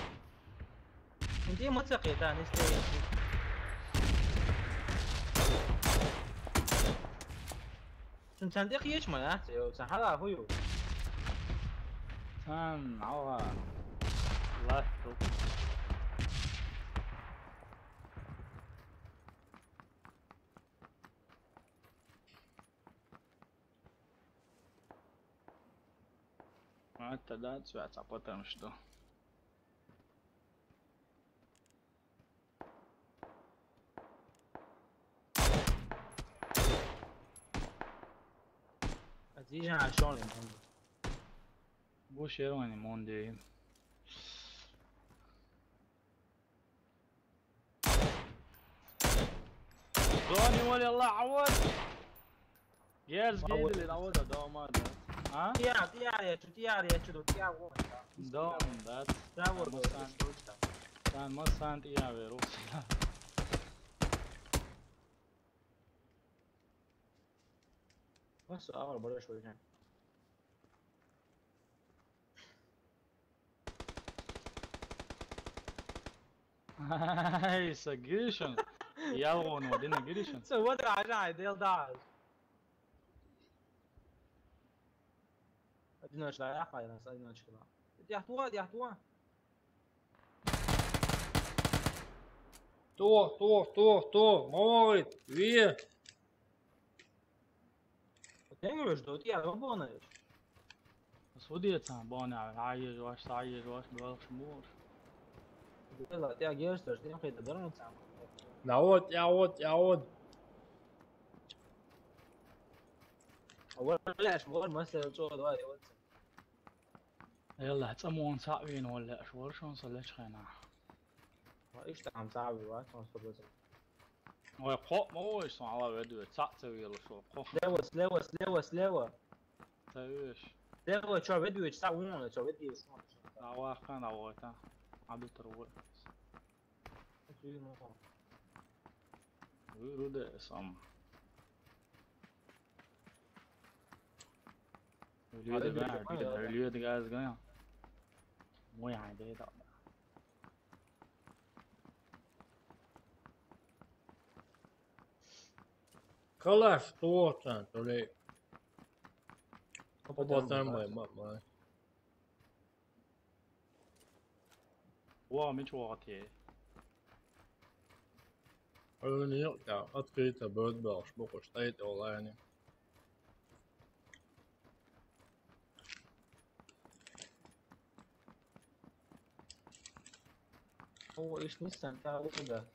Hindi mo sakita ni stay. Sen de hiç mi ya? Sen hala huyu. Sen Allah. Allah çok. Это да, цвет, а потом что? زيجان عشان المهم. بو شيروني موندي. دوني ولي الله عوض. يارز جيد اللي عوضها دوم هذا. ها؟ تيار شو تيار هو. دوم ذات. تاور كان ما سانت يا بيروس. بس أول برا شوي كان. هاي سجيشن. يالغون ودينا جيشن. So what عشان ديل داعش. أدينا إيش لا يحفظ ناس أدينا إيش كذا. يا حتوان. Tô, morre, via. تنقلش دوتي على بوناش. سوديت بوني عايش واش بلغش مور. يلا تيا جيرستر تيا خيط درنا تعمل. يعود. أول ما سأل شو هذا ولا. يلا تسمون صعبين ولا شو شلون صليت خينا. إيش تعم صعب وقت ما صبرت. ويقو مو ايش على فيديو تسوي يلا شو قو. سلوى. تايش. سلوى شو فيديو تسوون شو فيديو شو. واقعا عوضها. عبد تروح. ويرد اسم. اليود جاز جاي. مو يعني ده. Klaš točan, torej. Potem moj. مش واقعي. Ja, открыто Birdbox, boku steht online. هو إيش نستمتع وكذا.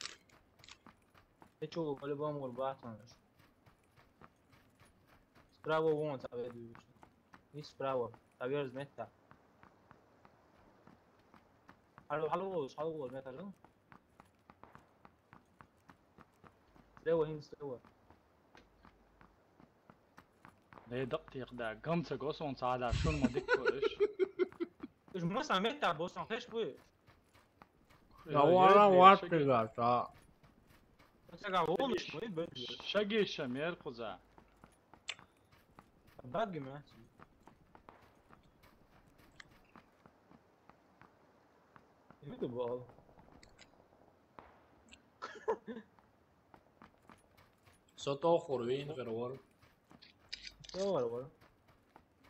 تشوف البوم والباتون. Sprawa won sabe do isso. Isso sprawa. Sabe meta. Hallo meta não? استوى. ليه دقيق ده قمت قصون صعدا شو ما دكوش. إيش مثلا متى بوصل فيش بوي. Ja, vara vattega sa. بس قاعد مش مهم بدي. شقي الشمير قزا. باقي ما. يبدو بقى. Soto خورين غير ور. ور.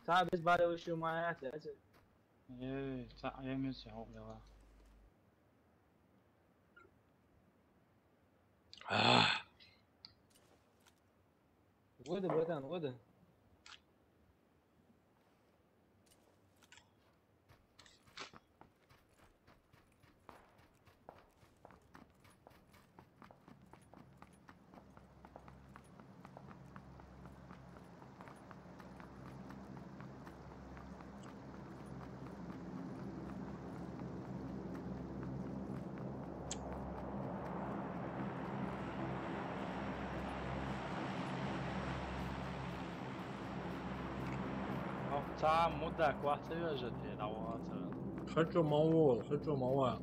تعب بس بعد وشو ما يعرف. ايه صح يمس يا ولد. غدا. تا مدة وقت يجدي دوات. خدشو موال.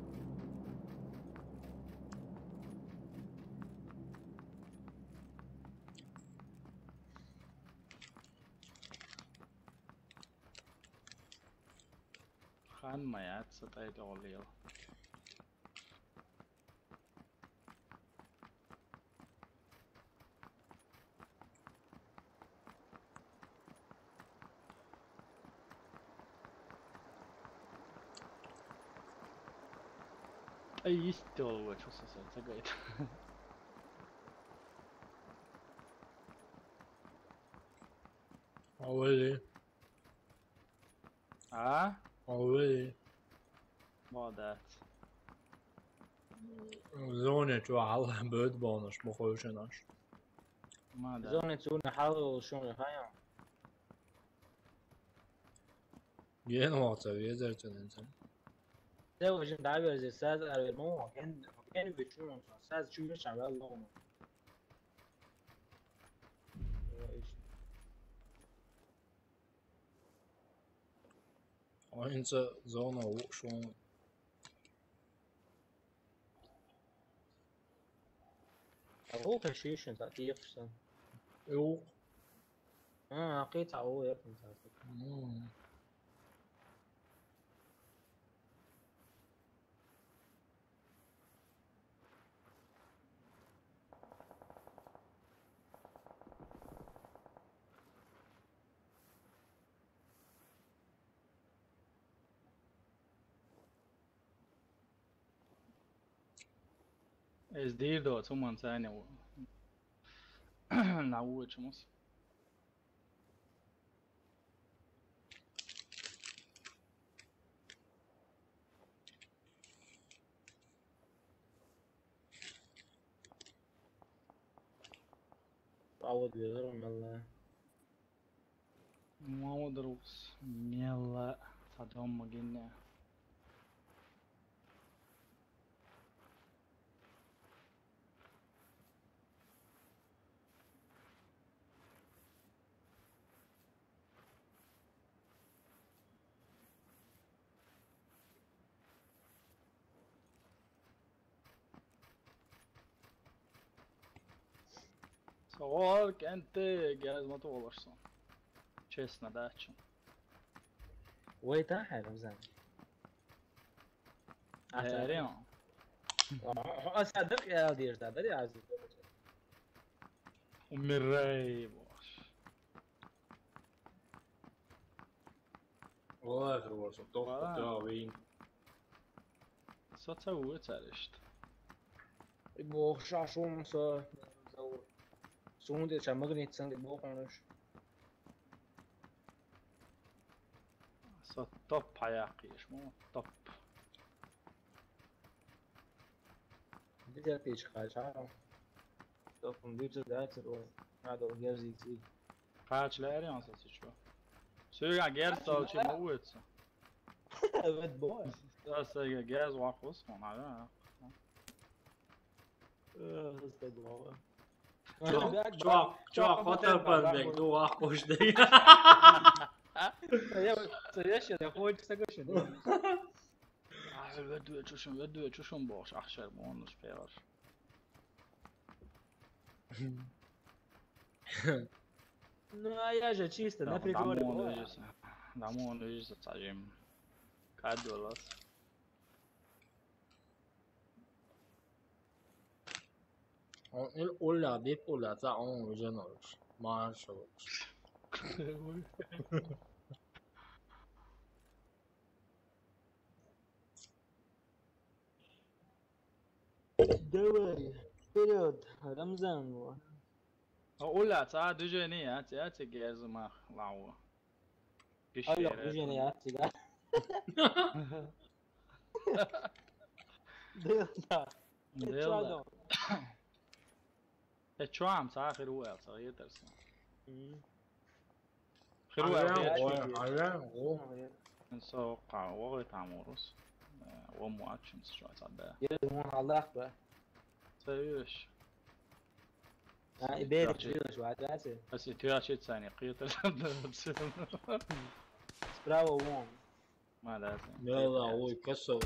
خان ما يعد ستايد أوليو. أي استوى شو سويت؟ Already. Already. Vad det? زونة شو على Birdbox بخوشناش. ما ده. زونة تسوون حاول شو خايم. Yeni olsa vezerçen sen. ده وجه دعوة زي ساز أرمو كان بيتشون ساز شو مش على الله Oyuncu zona şu an هو كشيشن تأتي يفصل yok. قيت هو يفصل Es dirdots, un man ثانية نعود شو مصر عوض بيغير من الله ما دروس يلا صدام مجنة سوالك انت جاهز ما تغلطش تشيسنا داتش ويتا حلو زين تقريبا أصدق يا دير تقدر يا عزيز ومراي باش Olay kırvarsın. Doktor abi. ستسوي تعرشت يبغى شاشون سو سون دي شمال نيتسن يبغى خونش ستوب حياقيش مو توب دي تيجي خاشا تو كمبيوتر دايت رو هذا جهاز يجي قاعد لاري انا شو سوي غير صار شي موت ود بوي بس جهاز واقص ما على استغفر Çok fotoğraflar bekliyor. Ah koş değil. سيش يا اخوي تسقش بدو چشون باش اخشر مونش پیار Ну я же чисто на приколе. Дамон лежит сажем. Кадолас. Ola bir ola za on orijinal olmuş. Maaş olmuş. Давай, вперед, Рамзан. ولا ساعة دجاني هاتي جاز ما لعوة. الله دجاني هاتي قال. ديلا. شو عم ساعة خيروة صغير ترسم. خيروة. نسوق وقت عمورس. ومو أكشنز شو صدق. يلزمون الله أكبر. سيش. يبيك تجيش بعد راسي. بس تياشيت ثانية قيتل. براو وون. ما لازم. يلا هو يكسر.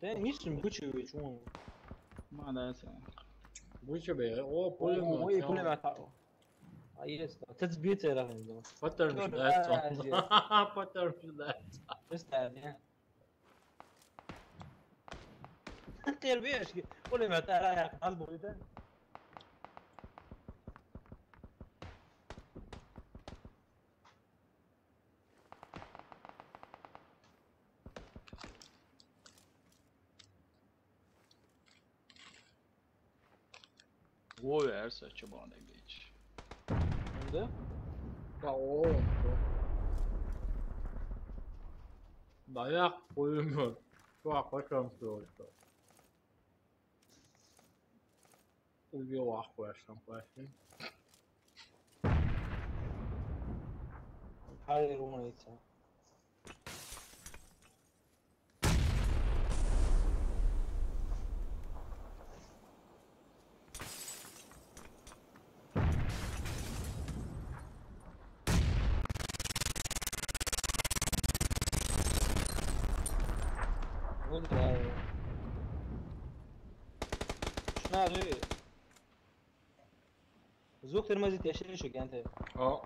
ده مش مبوشي شون. ما لازم. بوشي بيه هو كل ما تعرف. يس تثبيت له عنده. فتر مش ده. فتر مش ده. استنى. كير بيش كل ما تعرف قلبه ده. Wo är så att bara glitch. عنده؟ Ya o. Dayak koymuyor. Şu akşam söylüyor. Uyuyor akşam başın. Hai rumunezza. شنو هذا؟ زوق ترمزي تشريشك انت. اه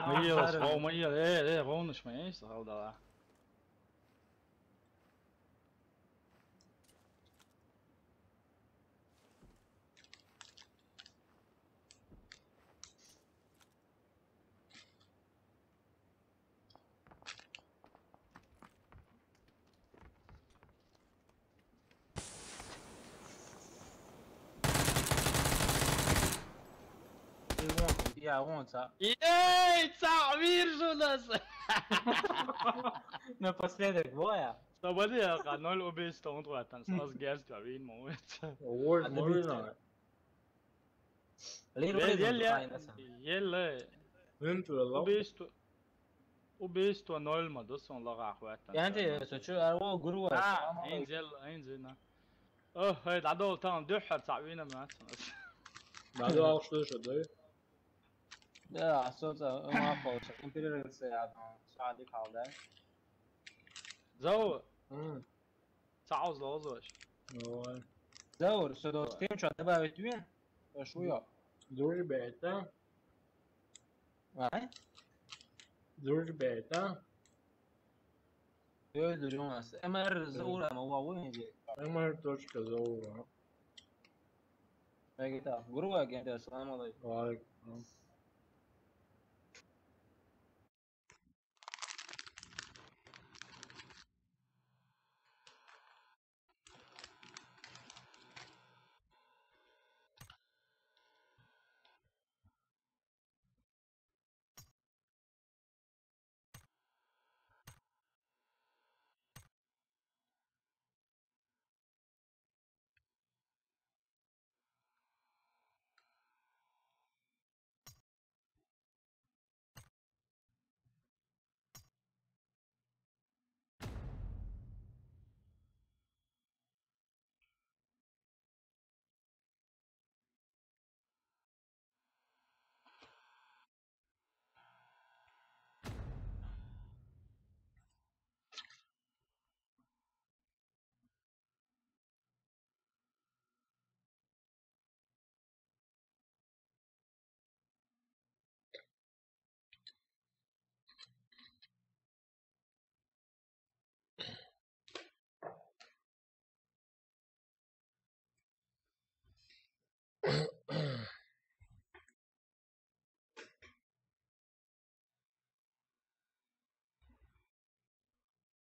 Mailas, gewoon mailas, gewoon eens mee eens, al daar. Ja, łąca. Jej, تعبير شو ناس. No posledek boja. Så var det jag noll och bäst och tror att han sa gäst jag vill moment. وورد مورينا ليه Gälla انتوا يلا och bäst och noll med då som lagar skit. يعني انت شو اروا قروه انزل هاي عدول تام دحر تعبينا ما بعدو alkışlıyor şurada. لا صوت ما فوق امبيريال ساعه ساعه kaldı. زو تعوز لوزوش Ой. زور سو с кем что добавить вин? Что я? Dur beta. А? Dur beta. Öldürüyorum aslında. Emer زور ama هو وين يجي؟ Emar точка заура. Peki tamam. Gruba geldi. Selam aleyküm. Vay.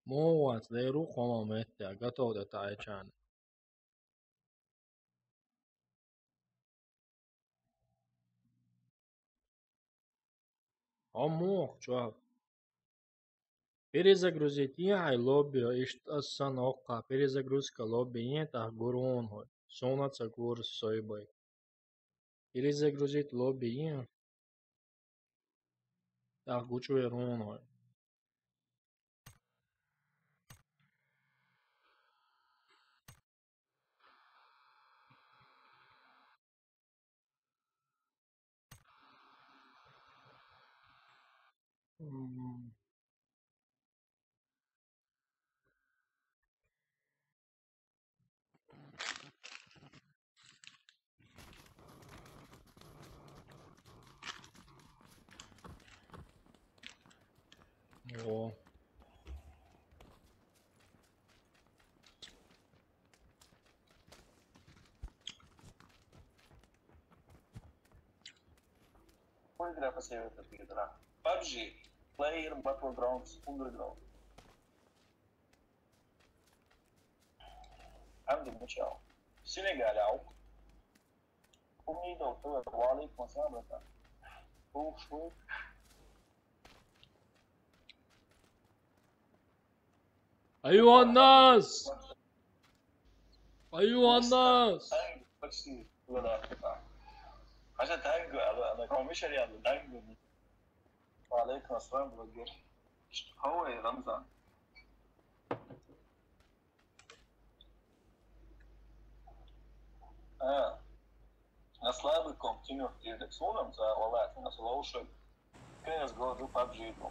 Muuat leiru koma mettää katoutetaan etään. Амок, чувак. Перезагрузить ай лобби, и что санокка, перезагрузка лобби, нет, а гурон, сонаться курс сойбой. Перезагрузить лобби, нет. Так, гучу верон, О. Qual игра посоветует игра? PUBG, Player, Battlegrounds, Underground. عندي مشاو Senegal comida وعليكم السلام ورحمة الله شوي أيها الناس أيها الناس عشان تهنجوا أنا كوميشن يعني تهنجوا وعليكم السلام ورحمة الله هو رمضان Naslābi continue iedeks unam za olēt nas laušai. CSGO do PUBG do.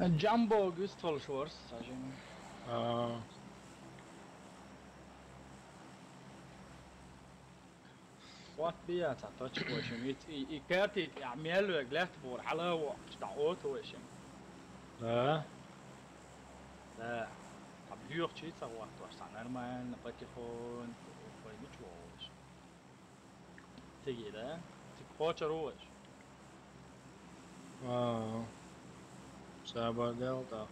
جامبو Gustval Shores عشان What بيا تعطيش وشم يكاتي يعمل له جلات بور حلاوة تعوت وشم لا لا abduur cheetah wacht waarschijnlijk maar een pakje gewoon voor je moet wel تيجي ده تكوتش روج Sabar Delta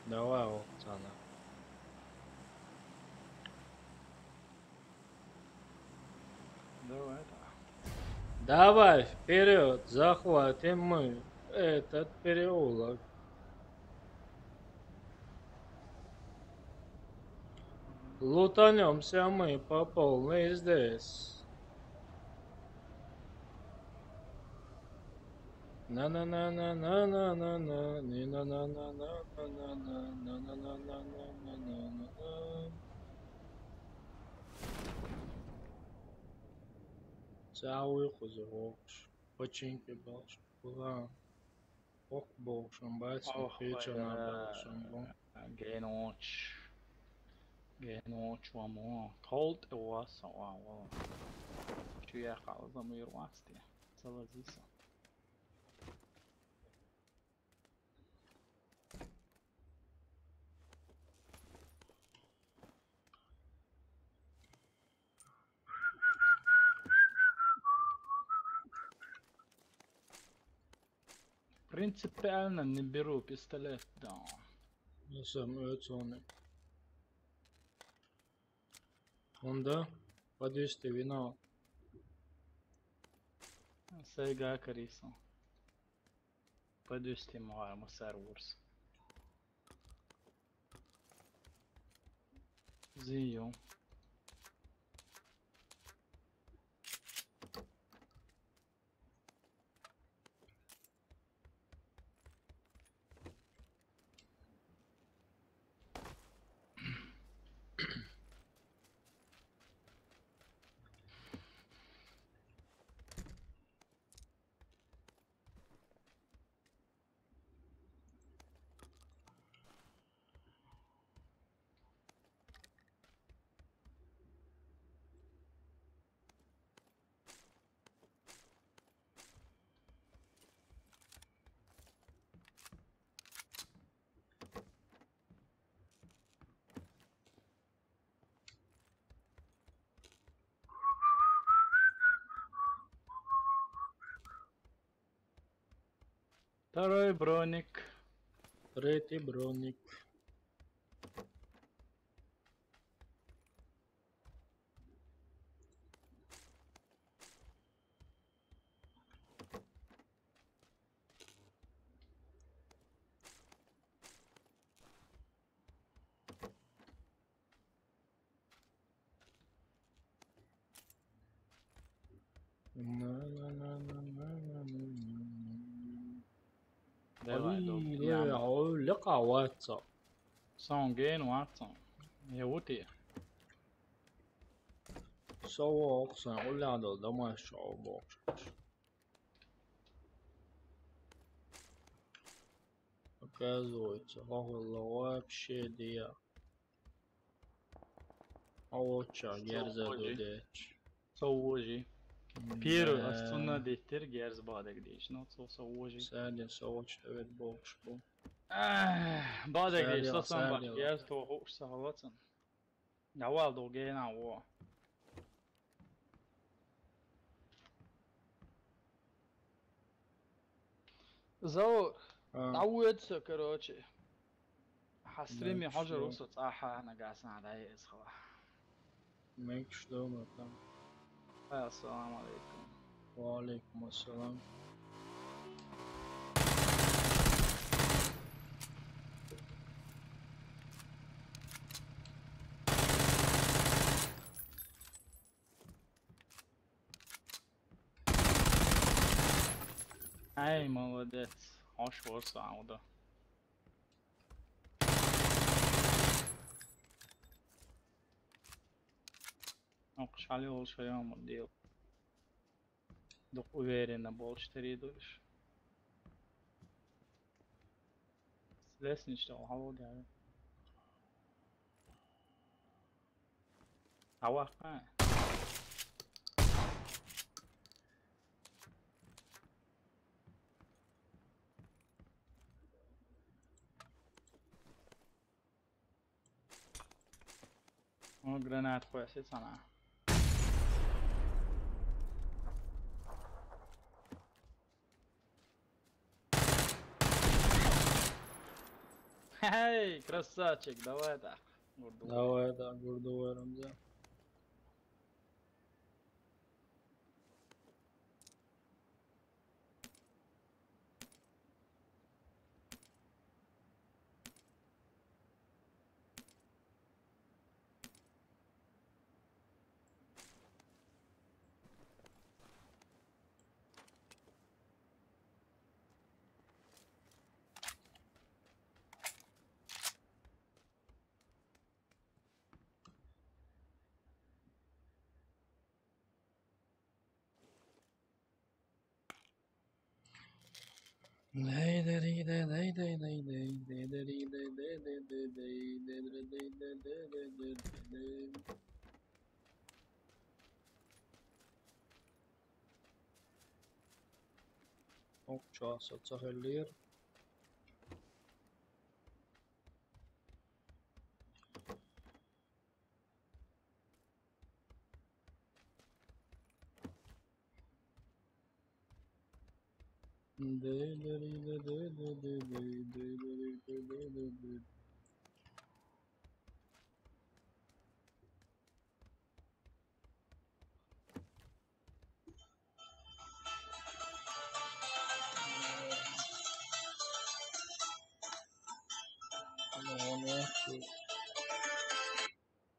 Давай Оксана давай Давай вперед, захватим мы этот переулок. Лутанемся мы по полной здесь. на на на на на на на на не на на на на на на на на на на на на на. Cały chuzroch, починки балш, куда, ох болшам, байцем печа на балшам. Genoch وما cold was wow شو يا خالص ضمير واسطة صار زيسا Принципиально не беру пистолет, да. Я сам ötsonig. Onda подвести вина. Сега Кариса. Подвести моему серверс. Зию. Второй броник. Третий броник. لقى واتساب Sången Watson. Jo det. سوى أقصى قول هذا ده ما الشعوب оказывается вообще dia овоща герза додеч Så hoje. Первый основной дехтер герз бадек дейш, not so ojik. Særlig soğuk evet boş bu. Badek deyş, Særlig, sasan baş særlig. gers to hoş sahavatsan. Yaval do gena o. Заур تعودت كروتشي حسرمي حجر وسط صاحة أنا قاسم على إسخوا. Mek şlom tam. السلام عليكم. Ve aleyküm selam. أي молодец. Hoş olsun o. نقش عليه أول شيء يوم الديل. دق ويرنا بولش تريدوش. ليش نشتغل هوا يعني. هوا قاع. granat كويسة صنعها. Эй, красавчик, давай так. Давай так, гурдувером, да. Okça satsahellir.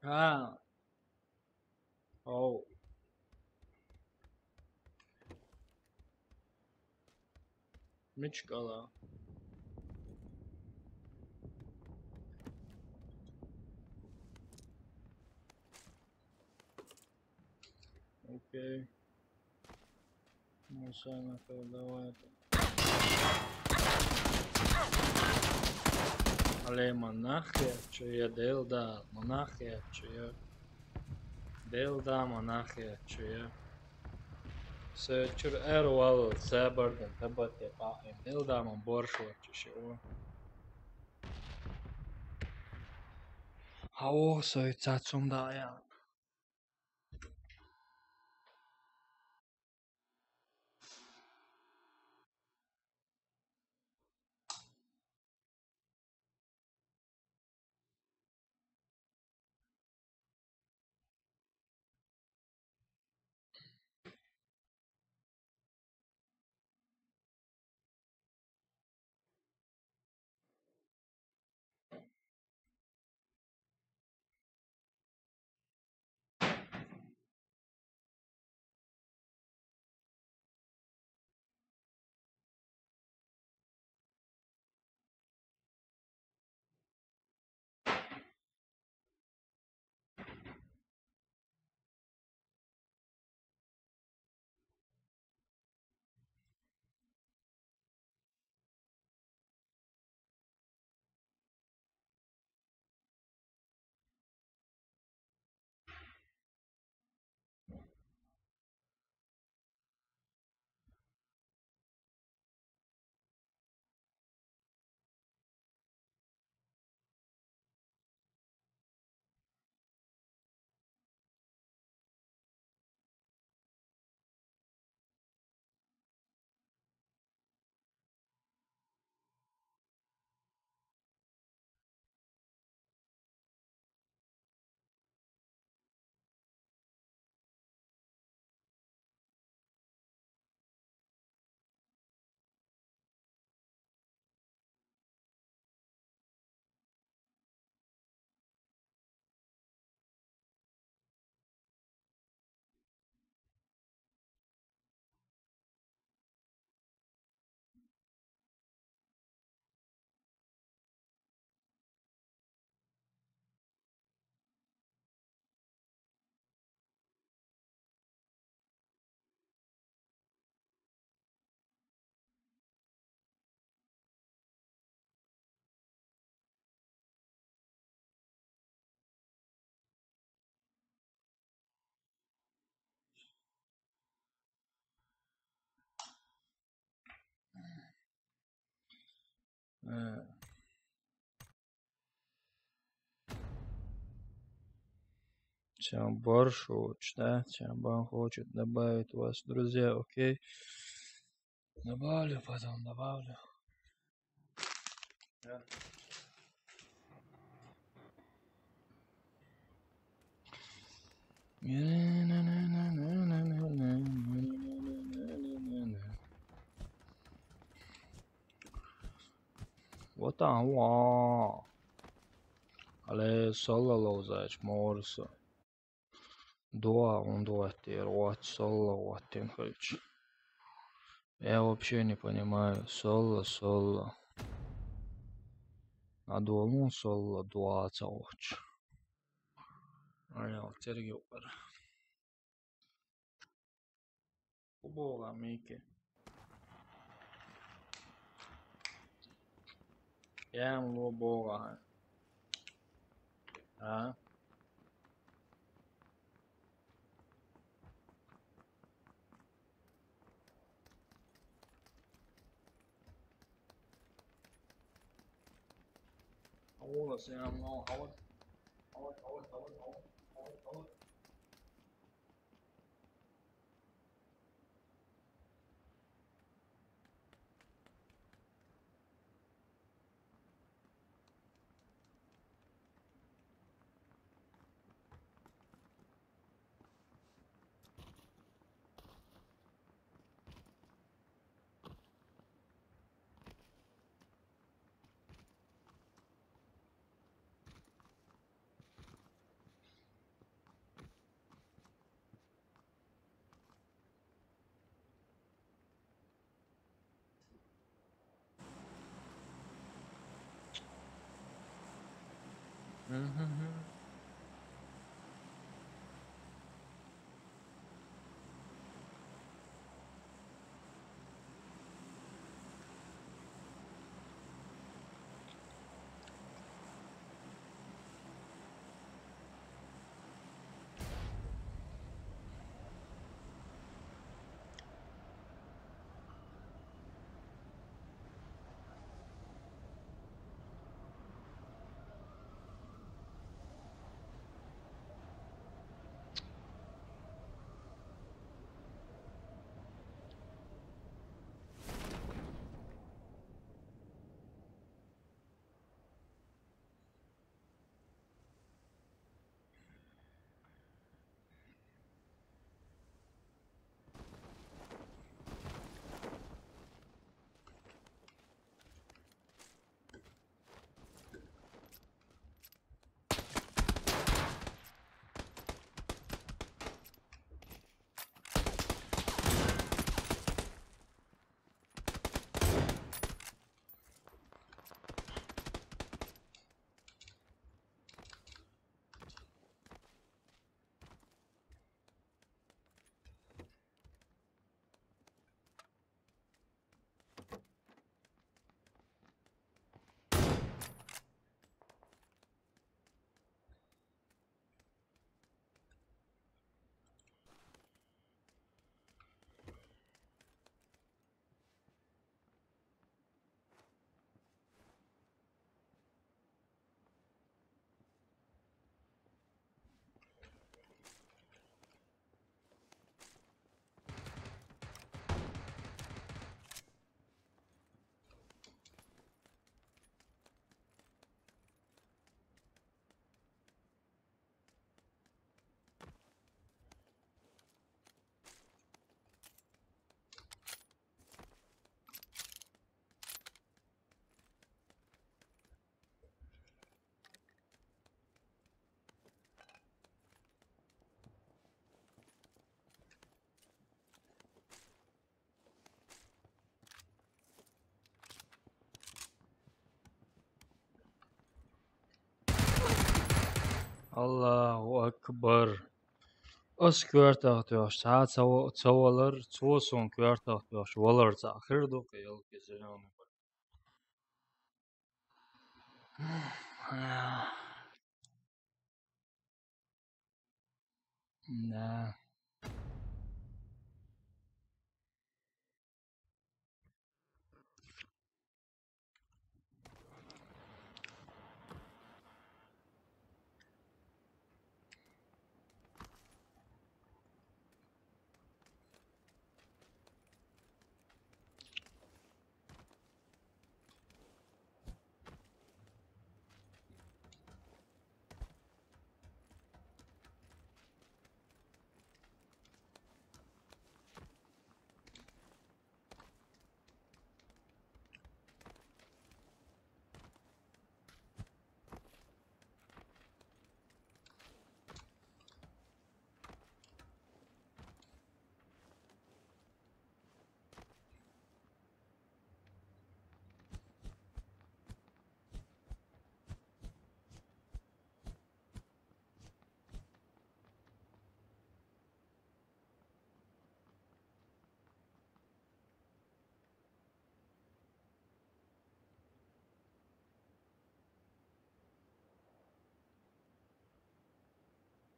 Ha. Oh. Miçkala. Окей. Машина, давай. Але монахия, что я делда, монахия, что я делда, монахия, что я. Searcher erwal sabardan tabat ya qaim delda man borsho чего. Hawo so tsum da ya. Чамбар Шоуч, да? Чамбар хочет добавить вас, друзья, окей? Добавлю потом, добавлю. Вот там, ва. Але сололозач морса. Дуа он дуатер, вот соло, вот тенхач. Я вообще не понимаю, соло. А дуалун соло, дуа цауч. Аля, терги опер. Убога, Мики. Я ему убога. А? Ола, сям, но, а вот. Allahu Akbar. Os kvartahtiosh, saat savalar, çoğusun kvartahtiosh, valarca ahirdo kıyal keseyan. Ne.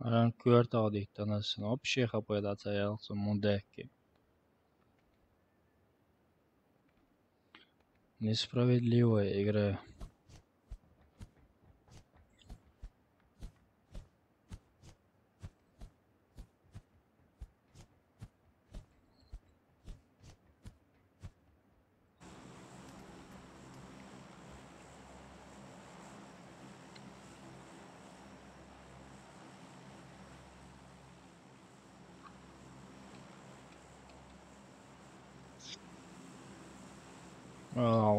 Квартал диктанас, но вообще хапается ялцу мудеки. Несправедливая игра.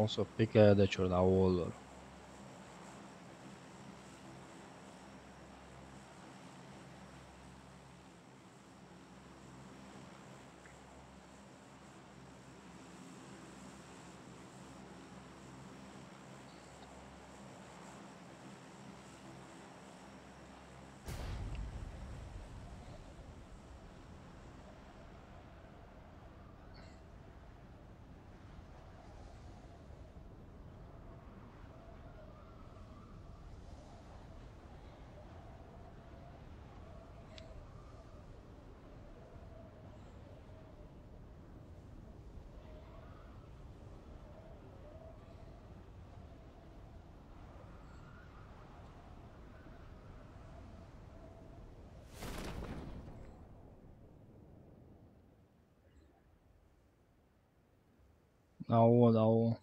Also pikä de çorda olur. Даво.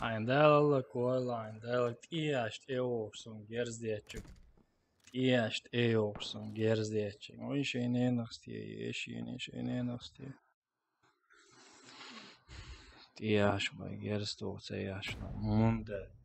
Ainda kola, ainda ilyest eorson gerzdietçük. Ilyest eorson gerzdietçük. O işe ne nasıl ne nasıl. Ilyest mı gerzdiyorsa ilyest munde.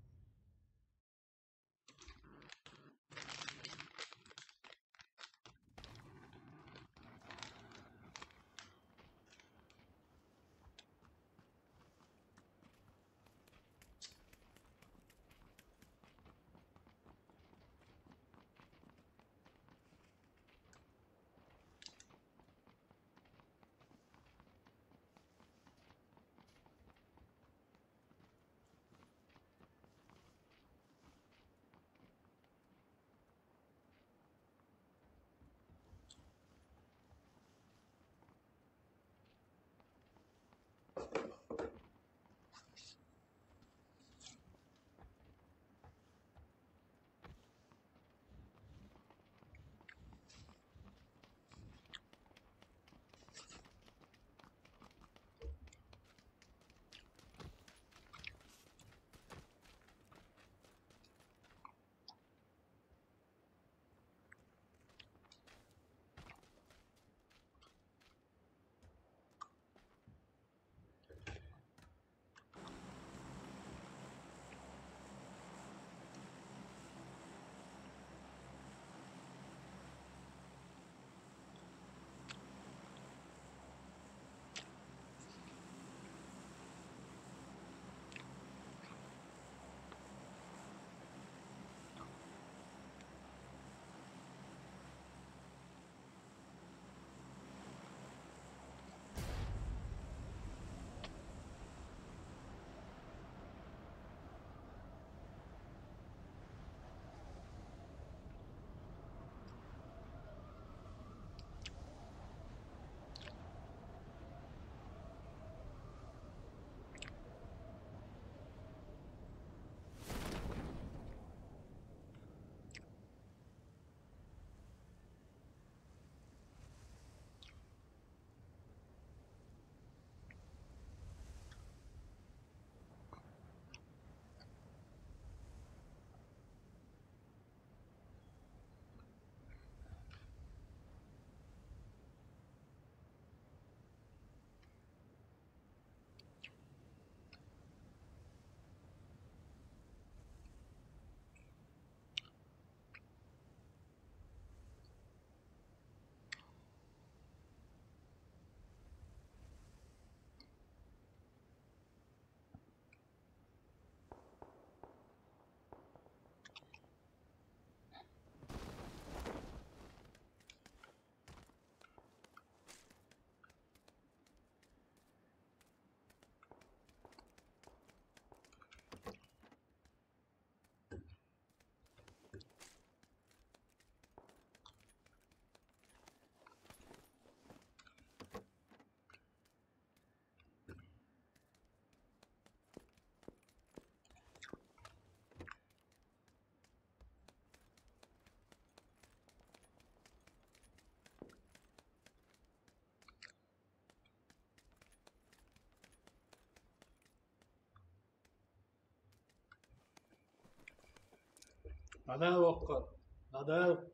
Надел воккар. Надел.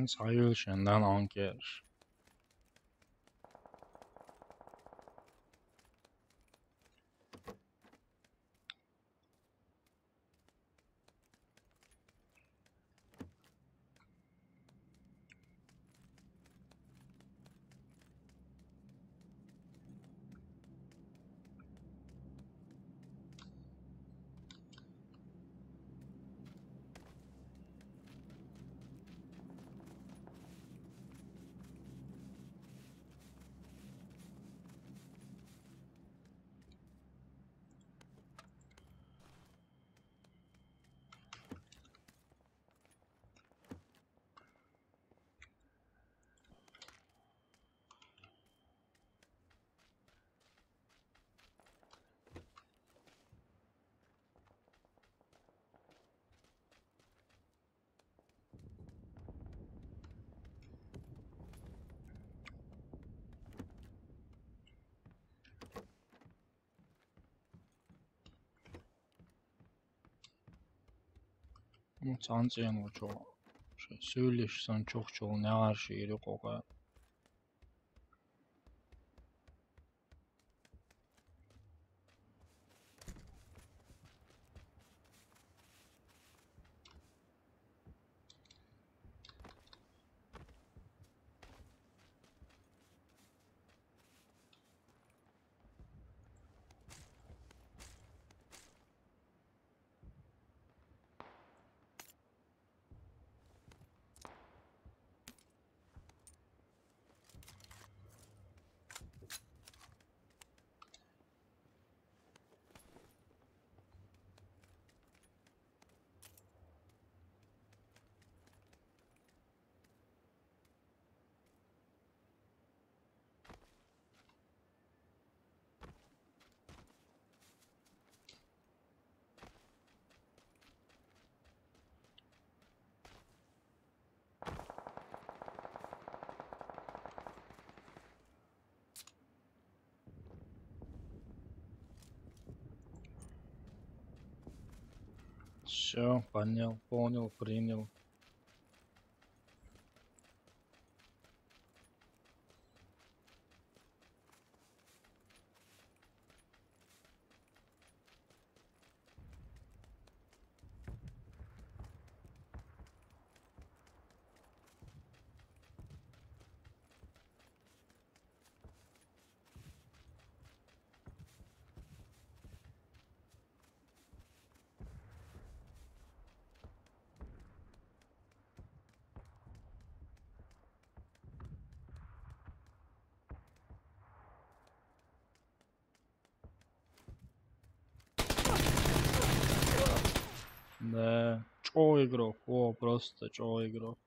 자유신난 anker. Cansu'ya çok söyleşsen çok ne her şeyi koka. Все, понял, принял. Да, чё игрок, о, просто чё игрок.